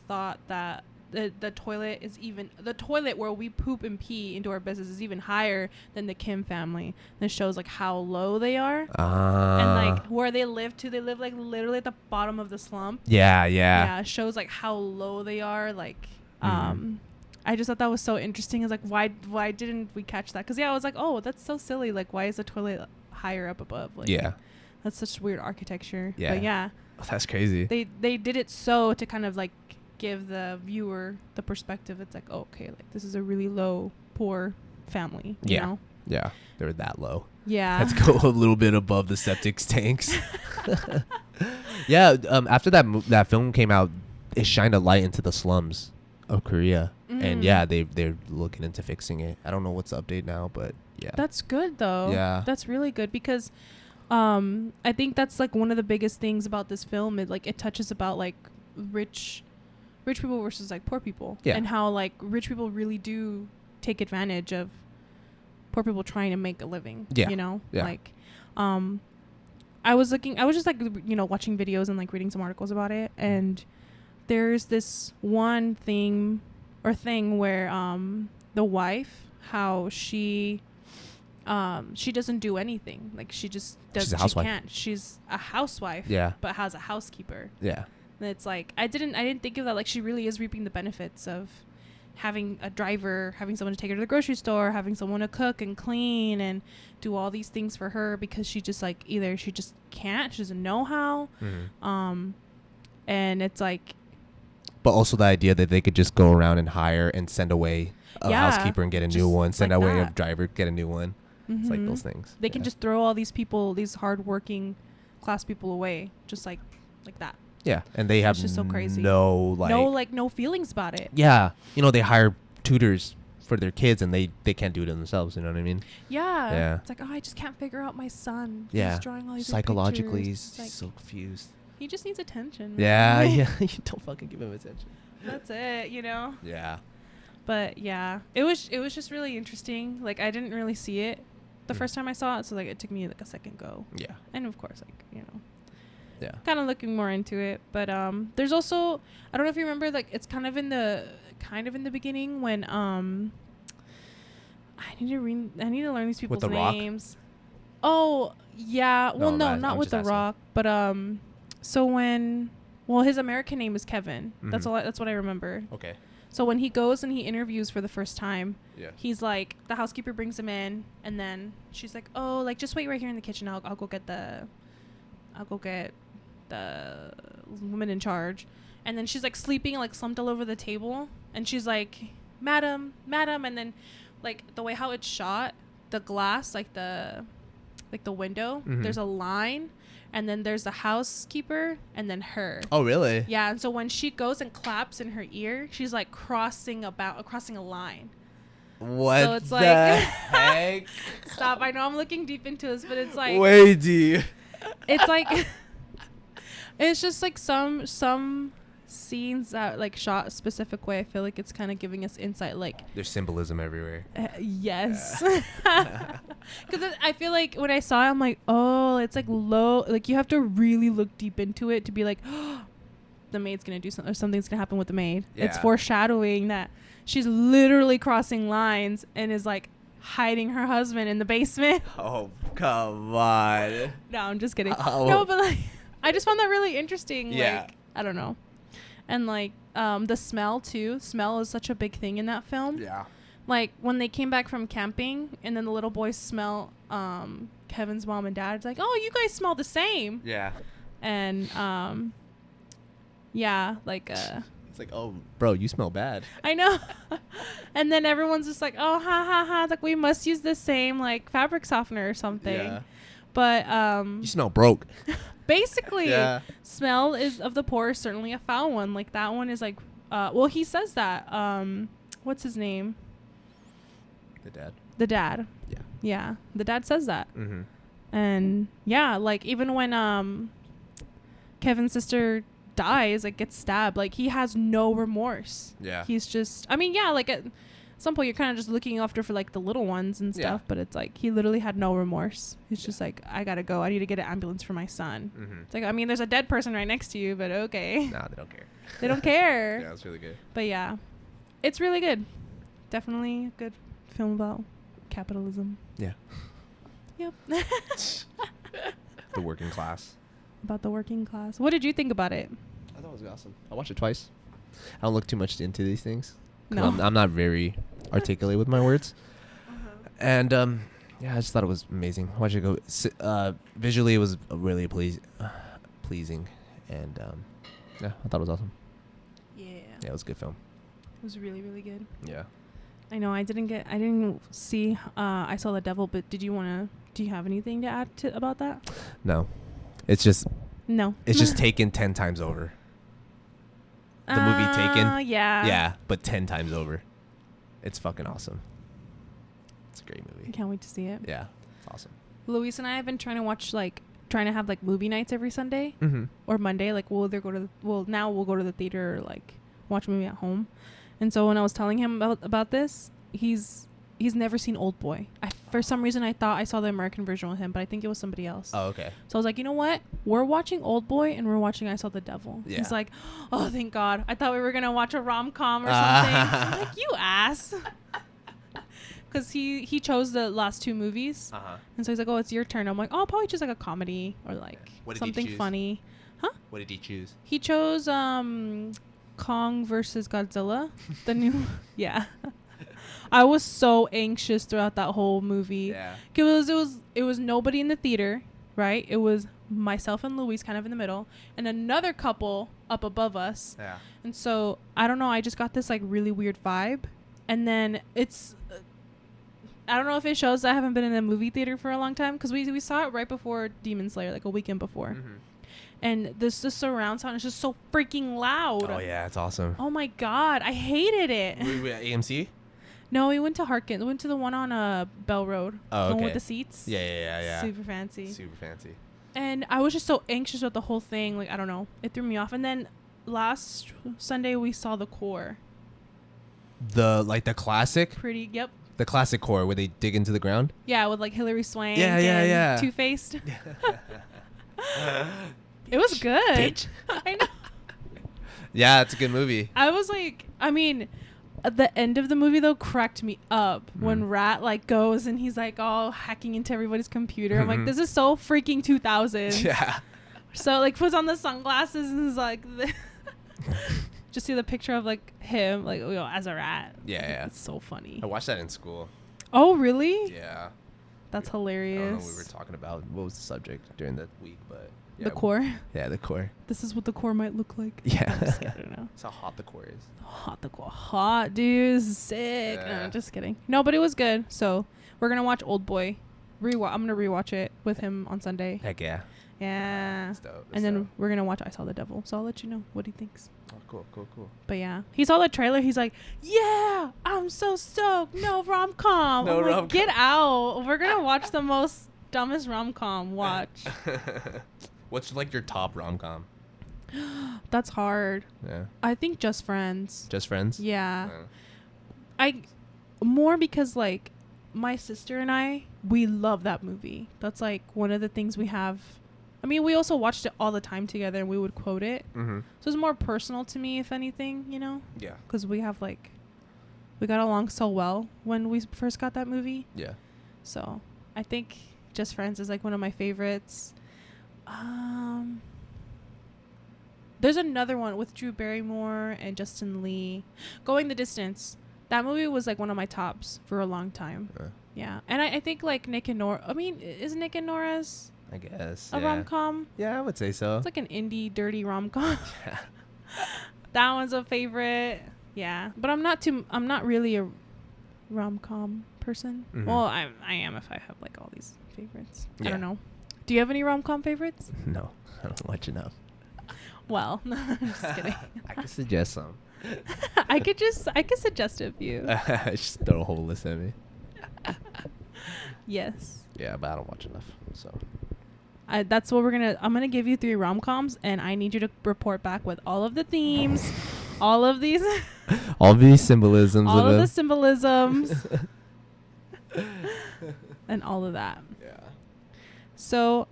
thought that the toilet is even, the toilet where we poop and pee into our business is even higher than the Kim family. And it shows like how low they are. And like where they live too, they live like literally at the bottom of the slump. Yeah. Yeah, it shows like how low they are. Like I just thought that was so interesting. It's like why didn't we catch that? Because I was like, oh, that's so silly. Like why is the toilet higher up above? Like, yeah, that's such weird architecture. Yeah. But yeah, oh, that's crazy. They did it so to kind of like give the viewer the perspective. It's like, oh, okay, like this is a really low, poor family. You know? Yeah, they're that low. Yeah, let's go a little bit above the septic tanks. Yeah, after that film came out, it shined a light into the slums of Korea. And yeah, they're looking into fixing it. I don't know what's the update now, but yeah. That's good though. Yeah. That's really good because I think that's like one of the biggest things about this film. It touches about like rich people versus like poor people. Yeah. And how like rich people really do take advantage of poor people trying to make a living. Yeah. You know? Yeah. Like I was just like watching videos and like reading some articles about it, and there's this one thing where the wife, how she doesn't do anything, like she just does. She's a housewife. She can't. She's a housewife. Yeah. But has a housekeeper. Yeah. And it's like I didn't think of that. Like she really is reaping the benefits of having a driver, having someone to take her to the grocery store, having someone to cook and clean and do all these things for her, because she just like either she just can't, she doesn't know how. And it's like, but also the idea that they could just go around and hire and send away a housekeeper and get a new one, send away a driver, get a new one. It's like those things. They can just throw all these people, these hardworking class people away, just like that. Yeah, and they have just so crazy. no feelings about it. Yeah, they hire tutors for their kids, and they can't do it themselves. You know what I mean? Yeah. It's like, oh, I just can't figure out my son. Yeah. He's drawing all these psychologically, pictures. he's so confused. He just needs attention. Yeah. You don't fucking give him attention. That's it. Yeah. But yeah, it was just really interesting. Like I didn't really see it the first time I saw it, so like it took me like a second go. Yeah. And of course, like yeah, kind of looking more into it. But there's also, I don't know if you remember, like it's kind of in the beginning when I need to learn these people's names. Oh yeah, well no, not with The Rock, but so his American name is Kevin. That's what I remember. Okay. So when he goes and he interviews for the first time, he's like, the housekeeper brings him in, and then she's like, oh, like just wait right here in the kitchen. I'll go get the woman in charge. And then she's like sleeping, like slumped all over the table, and she's like, madam, and then like the way how it's shot, the glass, like the window, there's a line, and then there's the housekeeper and then her. Oh really? Yeah. And so when she goes and claps in her ear, she's like crossing a line. What so it's the like, heck? Stop, I know I'm looking deep into this, but it's like way deep. It's like it's just like some scenes that like shot a specific way. I feel like it's kind of giving us insight, like there's symbolism everywhere. Yes. Because I feel like when I saw it, I'm like, oh, it's like low, like you have to really look deep into it to be like, oh, the maid's gonna do something, or something's gonna happen with the maid. It's foreshadowing that she's literally crossing lines and is like hiding her husband in the basement. Oh come on. No, I'm just kidding. No, but like I just found that really interesting. Like I don't know. And like the smell too. Smell is such a big thing in that film. Yeah. Like when they came back from camping and then the little boys smell Kevin's mom and dad. It's like, oh, you guys smell the same. Yeah. And yeah, like it's like, oh, bro, you smell bad. I know. And then everyone's just like, oh, ha ha ha. It's like we must use the same like fabric softener or something. Yeah. But You smell broke. basically, smell is of the poor, certainly a foul one. Like that one is like, well, he says that. What's his name? The dad. The dad. Yeah. Yeah, the dad says that. Mm-hmm. And yeah, like even when Kevin's sister dies, like gets stabbed, like he has no remorse. Yeah. He's just, I mean, yeah, like at some point you're kind of just looking after for like the little ones and stuff, but it's like he literally had no remorse. He's just like, I gotta go. I need to get an ambulance for my son. Mm-hmm. It's like, I mean, there's a dead person right next to you, but okay. Nah, they don't care. They don't care. Yeah, it's really good. But yeah, it's really good. Definitely a good film about capitalism. Yeah. Yep. The working class. About the working class. What did you think about it? I thought it was awesome. I watched it twice. I don't look too much into these things. No. I'm not very articulate with my words. And yeah, I just thought it was amazing. Watch it go. Visually, it was really pleasing, and yeah, I thought it was awesome. Yeah. Yeah, it was a good film. It was really, really good. Yeah. I know I didn't see I Saw the Devil, but do you have anything to add about that? No. It's just it's just taken 10 times over. The movie Taken. Yeah. Yeah, but 10 times over. It's fucking awesome. It's a great movie. I can't wait to see it. Yeah, it's awesome. Luis and I have been trying to have like movie nights every Sunday or Monday. Like we'll either now we'll go to the theater or like watch a movie at home. And so when I was telling him about this, he's never seen Oldboy. For some reason, I thought I saw the American version with him, but I think it was somebody else. Oh, okay. So I was like, you know what? We're watching Oldboy and we're watching I Saw the Devil. Yeah. He's like, oh, thank God. I thought we were going to watch a rom-com or something. I'm like, you ass. Because he chose the last two movies. And so he's like, oh, it's your turn. I'm like, oh, I'll probably choose like a comedy or like something funny. Huh? What did he choose? He chose Kong versus Godzilla. The new... Yeah. I was so anxious throughout that whole movie. Yeah. It was nobody in the theater, right? It was myself and Luis kind of in the middle and another couple up above us. Yeah. And so, I don't know, I just got this like really weird vibe. And then it's I don't know if it shows that I haven't been in a movie theater for a long time because we saw it right before Demon Slayer, like a weekend before. And the surround sound is just so freaking loud. Oh yeah, it's awesome. Oh my God, I hated it. We at AMC? No, we went to Harkins. We went to the one on Bell Road. Oh, okay. The one with the seats. Yeah. Super fancy. Super fancy. And I was just so anxious about the whole thing. Like, I don't know. It threw me off. And then last Sunday, we saw The Core. The classic? Yep. The classic Core where they dig into the ground? Yeah, with like Hilary Swank yeah. Two-Faced. It was good. Bitch. I know. Yeah, it's a good movie. I was like, I mean... The end of the movie though cracked me up when Rat like goes and he's like all hacking into everybody's computer. I'm like, this is so freaking 2000s. Yeah. So like puts on the sunglasses and is like, just see the picture of like him like as a rat. Yeah. It's so funny. I watched that in school. Oh really? Yeah. That's hilarious. I don't know what we were talking about. What was the subject during that week? But yeah, the core. Yeah, the core. This is what the core might look like. Yeah. I don't know. That's how hot the core is. Hot, the core. Hot, dude. This is sick. Yeah. No, just kidding. No, but it was good. So we're gonna watch Oldboy. I'm gonna rewatch it with him on Sunday. Heck yeah. Yeah. That's dope. And then we're gonna watch I Saw the Devil. So I'll let you know what he thinks. Oh, cool. But yeah, he saw the trailer. He's like, "Yeah, I'm so stoked. No rom-com. No rom-com. Get out. We're gonna watch the most dumbest rom-com. Watch." What's like your top rom-com? That's hard. Yeah. I think Just Friends. Just Friends? Yeah. More because like my sister and I, we love that movie. That's like one of the things we have. I mean, we also watched it all the time together and we would quote it. So it's more personal to me, if anything, you know? Yeah. Because we got along so well when we first got that movie. Yeah. So I think Just Friends is like one of my favorites. There's another one with Drew Barrymore and Justin Lee, Going the Distance. That movie was like one of my tops for a long time. Yeah. And I think like Nick and Nora, I mean, is Nick and Nora's I guess a rom-com? Yeah, I would say so. It's like an indie dirty rom-com. Yeah. That one's a favorite. Yeah. But I'm not really a rom-com person. Well, I am if I have like all these favorites. I don't know. Do you have any rom-com favorites? No, I don't watch enough. Well, just kidding. I could suggest some. I could suggest a few. Just throw a whole list at me. Yes. Yeah, but I don't watch enough. So that's what I'm gonna give you 3 rom-coms, and I need you to report back with all of the themes, all of these symbolisms, all of the symbolisms, and all of that. Yeah. So,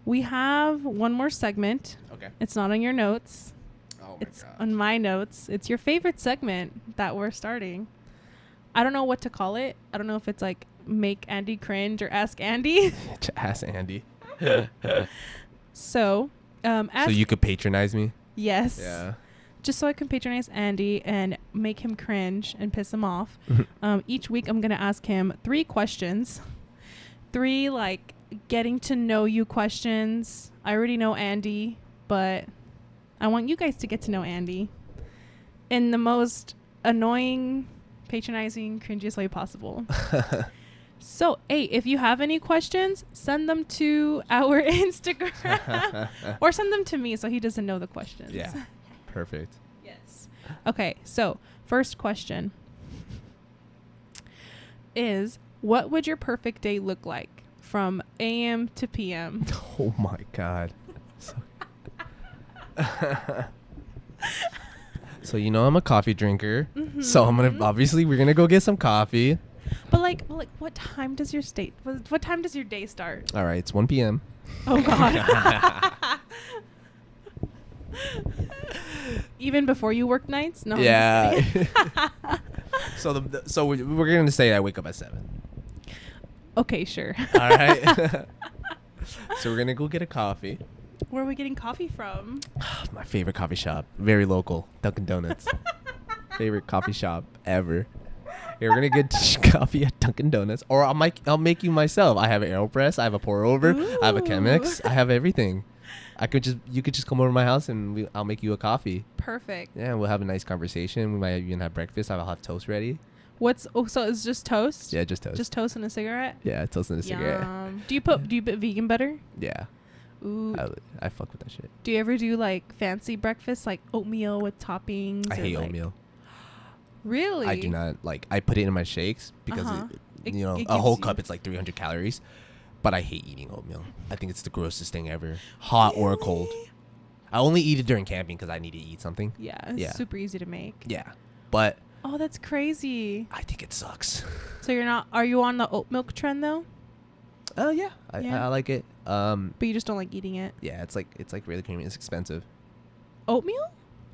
we have one more segment. Okay. It's not on your notes. Oh it's on my notes. It's your favorite segment that we're starting. I don't know what to call it. I don't know if it's like make Andy cringe or ask Andy. Ask Andy. So you could patronize me? Yes. Yeah. Just so I can patronize Andy and make him cringe and piss him off. Each week I'm going to ask him 3 questions. 3 like getting to know you questions. I already know Andy, but I want you guys to get to know Andy in the most annoying, patronizing, cringiest way possible. So, hey, if you have any questions, send them to our Instagram or send them to me so he doesn't know the questions. Yeah. Perfect. Yes. Okay, so first question is, what would your perfect day look like from AM to PM? Oh my God. So I'm a coffee drinker. Mm-hmm. So I'm gonna we're gonna go get some coffee. But like, what time does your what time does your day start? All right, it's 1 p.m. Oh God. Even before you work nights? No. Yeah. So we're gonna say I wake up at 7. Okay, sure. All right. So we're gonna go get a coffee. Where are we getting coffee from? My favorite coffee shop, very local, Dunkin' Donuts. Favorite coffee shop ever. We're gonna get coffee at Dunkin' Donuts, or I'll make you myself. I have an AeroPress, I have a pour over, Ooh. I have a Chemex, I have everything. You could just come over to my house and I'll make you a coffee. Perfect. Yeah, we'll have a nice conversation. We might even have breakfast. I'll have toast ready. So it's just toast? Yeah, just toast. Just toast and a cigarette? Yeah, toast and a cigarette. Do you put vegan butter? Yeah. Ooh. I fuck with that shit. Do you ever do like fancy breakfast, like oatmeal with toppings? I hate oatmeal. Really? I do not like. I put it in my shakes because it a whole gives cup it's like 300 calories. But I hate eating oatmeal. I think it's the grossest thing ever, hot or cold. I only eat it during camping because I need to eat something. Yeah, it's super easy to make. Yeah, but oh, that's crazy. I think it sucks. So are you on the oat milk trend though? Oh yeah, I like it. But you just don't like eating it. Yeah, it's like really creamy. It's expensive. Oatmeal?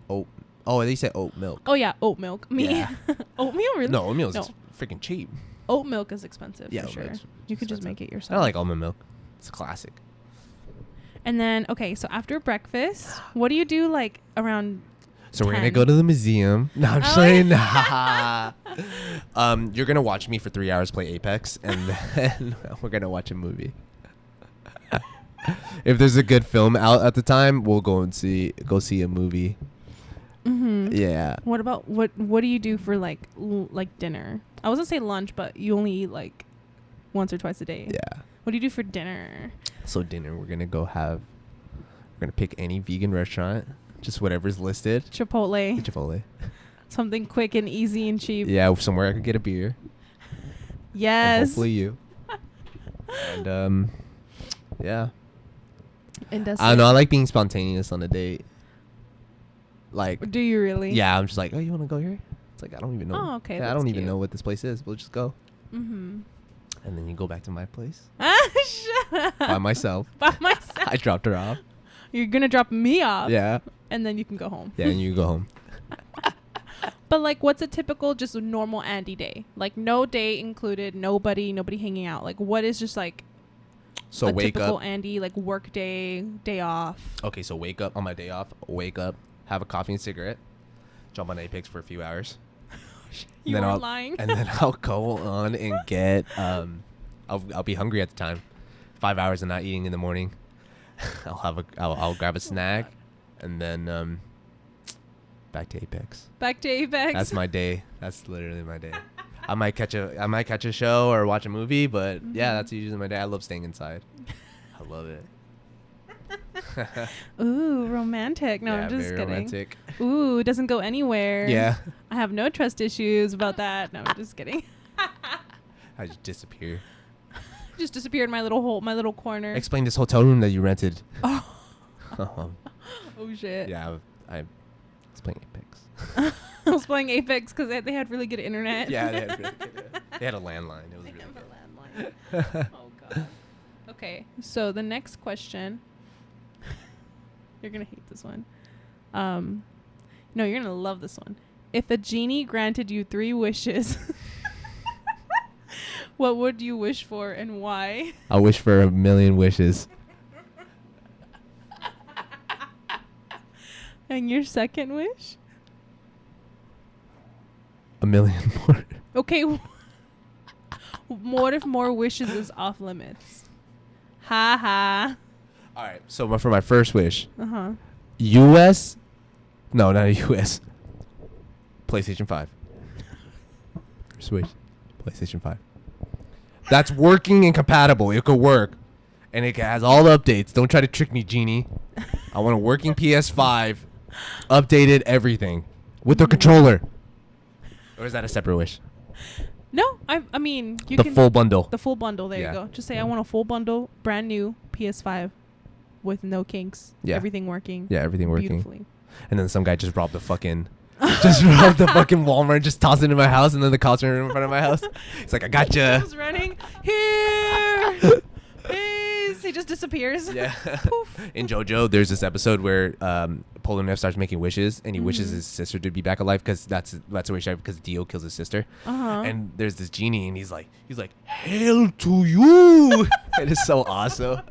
Oh, they say oat milk. Oh yeah, oat milk. Yeah. Oatmeal really? No, oatmeal is freaking cheap. Oat milk is expensive, Yeah, for sure. You could just make it I yourself. like almond milk. It's a classic. And then, okay, so after breakfast, what do you do like around So 10? we're going to go to the museum. No, I'm just saying. You're going to watch me for 3 hours play Apex, and then we're going to watch a movie. If there's a good film out at the time, we'll go see a movie. Mm-hmm. Yeah. What about what do you do for like dinner? I was gonna say lunch, but you only eat like once or twice a day. Yeah. What do you do for dinner? So dinner, we're gonna pick any vegan restaurant, just whatever's listed. Chipotle. Something quick and easy and cheap. Yeah, somewhere I could get a beer. Yes. And hopefully you. And yeah. And I don't know. I like being spontaneous on a date. Like. Do you really? Yeah, I'm just like, oh, you want to go here? It's like I don't even know. Oh, okay. Yeah, I don't even know what this place is. We'll just go. Mm-hmm. And then you go back to my place. Shut up. By myself. I dropped her off. You're gonna drop me off. Yeah. And then you can go home. Yeah, and you go home. But like, what's a typical just a normal Andy day? Like no date included, nobody hanging out. Like what is just like so a wake typical up day, like work day off? Okay, so wake up on my day off. Wake up, have a coffee and cigarette, jump on Apex for a few hours. You are lying. And then I'll go on and get I'll be hungry at the time. 5 hours of not eating in the morning. I'll grab a snack, and then back to Apex. Back to Apex. That's my day. That's literally my day. I might catch a show or watch a movie, but yeah, that's usually my day. I love staying inside. I love it. Ooh, romantic. No, yeah, I'm just very kidding. Romantic. Ooh, doesn't go anywhere. Yeah. I have no trust issues about that. No, I'm just kidding. I just disappear. Just disappeared in my little hole, my little corner. Explain this hotel room that you rented. Oh. Oh shit. Yeah, I was playing Apex. I was playing Apex because they had really good internet. Yeah, they had a landline. It was really good. Landline. Oh god. Okay, so the next question. You're gonna hate this one. No, you're gonna love this one. If a genie granted you 3 wishes, what would you wish for and why? I wish for 1,000,000 wishes. And your second wish? 1,000,000 more. Okay. What if more wishes is off limits? Ha ha. All right. So for my first wish, Uh-huh. U.S. No, not U.S. PlayStation 5. Switch. PlayStation 5. That's working and compatible. It could work. And it has all the updates. Don't try to trick me, Genie. I want a working PS5. Updated everything. With the controller. Or is that a separate wish? No, I mean, you The can... full bundle. The full bundle. There Yeah. you go. Just say, I want a full bundle, brand new PS5 with no kinks. Yeah. Everything working. Yeah, everything working. Beautifully. And then some guy just robbed the fucking... just robbed the fucking Walmart, just tossed it in my house, and then the cops are in front of my house. It's like, I gotcha. He was running. Here! Please! He just disappears. Yeah. Poof. In JoJo, there's this episode where Polar Neff starts making wishes, and he wishes his sister to be back alive because that's a wish because Dio kills his sister. Uh-huh. And there's this genie, and he's like, "Hail to you!" It is so awesome.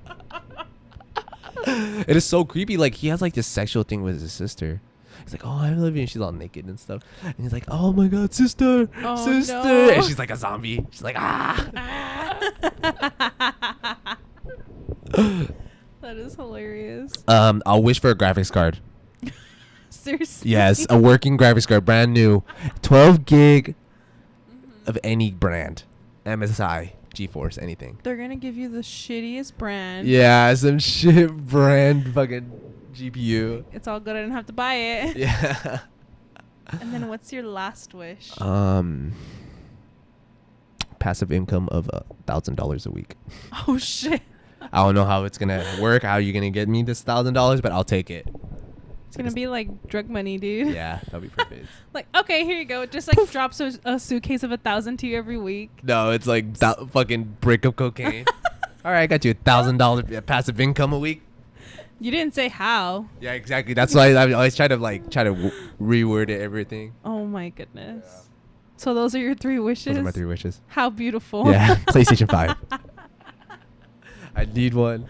It is so creepy. Like he has like this sexual thing with his sister. He's like, "Oh, I love you," and she's all naked and stuff. And he's like, "Oh my God, sister, sister!" No. And she's like a zombie. She's like, "Ah." That is hilarious. I'll wish for a graphics card. Seriously. Yes, a working graphics card, brand new, 12 gig of any brand, MSI, GeForce, anything. They're gonna give you the shittiest brand. Yeah, some shit brand fucking GPU. It's all good. I didn't have to buy it. Yeah. And then what's your last wish? Passive income of $1,000 a week. Oh shit. I don't know how it's gonna work. How you gonna get me this $1,000? But I'll take it. It's gonna be like drug money, dude. Yeah, that'll be perfect. Like, okay, here you go. It just like drops a suitcase of 1,000 to you every week. No, it's like fucking brick of cocaine. All right, I got you $1,000 passive income a week. You didn't say how. Yeah, exactly. That's why I always try to reword it, everything. Oh my goodness. Yeah. So those are your 3 wishes? Those are my 3 wishes. How beautiful. Yeah, PlayStation 5. I need one.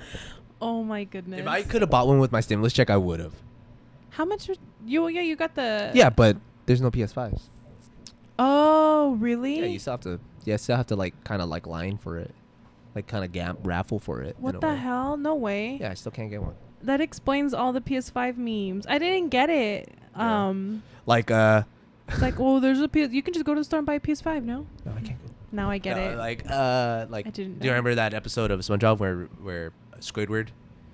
Oh my goodness. If I could have bought one with my stimulus check, I would have. How much was you got the... Yeah, but there's no PS5s. Oh, really? Yeah, you still have to like kind of like line for it. Like kind of raffle for it. What the hell? No way. Yeah, I still can't get one. That explains all the PS5 memes. I didn't get it. Yeah. It's like, oh, there's a PS... You can just go to the store and buy a PS5, no? No, I can't go. Now I get it. Like I didn't do you know. remember that episode of SpongeBob where Squidward,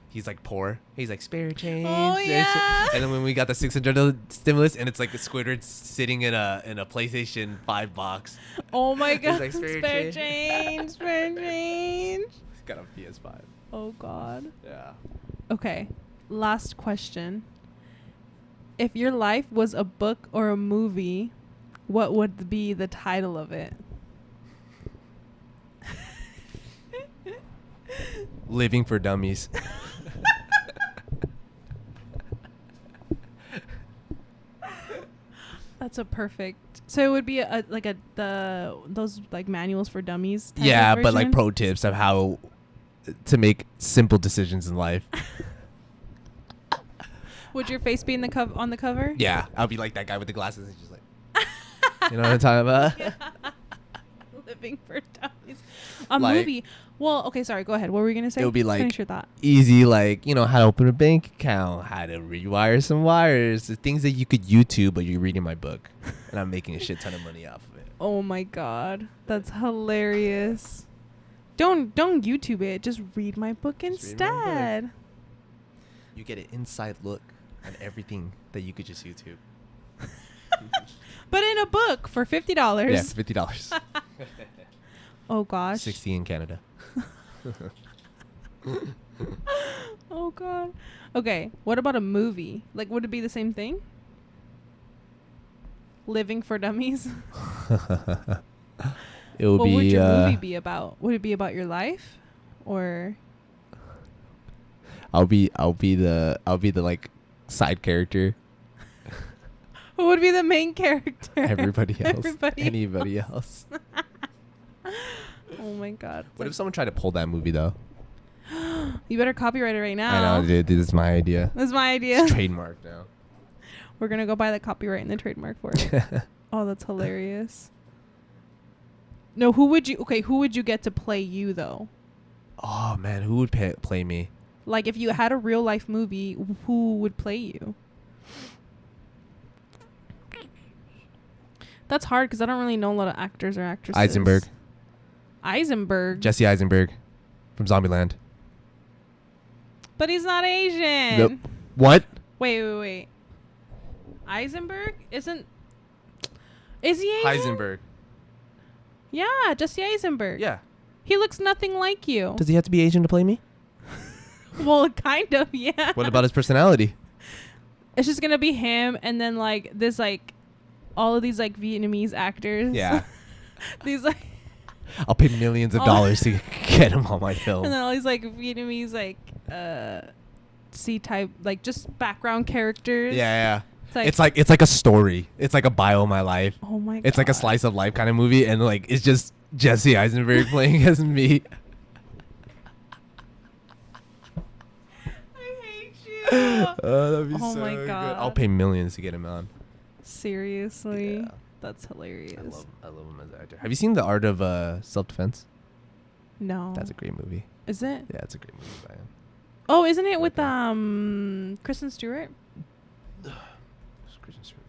he's like poor, he's like spare change. Oh yeah. And then when we got the $600 stimulus, and it's like Squidward sitting in a PlayStation 5 box. Oh my God. Like, spare change, spare change. He's got a PS5. Oh God. Yeah. Okay. Last question. If your life was a book or a movie, what would be the title of it? Living for Dummies. That's a perfect. So it would be those like manuals for dummies. Type Yeah, of but like version? pro tips of how to make simple decisions in life. Would your face be in the on the cover? Yeah, I'll be like that guy with the glasses. He's just like, you know what I'm talking about? Yeah. Living for dummies. A Like- movie. Well, okay, sorry. Go ahead. What were you gonna say? It would be like Finish your thought. easy, like, you know, how to open a bank account, how to rewire some wires, the things that you could YouTube, but you're reading my book, and I'm making a shit ton of money off of it. Oh my god, that's hilarious. Don't YouTube it. Just read my book instead. You get an inside look at everything that you could just YouTube. But in a book for $50. Yeah, $50. Oh gosh. 60 in Canada. Oh god. Okay, what about a movie? Like, would it be the same thing? Living for Dummies. It will What be. would your movie be about? Would it be about your life, or? I'll be the like side character. Who would be the main character? Everybody else. Everybody Anybody else. Oh my god. What if someone tried to pull that movie though? You better copyright it right now. I know, dude. This is my idea. That's my idea. It's trademarked now. We're gonna go buy the copyright and the trademark for it. Oh, that's hilarious. No, who would you get to play you though? Oh man, who would play me? Like, if you had a real life movie, who would play you? That's hard because I don't really know a lot of actors or actresses. Eisenberg. Jesse Eisenberg from Zombieland. But he's not Asian. Nope. What? Wait. Eisenberg is he Asian? Heisenberg. Yeah, Jesse Eisenberg. Yeah. He looks nothing like you. Does he have to be Asian to play me? Well, kind of, yeah. What about his personality? It's just gonna be him, and then like this, like all of these like Vietnamese actors. Yeah. These like. I'll pay millions of dollars to get him on my film. And then all these like Vietnamese like C-type like just background characters. Yeah. It's like a story. It's like a bio of my life. Oh my god. It's like a slice of life kind of movie, and like it's just Jesse Eisenberg playing as me. I hate you. That'd be Oh so my good. God. I'll pay millions to get him on. Seriously. Yeah. That's hilarious. I love him as an actor. Have you seen The Art of Self-Defense? No. That's a great movie. Is it? Yeah, it's a great movie by him. Oh, isn't it with Okay. Kristen Stewart? Kristen Stewart.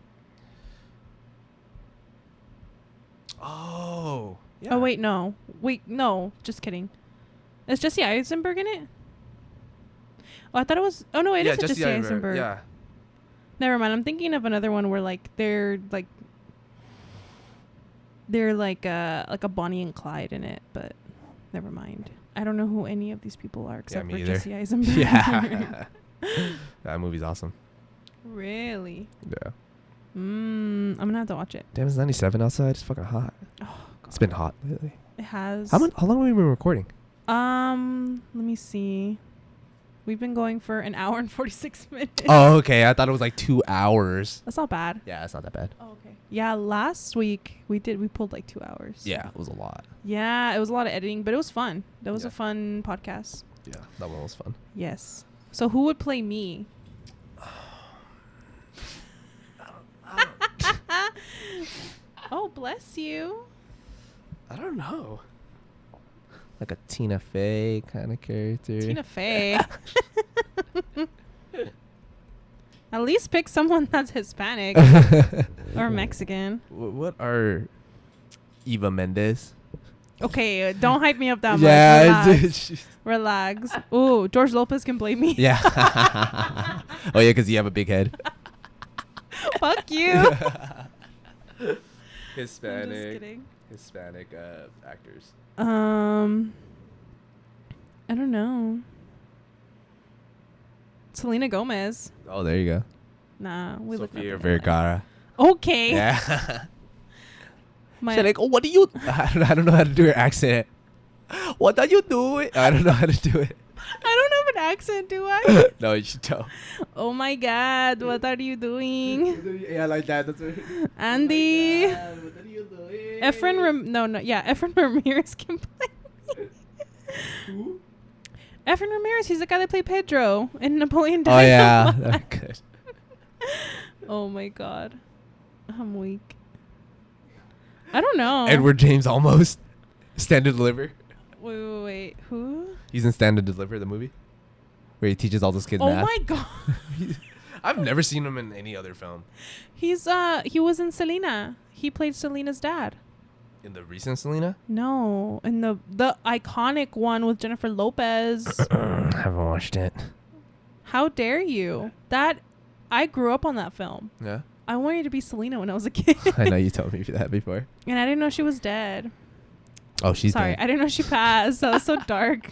Oh. Yeah. Oh wait, no. Just kidding. Is Jesse Eisenberg in it? Oh, I thought it was. Oh no, it is Jesse Eisenberg. Yeah. Never mind. I'm thinking of another one where like they're like a Bonnie and Clyde in it, but never mind. I don't know who any of these people are except for Jesse Eisenberg. Yeah. That movie's awesome. Really? Yeah. I'm gonna have to watch it. Damn, it's 97 outside. It's fucking hot. Oh, God. It's been hot lately. It has. How long have we been recording? Let me see. We've been going for an hour and 46 minutes. Oh, okay. I thought it was like 2 hours. That's not bad. Yeah, it's not that bad. Oh, okay. Yeah, last week we pulled like 2 hours. Yeah, it was a lot. Yeah, it was a lot of editing, but it was fun. That was Yeah. a fun podcast. Yeah, that one was fun. Yes. So who would play me? Oh, bless you. I don't know. Like a Tina Fey kind of character. Tina Fey. At least pick someone that's Hispanic or Mexican. What are Eva Mendes? Okay, don't hype me up that much. Yeah, Relax. Ooh, George Lopez can play me. Yeah. Oh yeah, because you have a big head. Fuck you. Hispanic. I'm just kidding. Hispanic actors. I don't know. Selena Gomez. Oh, there you go. Nah, we look Sofia nothing Vergara. alike. Okay. Yeah. My She's like, oh, what do you? I don't know how to do her accent. What are you doing? I don't know how to do it. I don't have an accent, do I? No, you don't. Oh my God, what are you doing? Yeah, like that. That's what. Andy. Oh my God, what are you doing? Efren Ramirez can play me. Who? Efren Ramirez, he's the guy that played Pedro in Napoleon Oh Dynamite. yeah, that's good. Oh my God, I'm weak. I don't know. Edward James almost. Stand and Deliver. Wait. Who? He's in Stand and Deliver, the movie, where he teaches all those kids Oh math. my God. I've never seen him in any other film. He was in Selena. He played Selena's dad. In the recent Selena? No, in the iconic one with Jennifer Lopez. I haven't watched it. How dare you? I grew up on that film. Yeah. I wanted to be Selena when I was a kid. I know you told me that before. And I didn't know she was dead. Oh, she's Sorry, dead. I didn't know she passed. That was so dark.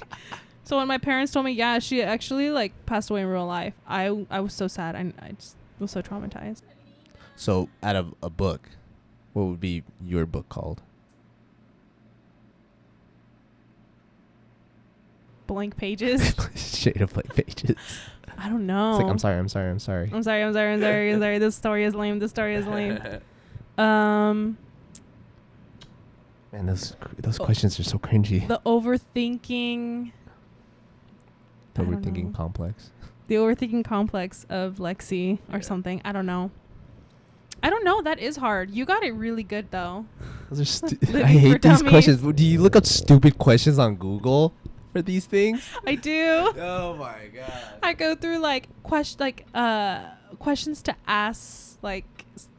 So when my parents told me, yeah, she actually like passed away in real life, I was so sad. I just was so traumatized. So out of a book, what would be your book called? Blank pages. Shade of blank pages. I don't know. It's like, I'm sorry. I'm sorry. This story is lame. Man, those questions are so cringy. the overthinking. The I don't overthinking know. complex. The overthinking complex of Lexi or something. I don't know. That is hard. You got it really good though. Those are I Living hate for these dummies. questions. Do you look up stupid questions on Google for these things? I do. Oh my god. I go through like questions to ask, like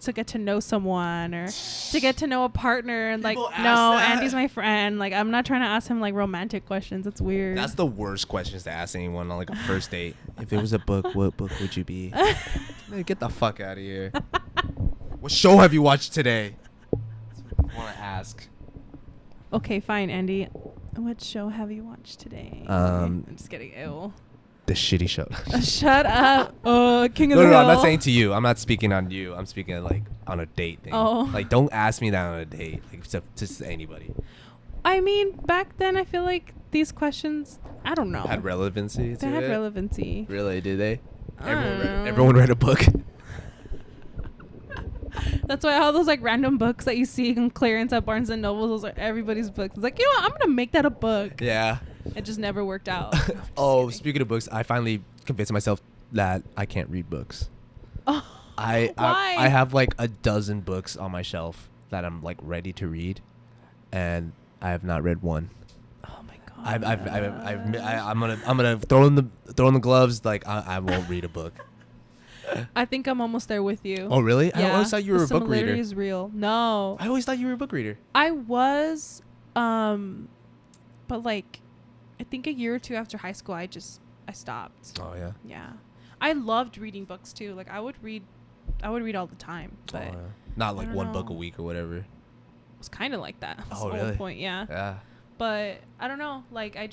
to get to know someone or to get to know a partner. And like, People ask no, that? Andy's my friend. Like, I'm not trying to ask him like romantic questions. It's weird. That's the worst questions to ask anyone on like a first date. If it was a book, what book would you be? Man, get the fuck out of here. What show have you watched today? That's what I want to ask. Okay, fine, Andy. What show have you watched today? I'm just kidding. Ew. The shitty show. Shut up. King of No, the I'm Hill. not saying to you. I'm not speaking on you. I'm speaking like on a date thing. Oh. Like, don't ask me that on a date. Like, to just anybody. I mean, back then, I feel like these questions, I don't know. Had relevancy to They had it? relevancy. Really? Did they? I don't know. Everyone read a book. That's why all those like random books that you see in clearance at Barnes and Noble, those are everybody's books. It's like, you know what? I'm gonna make that a book. Yeah. It just never worked out. Oh, speaking of books, I finally convinced myself that I can't read books. Oh, I why? have like a dozen books on my shelf that I'm like ready to read, and I have not read one. Oh my god. I'm gonna throw in the gloves. Like, I won't read a book. I think I'm almost there with you. Oh really? Yeah, I always thought you were the a book reader. similarity is real. No, I always thought you were a book reader. I was, but like, I think a year or two after high school, I stopped. Oh yeah. Yeah, I loved reading books too. Like I would read all the time, but Oh, yeah. Not like don't one book a know. week or whatever. it was kind of like that. That's Oh, the really? whole point, yeah. Yeah. But I don't know. Like I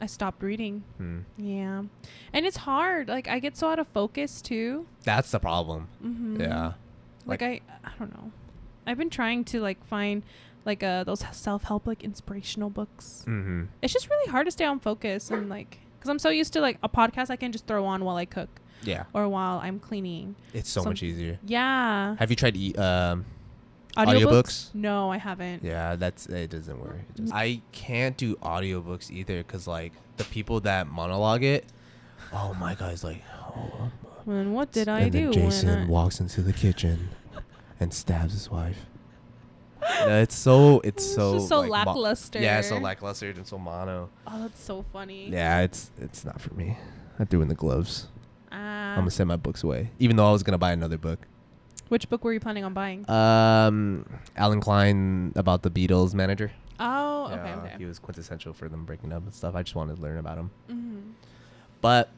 stopped reading. Hmm. Yeah, and it's hard. Like I get so out of focus too. That's the problem. Mm-hmm. Yeah. Like I don't know. I've been trying to like find like those self-help like inspirational books. Mm-hmm. It's just really hard to stay on focus and like because I'm so used to like a podcast I can just throw on while I cook Yeah. or while I'm cleaning. It's so much easier. Yeah. Have you tried audiobooks? No, I haven't. Yeah, it doesn't work. I can't do audiobooks either because like the people that monologue it, oh my god, it's like, oh. And what did I And do? then Jason walks into the kitchen and stabs his wife. No, it's so just so like, lackluster. Yeah, so lackluster and so mono. Oh, that's so funny. Yeah, it's not for me. I threw in the gloves. I'm Ah. gonna send my books away, even though I was gonna buy another book. Which book were you planning on buying? Alan Klein about the Beatles manager. Oh, Yeah, okay. He was quintessential for them breaking up and stuff. I just wanted to learn about him. Mm-hmm. But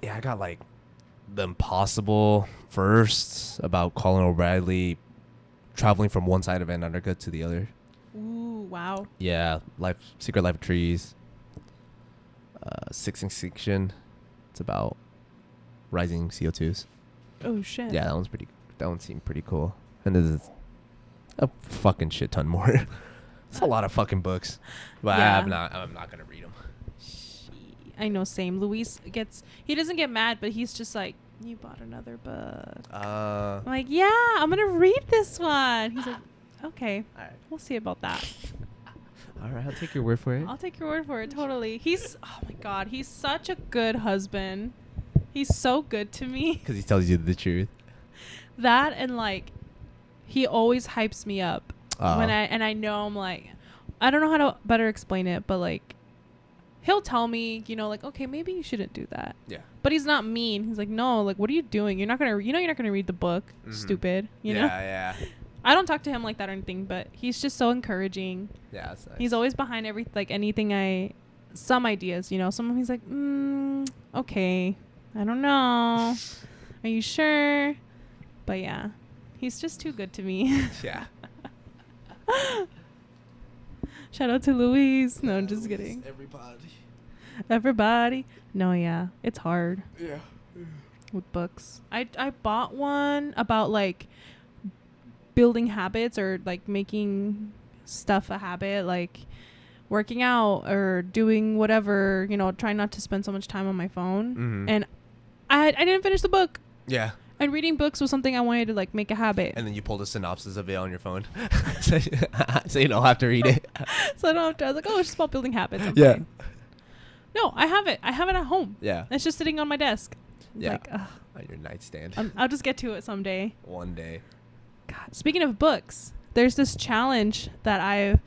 yeah, I got like The Impossible first about Colin O'Reilly traveling from one side of Antarctica to the other. Ooh, wow. Yeah, Secret Life of Trees. Sixth Extinction. It's about rising CO2s. Oh shit. Yeah, that one seemed pretty cool. And there's a fucking shit ton more. It's a lot of fucking books. But Yeah. I'm not gonna read them. I know, same. Luis he doesn't get mad, but he's just like, you bought another book. I'm like, yeah, I'm gonna read this one. He's like, okay, All right. we'll see about that. All right, I'll take your word for it. I'll take your word for it. Totally. Oh my god, he's such a good husband. He's so good to me. Because he tells you the truth. That and like, he always hypes me up when I know I'm like, I don't know how to better explain it, but like, he'll tell me, like, okay, maybe you shouldn't do that. Yeah. But he's not mean. He's like, no, like, what are you doing? You're not gonna read the book, Mhm. stupid. You know. Yeah. I don't talk to him like that or anything, but he's just so encouraging. Yeah, that's nice. He's always behind some ideas, you know. Some of he's like, okay, I don't know. Are you sure? But yeah, he's just too good to me. Yeah. Shout out to Luis. No, I'm just kidding. Everybody. No, yeah, it's hard. Yeah. With books. I bought one about like building habits or like making stuff a habit, like working out or doing whatever, you know, trying not to spend so much time on my phone. Mm-hmm. And I didn't finish the book. Yeah. And reading books was something I wanted to like make a habit. And then you pulled a synopsis of it on your phone. so you don't have to read it. So I don't have to. I was like, oh, it's just about building habits. I'm Yeah. fine. No, I have it. I have it at home. Yeah. It's just sitting on my desk. Yeah. Like, on your nightstand. I'll just get to it someday. One day. God. Speaking of books, there's this challenge that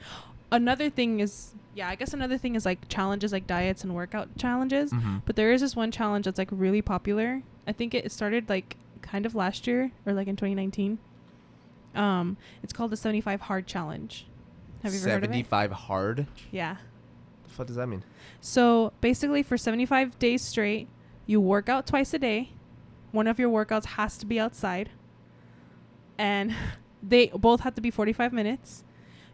another thing is like challenges like diets and workout challenges. Mm-hmm. But there is this one challenge that's like really popular. I think it started like kind of last year or like in 2019. It's called the 75 Hard Challenge. Have you ever heard of it? 75 hard? Yeah. The fuck does that mean? So basically for 75 days straight, you work out twice a day. One of your workouts has to be outside. And they both have to be 45 minutes.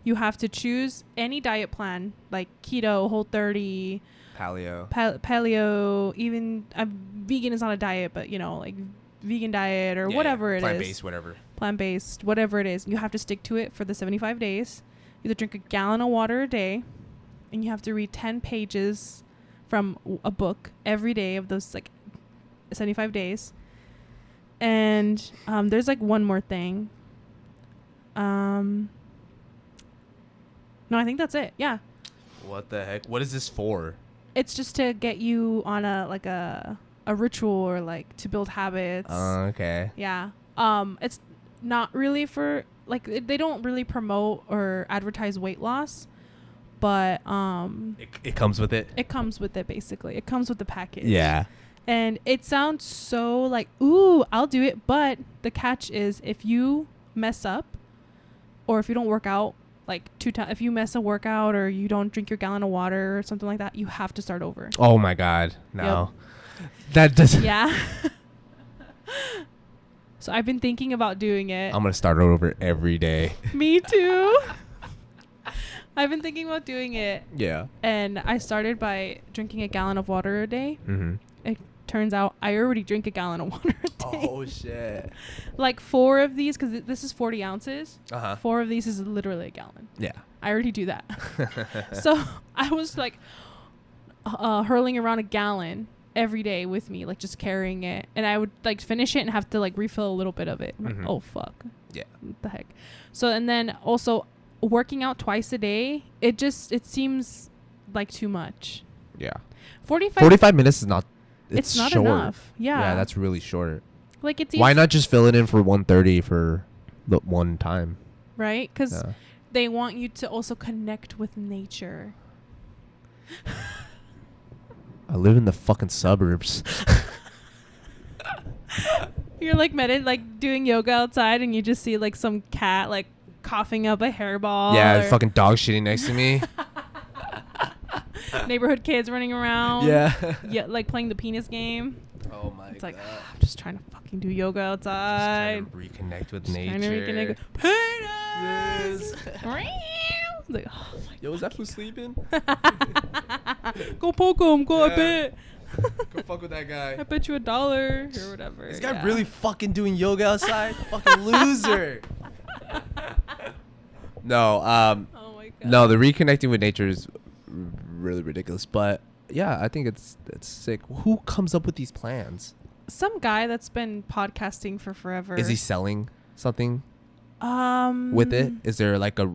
You have to choose any diet plan, like keto, Whole30, paleo, even vegan is not a diet, but you know, like vegan diet or whatever it is. Plant-based, whatever it is. You have to stick to it for the 75 days. You have to drink a gallon of water a day, and you have to read 10 pages from a book every day of those like 75 days. And there's like one more thing. No, I think that's it. Yeah. What the heck? What is this for? It's just to get you on a ritual or like to build habits. Okay. Yeah. It's not really for like they don't really promote or advertise weight loss, but it comes with it. It comes with it basically. It comes with the package. Yeah. And it sounds so like, ooh, I'll do it, but the catch is if you mess up or if you don't work out like 2 times, if you miss a workout or you don't drink your gallon of water or something like that, you have to start over. Oh my God. No. Yep. That doesn't. Yeah. So I've been thinking about doing it. I'm going to start over every day. Me too. I've been thinking about doing it. Yeah. And I started by drinking a gallon of water a day. Mm-hmm. It turns out I already drink a gallon of water a day. Oh, shit. Like 4 of these, because this is 40 ounces. Uh-huh. 4 of these is literally a gallon. Yeah. I already do that. So I was like hurling around a gallon every day with me, like just carrying it. And I would like finish it and have to like refill a little bit of it. Mm-hmm. Like, oh, fuck. Yeah. What the heck? So, and then also working out twice a day, it seems like too much. Yeah. 45 minutes is not. It's not short. enough. Yeah. Yeah, that's really short. Like it's why not just fill it in for 130 for the one time? Right? Because they want you to also connect with nature. I live in the fucking suburbs. You're like like doing yoga outside and you just see like some cat like coughing up a hairball. Yeah, fucking dog shitting next to me. Neighborhood kids running around. Yeah. Yeah, like playing the penis game. Oh my God. It's like, I'm just trying to fucking do yoga outside. Just trying to reconnect with just nature. Trying to penis! Like, oh my Yo, is that fool sleeping? Go poke him. Go, Yeah. I bet. Go fuck with that guy. I bet you $1 or whatever. This guy really fucking doing yoga outside? Fucking loser. No, Oh my God. no, the reconnecting with nature is really ridiculous. But yeah, I think it's sick. Who comes up with these plans? Some guy that's been podcasting for forever. Is he selling something with it? Is there like a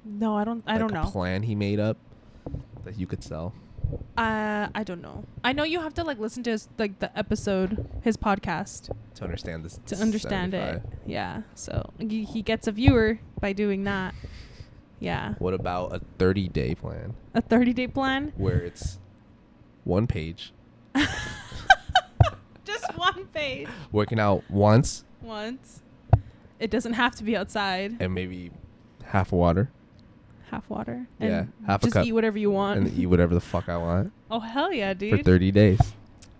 no? I don't know. Plan he made up that you could sell. I don't know. I know you have to like listen to his like the episode, his podcast To understand this. to understand 75. it. Yeah. So he gets a viewer by doing that. Yeah. What about a 30-day plan A 30-day plan. where it's 1 page, Just 1 page. working out once, Once. It doesn't have to be outside. And maybe half water. Half water. Yeah, And half a cup. Just eat whatever you want. And eat whatever the fuck I want. Oh, hell yeah, dude. For 30 days.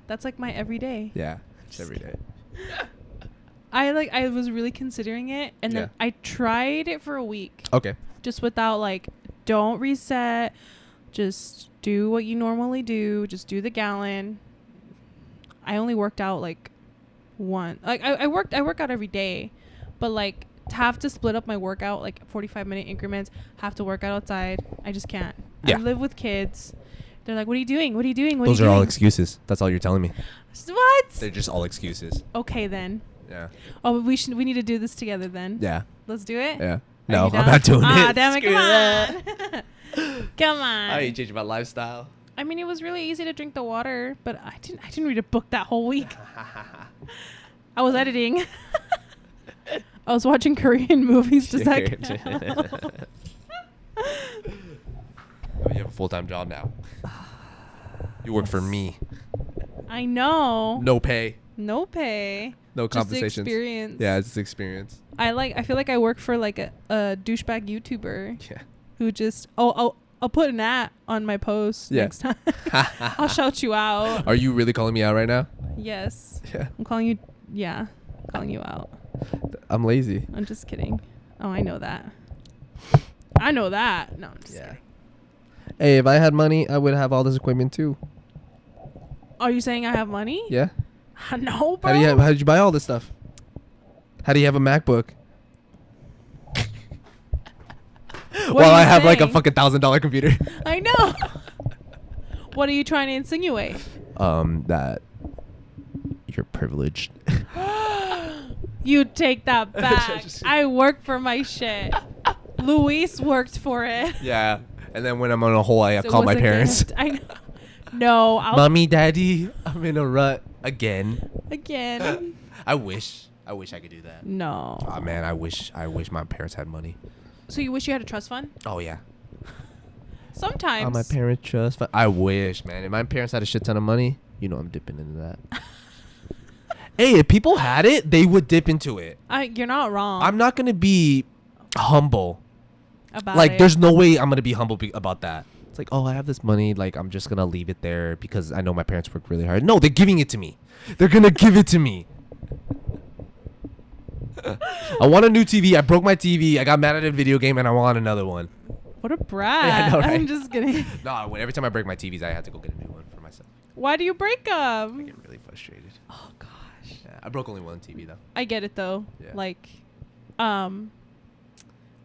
That's like my everyday. Yeah, just every day. I was really considering it, and then I tried it for a week. Okay. Just without like, don't reset. Just do what you normally do. Just do the gallon. I only worked out like one. Like I work out every day, but like to have to split up my workout like 45-minute increments. Have to work out outside. I just can't. Yeah. I live with kids. They're like, what are you doing? What are you doing? Those are all excuses. That's all you're telling me. What? They're just all excuses. Okay then. Yeah. Oh, we need to do this together then. Yeah. Let's do it. Yeah. Are No, you I'm down? not doing it. Ah, damn it! Screw Come on. Come on. How you changing my lifestyle? I mean, it was really easy to drink the water, but I didn't read a book that whole week. I was editing. I was watching Korean movies to second. You have a full-time job now. You work for me. I know. No pay. No pay. No Just compensation. experience. Yeah, it's experience. I feel like I work for like a douchebag YouTuber. Yeah. Who just I'll put an at on my post next time. I'll shout you out. Are you really calling me out right now? Yes. Yeah. I'm calling you. Yeah, calling you out. I'm lazy. I'm just kidding. Oh, I know that. I know that. No, I'm just kidding. Hey, if I had money, I would have all this equipment too. Are you saying I have money? Yeah. No, bro. How did you buy all this stuff? How do you have a MacBook? Well, I have like a fucking $1,000 computer. I know. What are you trying to insinuate? That you're privileged. You take that back. I work for my shit. Luis worked for it. Yeah. And then when I'm on a hole, I So call it my was a parents. gift. I know. No, Mommy, Daddy, I'm in a rut again. Again. I wish I could do that. No. Oh man, I wish my parents had money. So you wish you had a trust fund? Oh yeah. Sometimes. My parents trust fund. I wish, man. If my parents had a shit ton of money, you know I'm dipping into that. Hey, if people had it, they would dip into it. You're not wrong. I'm not gonna be humble. About like, it. there's no way I'm gonna be humble about that. It's like, oh, I have this money. Like, I'm just gonna leave it there because I know my parents worked really hard. No, they're giving it to me. They're gonna give it to me. I want a new TV. I broke my TV. I got mad at a video game, and I want another one. What a brat. Yeah, I know, right? I'm just kidding. No, every time I break my TVs, I have to go get a new one for myself. Why do you break I them? get really frustrated. Oh, gosh. Yeah, I broke only one TV, though. I get it, though. Yeah. Like,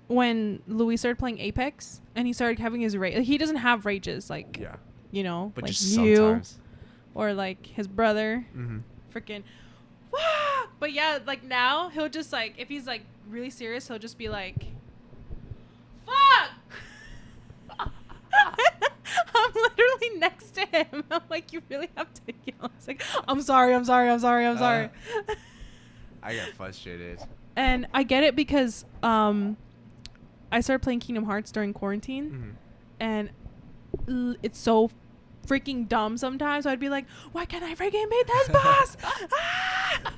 when Louis started playing Apex, and he started having his rage. Like, he doesn't have rages, like, Yeah. you know, But like just you sometimes. or, like, his brother. Mm-hmm. Freaking, wah! But, yeah, like, now, he'll just, like, if he's, like, really serious, he'll just be like, fuck! I'm literally next to him. I'm like, you really have to yell. It's like, I'm sorry. I got frustrated. And I get it because I started playing Kingdom Hearts during quarantine. Mm-hmm. And it's so freaking dumb sometimes. So I'd be like, why can't I freaking beat this boss? Ah!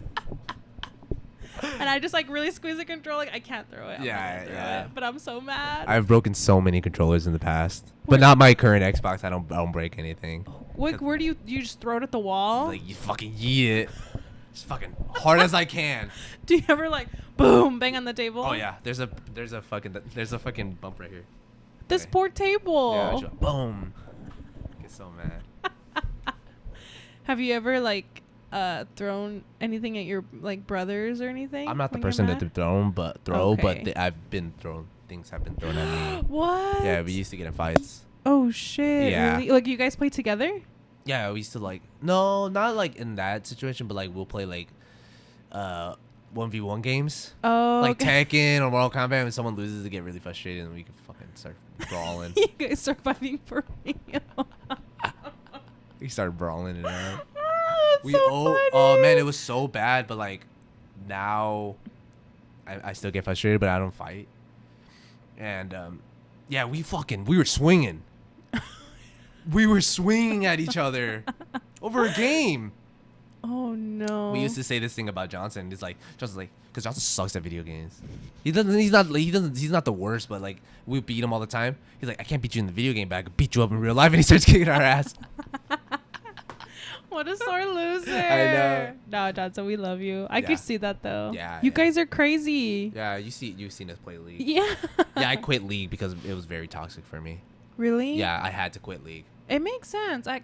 And I just like really squeeze the control. Like, I can't throw it. Yeah. But I'm so mad. I've broken so many controllers in the past, but not my current Xbox. I don't break anything. Where do you just throw it at the wall? Like, you fucking yeet it, as fucking hard as I can. Do you ever like boom bang on the table? Oh yeah, there's a fucking bump right here. This Okay. poor table. Yeah, I just, boom. I get so mad. Have you ever like thrown anything at your like brothers or anything? I'm not the when you're person mad? that throw, Okay. but I've been thrown. Things have been thrown at me. What? Yeah, we used to get in fights. Oh shit! Yeah. Really? Like you guys play together? Yeah, we used to like no, not like in that situation, but like we'll play like 1v1 games. Oh, Like okay. Tekken or Mortal Kombat, when someone loses, they get really frustrated, and we can fucking start brawling. You guys start fighting for real. We started brawling it out. That's so oh funny. man, it was so bad, but like now I still get frustrated, but I don't fight. And yeah, we were swinging. We were swinging at each other over a game. Oh no. We used to say this thing about Johnson. It's like Johnson's like, because Johnson sucks at video games. He's not the worst, but like we beat him all the time. He's like, I can't beat you in the video game, but I can beat you up in real life, and he starts kicking our ass. What a sore loser. I know. No, Johnson, we love you. I could see that though. Yeah. You guys are crazy. Yeah, you've seen us play League. Yeah. Yeah, I quit League because it was very toxic for me. Really? Yeah, I had to quit League. It makes sense. I've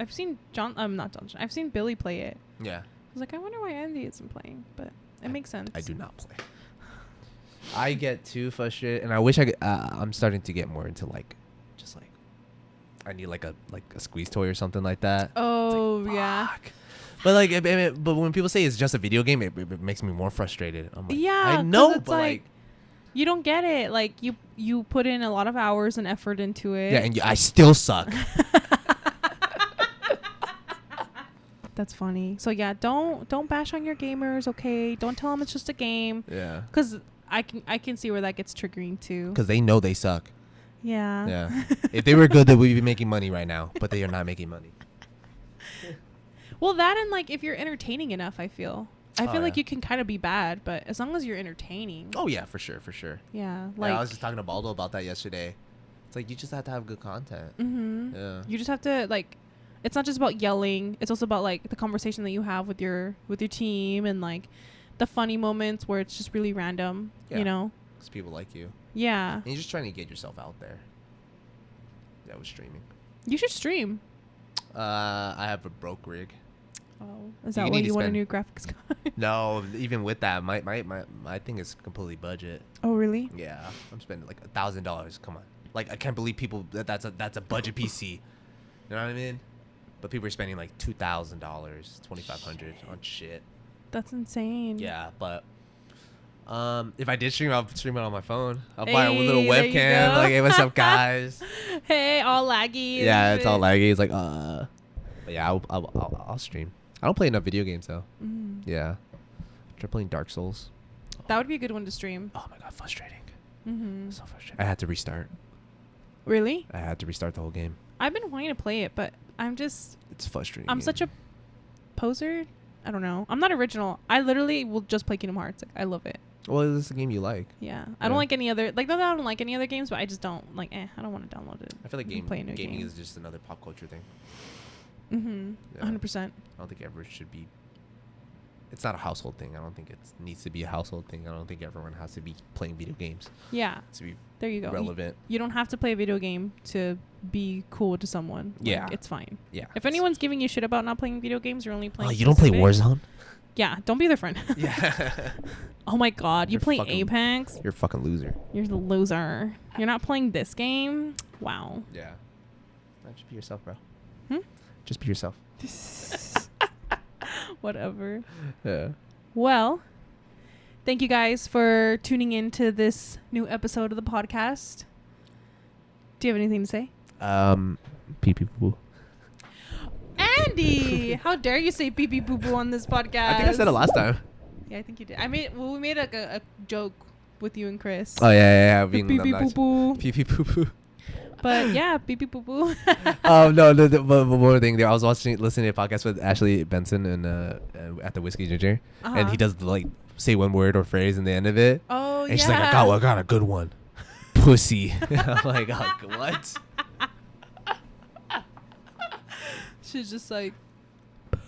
seen I've seen Billy play it. Yeah. I was like, I wonder why Andy isn't playing, but it makes sense. I do not play. I get too frustrated, and I wish I could. I'm starting to get more into just I need like a squeeze toy or something like that. Oh like, yeah. But but when people say it's just a video game, it makes me more frustrated. I'm like, yeah, I know, it's but like you don't get it. Like you put in a lot of hours and effort into it. Yeah, and I still suck. That's funny. So yeah, don't bash on your gamers, okay? Don't tell them it's just a game. Yeah. Because I can see where that gets triggering too. Because they know they suck. Yeah. Yeah. If they were good, they would be making money right now, but they are not making money. Well, that and like if you're entertaining enough, I feel like you can kind of be bad, but as long as you're entertaining. Oh yeah, for sure. Yeah. Like I was just talking to Baldo about that yesterday. It's like you just have to have good content. Mm-hmm. Yeah. You just have to like. It's not just about yelling. It's also about like the conversation that you have with your team and like the funny moments where it's just really random. Yeah. You know. Because people like you. Yeah. And you're just trying to get yourself out there. Yeah, with streaming. You should stream. I have a broke rig. Oh, is that why you want a new graphics card? No, even with that, my thing is completely budget. Oh, really? Yeah, I'm spending like $1,000. Come on, like I can't believe people that's a budget PC. You know what I mean? But people are spending like $2,000, $2,500 on shit. That's insane. Yeah, but if I did stream, I'll stream it on my phone. I'll buy a little there you webcam. go. Like, hey, what's up, guys? Hey, all laggy. Yeah, it's all laggy. It's like, But yeah, I'll stream. I don't play enough video games though. Mm. Yeah, try playing Dark Souls. That would be a good one to stream. Oh my god, frustrating. Mm-hmm. So frustrating. I had to restart. Really? I had to restart the whole game. I've been wanting to play it, but It's frustrating. I'm such a poser. I don't know. I'm not original. I literally will just play Kingdom Hearts. Like, I love it. Well, this is a game you like. Yeah. I don't like any other. Like, not that I don't like any other games, but I just don't like. I don't want to download it. I feel like gaming game. is just another pop culture thing. Mm-hmm. Yeah. 100%. I don't think ever should be. It's not a household thing. I don't think it needs to be a household thing. I don't think everyone has to be playing video games. Yeah. To be there you go. relevant. You don't have to play a video game to be cool to someone. Yeah. Like, it's fine. Yeah. If anyone's giving you shit about not playing video games, you're only playing. Oh, you don't play Warzone? Yeah. Don't be their friend. Yeah. Oh my God. You play Apex? You're a fucking loser. You're the loser. You're not playing this game? Wow. Yeah. Just be yourself, bro. Just be yourself. Whatever. Yeah. Well, thank you guys for tuning in to this new episode of the podcast. Do you have anything to say? Pee pee poo. Andy, how dare you say pee pee poo poo on this podcast? I think I said it last time. Yeah, I think you did. We made like a joke with you and Chris. Oh yeah. Pee pee poo poo. Pee pee poo poo. But yeah, pee pee poo poo. No, but one more thing. There, I was listening to a podcast with Ashley Benson and at the Whiskey Ginger, and he does say one word or phrase in the end of it. Oh yeah. And she's like, I got a good one, pussy. I'm like, oh, what? She's just like,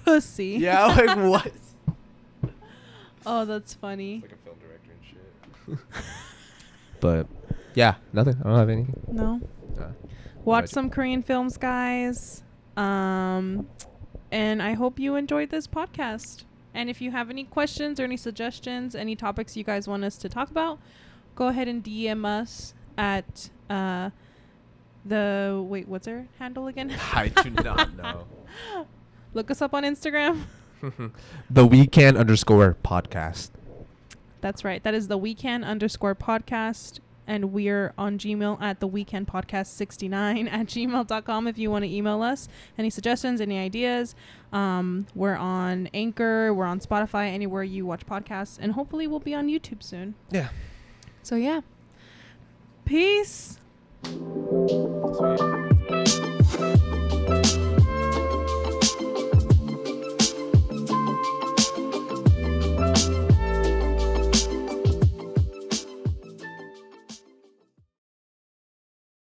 pussy. Yeah, I'm like, what? Oh, that's funny. It's like a film director and shit. But yeah, nothing. I don't have anything. No. Watch some Korean films, guys. And I hope you enjoyed this podcast. And if you have any questions or any suggestions, any topics you guys want us to talk about, go ahead and DM us at what's our handle again? I do not know. Look us up on Instagram. The weekend_podcast. That's right. That is the weekend_podcast. And we're on Gmail at theweekendpodcast69@gmail.com if you want to email us. Any suggestions, any ideas. We're on Anchor. We're on Spotify, anywhere you watch podcasts. And hopefully we'll be on YouTube soon. Yeah. So, yeah. Peace. Sweet.